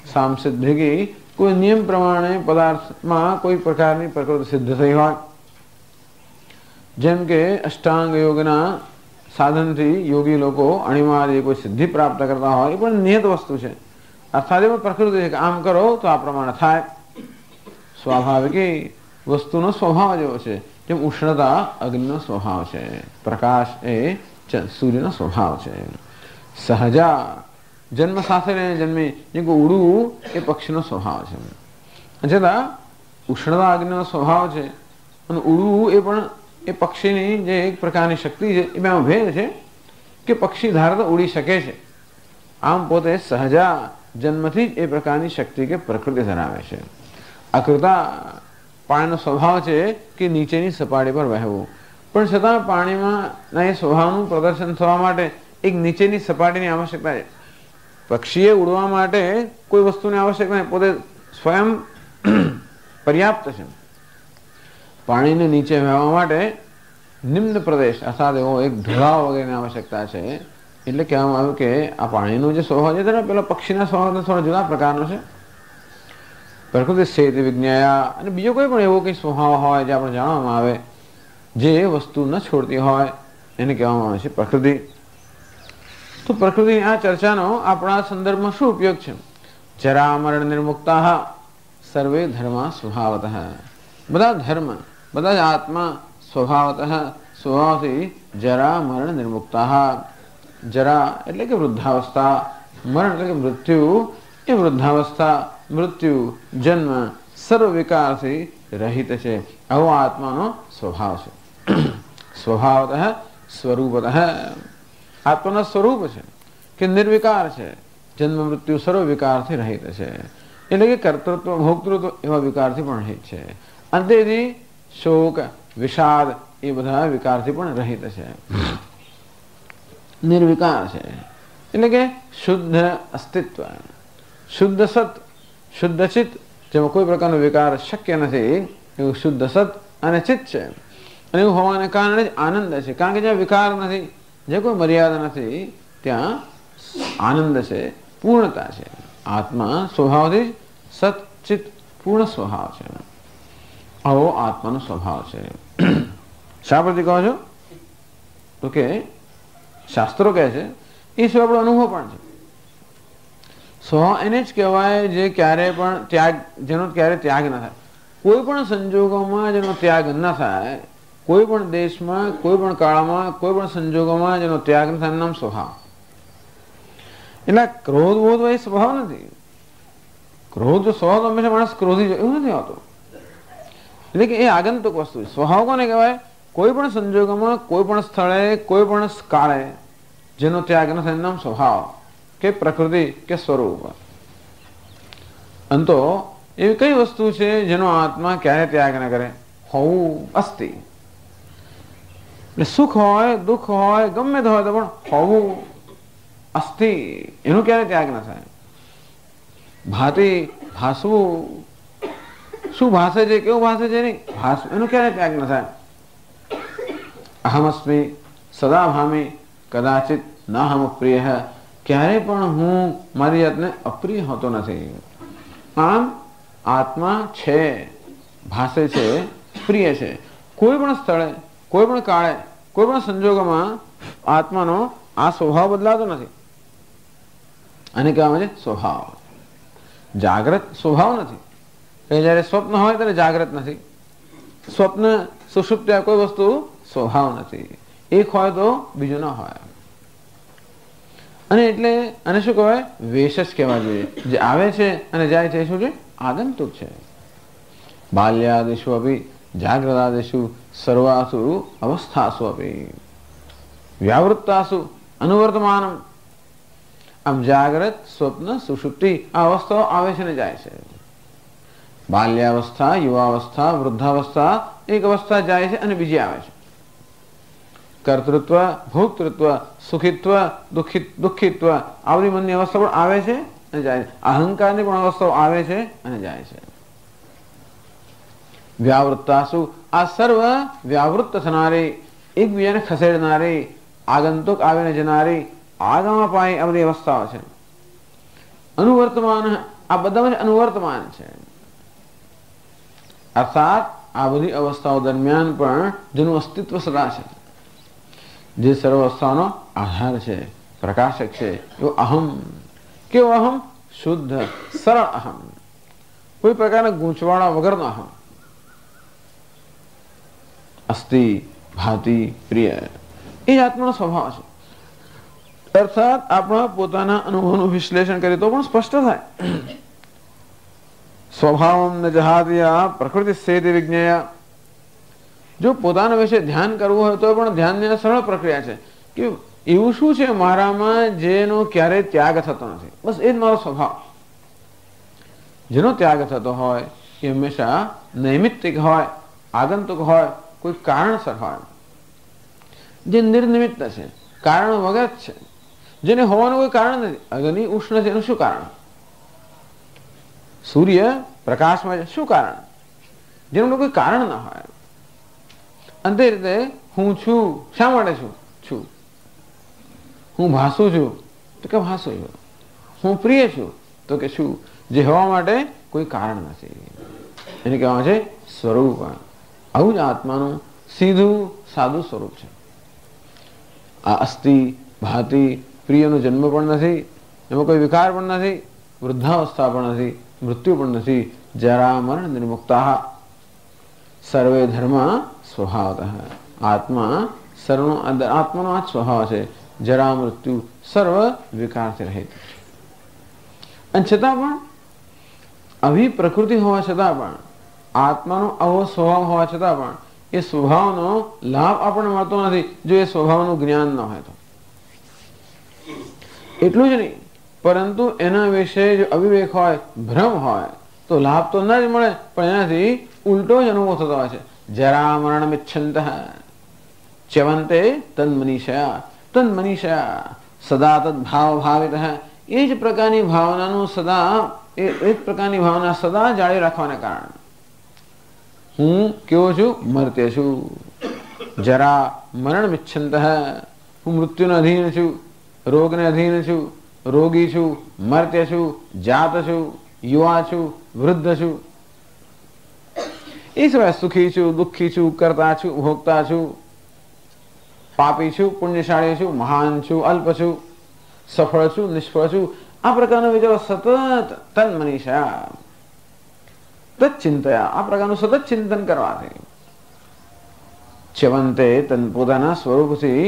સાંસિદ્ધિકી કોઈ નિયમ પ્રમાણે પદાર્થમાં કોઈ પ્રકારની પ્રકૃતિ સિદ્ધ થઈ હોય જેમ કે અષ્ટાંગ યોગના સાધનથી યોગી લોકો અણિમાદી કોઈ સિદ્ધિ પ્રાપ્ત કરતા હોય એ પણ નિયત વસ્તુ છે અર્થાત એ પણ પ્રકૃતિ છે કે આમ કરો તો આ પ્રમાણે થાય સ્વાભાવિકી વસ્તુનો સ્વભાવ જેવો છે જેમ ઉષ્ણતા અગ્નિનો સ્વભાવ છે પ્રકાશ એ સૂર્યનો સ્વભાવ છે સહજા જન્મ સાથે લઈને જન્મે જે ઉડવું એ પક્ષીનો સ્વભાવ છે છતાં ઉષ્ણતા અગ્નિનો સ્વભાવ છે અને ઉડવું એ પણ એ પક્ષીની જે એક પ્રકારની શક્તિ છે એ બેમાં ભેદ છે કે પક્ષી ધારે તો ઉડી શકે છે આમ પોતે સહજા જન્મથી જ એ પ્રકારની શક્તિ કે પ્રકૃતિ ધરાવે છે અકૃતા પાણીનો સ્વભાવ છે કે નીચેની સપાટી પર વહેવું પણ છતાં પાણીમાં એ સ્વભાવનું પ્રદર્શન થવા માટે એક નીચેની સપાટીની આવશ્યકતા છે પક્ષીએ ઉડવા માટે કોઈ વસ્તુની આવશ્યકતા નહીં પોતે સ્વયં પર્યાપ્ત છે પાણીને નીચે વહેવા માટે નિમ્ન પ્રદેશ અર્થાત એવો એક ઢોળાવ વગેરેની આવશ્યકતા છે એટલે કહેવામાં આવ્યું કે આ પાણીનો જે સ્વભાવ છે તેના પેલા પક્ષીના સ્વભાવ થોડા જુદા પ્રકારનો છે પ્રકૃતિ સ્થિતિ વિજ્ઞાયા અને બીજો કોઈ પણ એવો કંઈ સ્વભાવ હોય જે આપણે જાણવામાં આવે જે વસ્તુ ન છોડતી હોય એને કહેવામાં આવે છે પ્રકૃતિ તો પ્રકૃતિની આ ચર્ચાનો આપણા સંદર્ભમાં શું ઉપયોગ છે જરા મરણ નિર્મુક્તા સર્વે ધર્મા સ્વભાવતઃ બધા ધર્મ બધા જ આત્મા સ્વભાવતઃ સ્વભાવથી જરા મરણ નિર્મુક્તા જરા એટલે કે વૃદ્ધાવસ્થા મરણ એટલે કે મૃત્યુ એ વૃદ્ધાવસ્થા મૃત્યુ જન્મ સર્વ વિકારથી રહિત છે આવો આત્માનો સ્વભાવ છે સ્વભાવતઃ સ્વરૂપતઃ આત્માના સ્વરૂપ છે કે નિર્વિકાર છે જન્મ મૃત્યુ સર્વ વિકારથી રહિત છે એટલે કે કર્તૃત્વ ભોક્તૃત્વ એવા વિકારથી પણ રહિત છે અંતેથી શોક વિષાદ એ બધા વિકારથી પણ રહિત છે નિર્વિકાર છે એટલે કે શુદ્ધ અસ્તિત્વ શુદ્ધ સત શુદ્ધ ચિત્ત જેમાં કોઈ પ્રકારનો વિકાર શક્ય નથી એવું શુદ્ધ સત અને ચિત્ત છે અને એવું હોવાને કારણે જ આનંદ છે કારણ કે જ્યાં વિકાર નથી જે કોઈ મર્યાદા નથી ત્યાં આનંદ છે પૂર્ણતા છે આત્મા સ્વભાવથી સત ચિત્ત પૂર્ણ સ્વભાવ છે આવો આત્માનો સ્વભાવ છે શા પરથી કહો છો તો કે શાસ્ત્રો કહે છે એ શું આપણો અનુભવ પણ છે સ્વભાવ એને જ કહેવાય જે ક્યારે પણ ત્યાગ જેનો ક્યારે ત્યાગ ન થાય કોઈ પણ સંજોગોમાં જેનો ત્યાગ ન થાય કોઈ પણ દેશમાં કોઈ પણ કાળમાં કોઈ પણ સંજોગોમાં જેનો ત્યાગ ન થાય નામ સ્વભાવ એટલે ક્રોધ બોધ એ સ્વભાવ નથી ક્રોધ સ્વભાવ તો હંમેશા માણસ ક્રોધી એવું નથી હોતું એટલે કે એ આગંતુક વસ્તુ છે સ્વભાવ કોને કહેવાય કોઈ પણ સંજોગોમાં કોઈ પણ સ્થળે કોઈ પણ કાળે જેનો ત્યાગ ન થાય નામ સ્વભાવ કે પ્રકૃતિ કે સ્વરૂપ અંતો એવી કઈ વસ્તુ છે જેનો આત્મા ક્યારે ત્યાગ ન કરે હોવું અસ્તિ એટલે સુખ હોય દુઃખ હોય ગમે તે હોય તો પણ હોવું અસ્થિ એનું ક્યારે ત્યાગ ના થાય. ભાતિ ભાસવું, શું ભાષે છે કેવું ભાષે છે નહીં ભાસવું એનું ક્યારે ત્યાગ ના થાય. અહમસ્મી સદા ભામી કદાચિત ના હમ પ્રિય, ક્યારે પણ હું મારી જાતને અપ્રિય હોતો નથી. આમ આત્મા છે, ભાષે છે, પ્રિય છે. કોઈ પણ સ્થળે કોઈ પણ કાળે કોઈ પણ સંજોગોમાં આત્માનો આ સ્વભાવ બદલાતો નથી. અને કહેવામાં છે સ્વભાવ. જાગ્રત સ્વભાવ નથી. જયારે સ્વપ્ન હોય ત્યારે જાગ્રત નથી. સ્વપ્ન સુષુપ્તિ કોઈ વસ્તુ સ્વભાવ નથી. એક હોય તો બીજું ના હોય. અને એટલે અને શું કહેવાય વેશ જ કહેવા જોઈએ. જે આવે છે અને જાય છે શું છે આગંતુક છે. બાલ્યાદિષુ અપી જાગ્રતાદિષુ સર્વાસુ અવસ્થાસુ અપી વ્યાવૃત્તાસુ અનુવર્તમાનમ. આમ જાગ્રત સ્વપ્ન સુષુપ્તિ આ અવસ્થાઓ આવે છે ને જાય છે. બાલ્યાવસ્થા, યુવાવસ્થા, વૃદ્ધાવસ્થા એક અવસ્થા જાય છે અને બીજી આવે છે. કર્તૃત્વ, ભોક્તૃત્વ, સુખિત્વ, દુઃખિત્વ આ બધી મનની અવસ્થા પણ આવે છે અને જાય છે. અહંકારની પણ અવસ્થાઓ આવે છે અને જાય છે. વ્યાવૃત્તાસુ આ સર્વ વ્યાવૃત્ત થનારી, એકબીજાને ખસેડનારી, આગંતુક આવીને જનારી, આગમાં પાય આ બધી અવસ્થાઓ છે. અનુવર્તમાન આ બધામાં અનુવર્તમાન છે. અર્થાત આ બધી અવસ્થાઓ દરમિયાન પણ જેનું અસ્તિત્વ સદા છે, જે સર્વ અવસ્થાનો આધાર છે, પ્રકાશક છે, એવો અહમ. કેવો અહમ? શુદ્ધ સરળ અહમ, કોઈ પ્રકારના ગૂંચવાડા વગરનો અહમ. અસ્તિ ભાતિ પ્રિય એ જ આત્માનો સ્વભાવ છે. અર્થાત આપણા પોતાના અનુભવનું વિશ્લેષણ કરીએ તો પણ સ્પષ્ટ થાય. સ્વભાવમ ન જહાદિયા પ્રકૃતિ સેતિ વિજ્ઞેય. જો પોતાના વિશે ધ્યાન કરવું હોય તો પણ ધ્યાનની સરળ પ્રક્રિયા છે કે એવું શું છે મારામાં જેનો ક્યારેય ત્યાગ થતો નથી. બસ એ જ મારો સ્વભાવ. જેનો ત્યાગ થતો હોય એ હંમેશા નૈમિત્તિક હોય, આગંતુક હોય, કોઈ કારણસર હોય. જે નિર્નિમિત્ત છે, કારણ વગર છે, જેને હોવાનું કોઈ કારણ નથી. અગ્નિ ઉષ્ણ છે એનું શું કારણ? સૂર્ય પ્રકાશમાં છે શું કારણ? જેનું કોઈ કારણ ના હોય. અંતે રીતે હું છું શા માટે છું? હું ભાસું છું તો કે ભાસું છું. હું પ્રિય છું તો કે શું? જે હોવા માટે કોઈ કારણ નથી. એને કહેવામાં છે સ્વરૂપ. આવું જ આત્માનું સીધું સાદું સ્વરૂપ છે. આ અસ્થિ ભાતિ પ્રિયનો જન્મ પણ નથી, એમાં કોઈ વિકાર પણ નથી, વૃદ્ધાવસ્થા પણ નથી, મૃત્યુ પણ નથી. જરા મરણ નિર્મુક્તા સર્વે ધર્મ સ્વભાવતઃ. આત્માનો આ સ્વભાવ છે. જરા મૃત્યુ સર્વ વિકારથી રહિત. અને છતાં પણ આવી પ્રકૃતિ હોવા છતાં પણ, આત્માનો આવો સ્વભાવ હોવા છતાં પણ એ સ્વભાવનો લાભ આપણને મળતો નથી જો એ સ્વભાવનું જ્ઞાન ન હોય તો. એટલું જ નહીં, પરંતુ એના વિશે જો અવિવેક હોય, ભ્રમ હોય તો લાભ તો ન જ મળે, પણ એનાથી ઉલટો જ અનુભવ થતો હોય છે. જરા મરણ ઇચ્છંત ચ્યવંતે તન્મનીષયા સદા તદ્ભાવ ભાવિત. એ જ પ્રકારની ભાવનાનું સદા એ જ પ્રકારની ભાવના સદા જાળવી રાખવાને કારણે હું કેવો છું? મર્ત્ય છું. જરા મરણ ઇચ્છંત હું મૃત્યુને અધીન છું, રોગને અધીન છું, રોગી છું, મર્ત્ય છું, જાત છું, યુવા છું, વૃદ્ધ છું. એ સિવાય સુખી છું, દુઃખી છું, કરતા છું, ભોગતા છું, પાપી છું, પુણ્યશાળી છું, મહાન છું, અલ્પ છું, સફળ છું, નિષ્ફળ છું. આ પ્રકારનો વિચારો સતત તન્મનીષા તચ્ચિંતયા આ પ્રકારનું સતત ચિંતન કરવાથી ચ્યવંતે પોતાના સ્વરૂપથી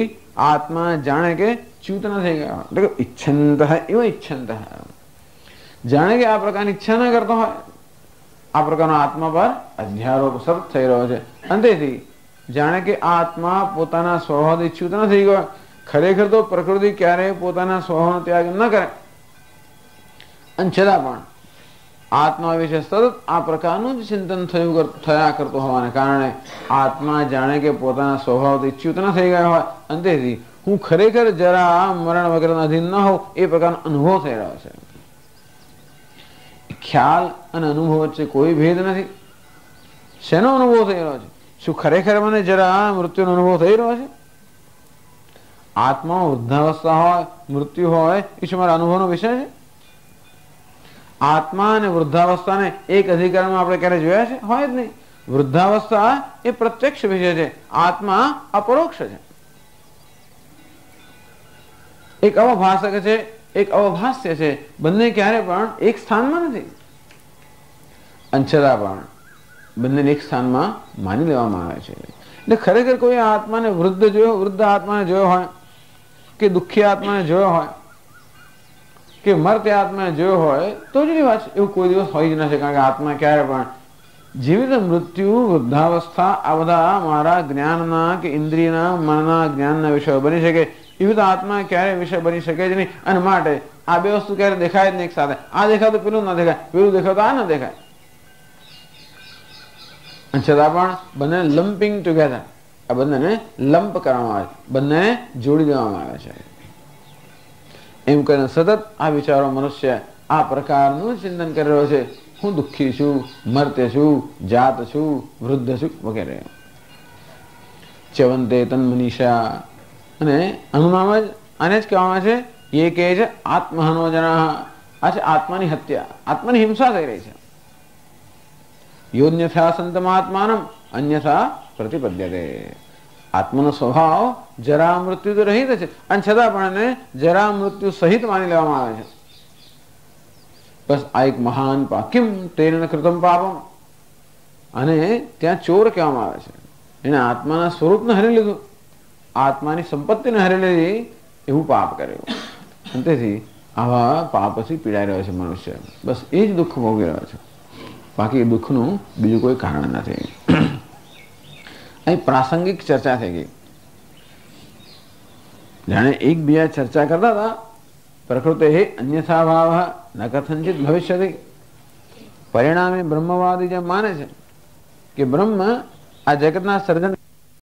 આત્મા જાણે કે ચ્યુત ન થઈ ગયા, એટલે કે ઈચ્છંત એવો ઈચ્છંત જાણે કે આ પ્રકારની ઈચ્છા ન કરતો હોય. આ પ્રકારનો આત્મા પર અધ્યારોપ સતત થઈ રહ્યો છે. અંતેથી જાણે કે આ આત્મા પોતાના સ્વભાવથી ચ્યુત ન થઈ ગયો. ખરેખર તો પ્રકૃતિ ક્યારેય પોતાના સ્વભાવનો ત્યાગ ન કરે, અને છતાં પણ આત્મા વિશે સતત આ પ્રકારનું જ ચિંતન થયા કરતું હોવાને કારણે આત્મા જાણે કે પોતાના સ્વભાવથી ચ્યુત ન થઈ ગયા હોય અને તેથી હું ખરેખર જરા મરણ વગેરેના અધીન ન હોઉં એ પ્રકારનો અનુભવ થઈ રહ્યો છે. ખ્યાલ અને અનુભવ વચ્ચે કોઈ ભેદ નથી. શેનો અનુભવ થઈ રહ્યો છે? શું ખરેખર મને જરા મૃત્યુનો અનુભવ થઈ રહ્યો છે? આત્મા વૃદ્ધાવસ્થા હોય, મૃત્યુ હોય એ શું મારા અનુભવનો વિષય છે? આત્મા અને વૃદ્ધાવસ્થાને એક અધિકારમાં આપણે ક્યારે જોયા છે? હોય જ નહીં. વૃદ્ધાવસ્થા એ પ્રત્યક્ષ વિષય છે, આત્મા અપરોક્ષ છે. એક અવભાષક છે, એક અવભાષ્ય છે. બંને ક્યારે પણ એક સ્થાનમાં નથી. અંશતા પણ બંનેને એક સ્થાનમાં માની લેવામાં આવે છે. એટલે ખરેખર કોઈ આત્માને વૃદ્ધ આત્માને જોયો હોય કે દુઃખી આત્માને જોયો હોય કે મરતે આત્માને જોયો હોય તો જ વાત છે. એવું કોઈ દિવસ હોય જ નથી. કારણ કે આત્મા ક્યારે પણ જીવિત, મૃત્યુ, વૃદ્ધાવસ્થા આ બધા મારા જ્ઞાનના કે ઇન્દ્રિયના મનના જ્ઞાનના વિષયો બની શકે એવી તો આત્મા ક્યારે વિષય બની શકે જ નહીં. અને માટે આ બે વસ્તુ ક્યારે દેખાય જ નહીં એક સાથે. આ દેખાય તો પેલું ના દેખાય, પેલું દેખાય તો આ ના દેખાય. છતાં પણ બંને લમ્પિંગ ટુગેધર, આ બંનેને લંપ કરવામાં આવે છે, બંનેને જોડી દેવામાં આવે છે. એમ કરીને સતત આ વિચારો મનુષ્ય આ પ્રકારનું ચિંતન કરી રહ્યો છે. હું દુઃખી છું, મર્ત્ય છું, જાત છું, વૃદ્ધ છું વગેરે. ચ્યવંતે તન્મનીષા. અને અનુનામ જ આને જ કહેવામાં છે એ કહે છે આત્મહનો જના. આ છે આત્માની હત્યા, આત્માની હિંસા થઈ રહી છે. યોન્યથા સંતમાત્માનમ અન્યથા પ્રતિપદ્યતે. આત્માનો સ્વભાવ જરા મૃત્યુ તો રહિત છે અને છતાં પણ એને જરા મૃત્યુ સહિત માની લેવામાં આવે છે. બસ આ એક મહાન કિમ તેન કૃતમ પાપમ. અને ત્યાં ચોર કહેવામાં આવે છે. એને આત્માના સ્વરૂપને હરી લીધું, આત્માની સંપત્તિને હરી લીધી, એવું પાપ કર્યું. અને તેથી આવા પાપથી પીડાઈ રહ્યો છે મનુષ્ય. બસ એ જ દુઃખ ભોગવી રહ્યો છે. બાકી દુઃખનું બીજું કોઈ કારણ નથી. અહીં પ્રાસંગિક ચર્ચા થઈ ગઈ. જાણે એકબીજા ચર્ચા કરતા હતા. પ્રકૃતે અન્યથા ભાવ ન કથંચિત ભવિષ્યતિ. પરિણામે બ્રહ્મવાદી જેમ માને છે કે બ્રહ્મ આ જગતના સર્જન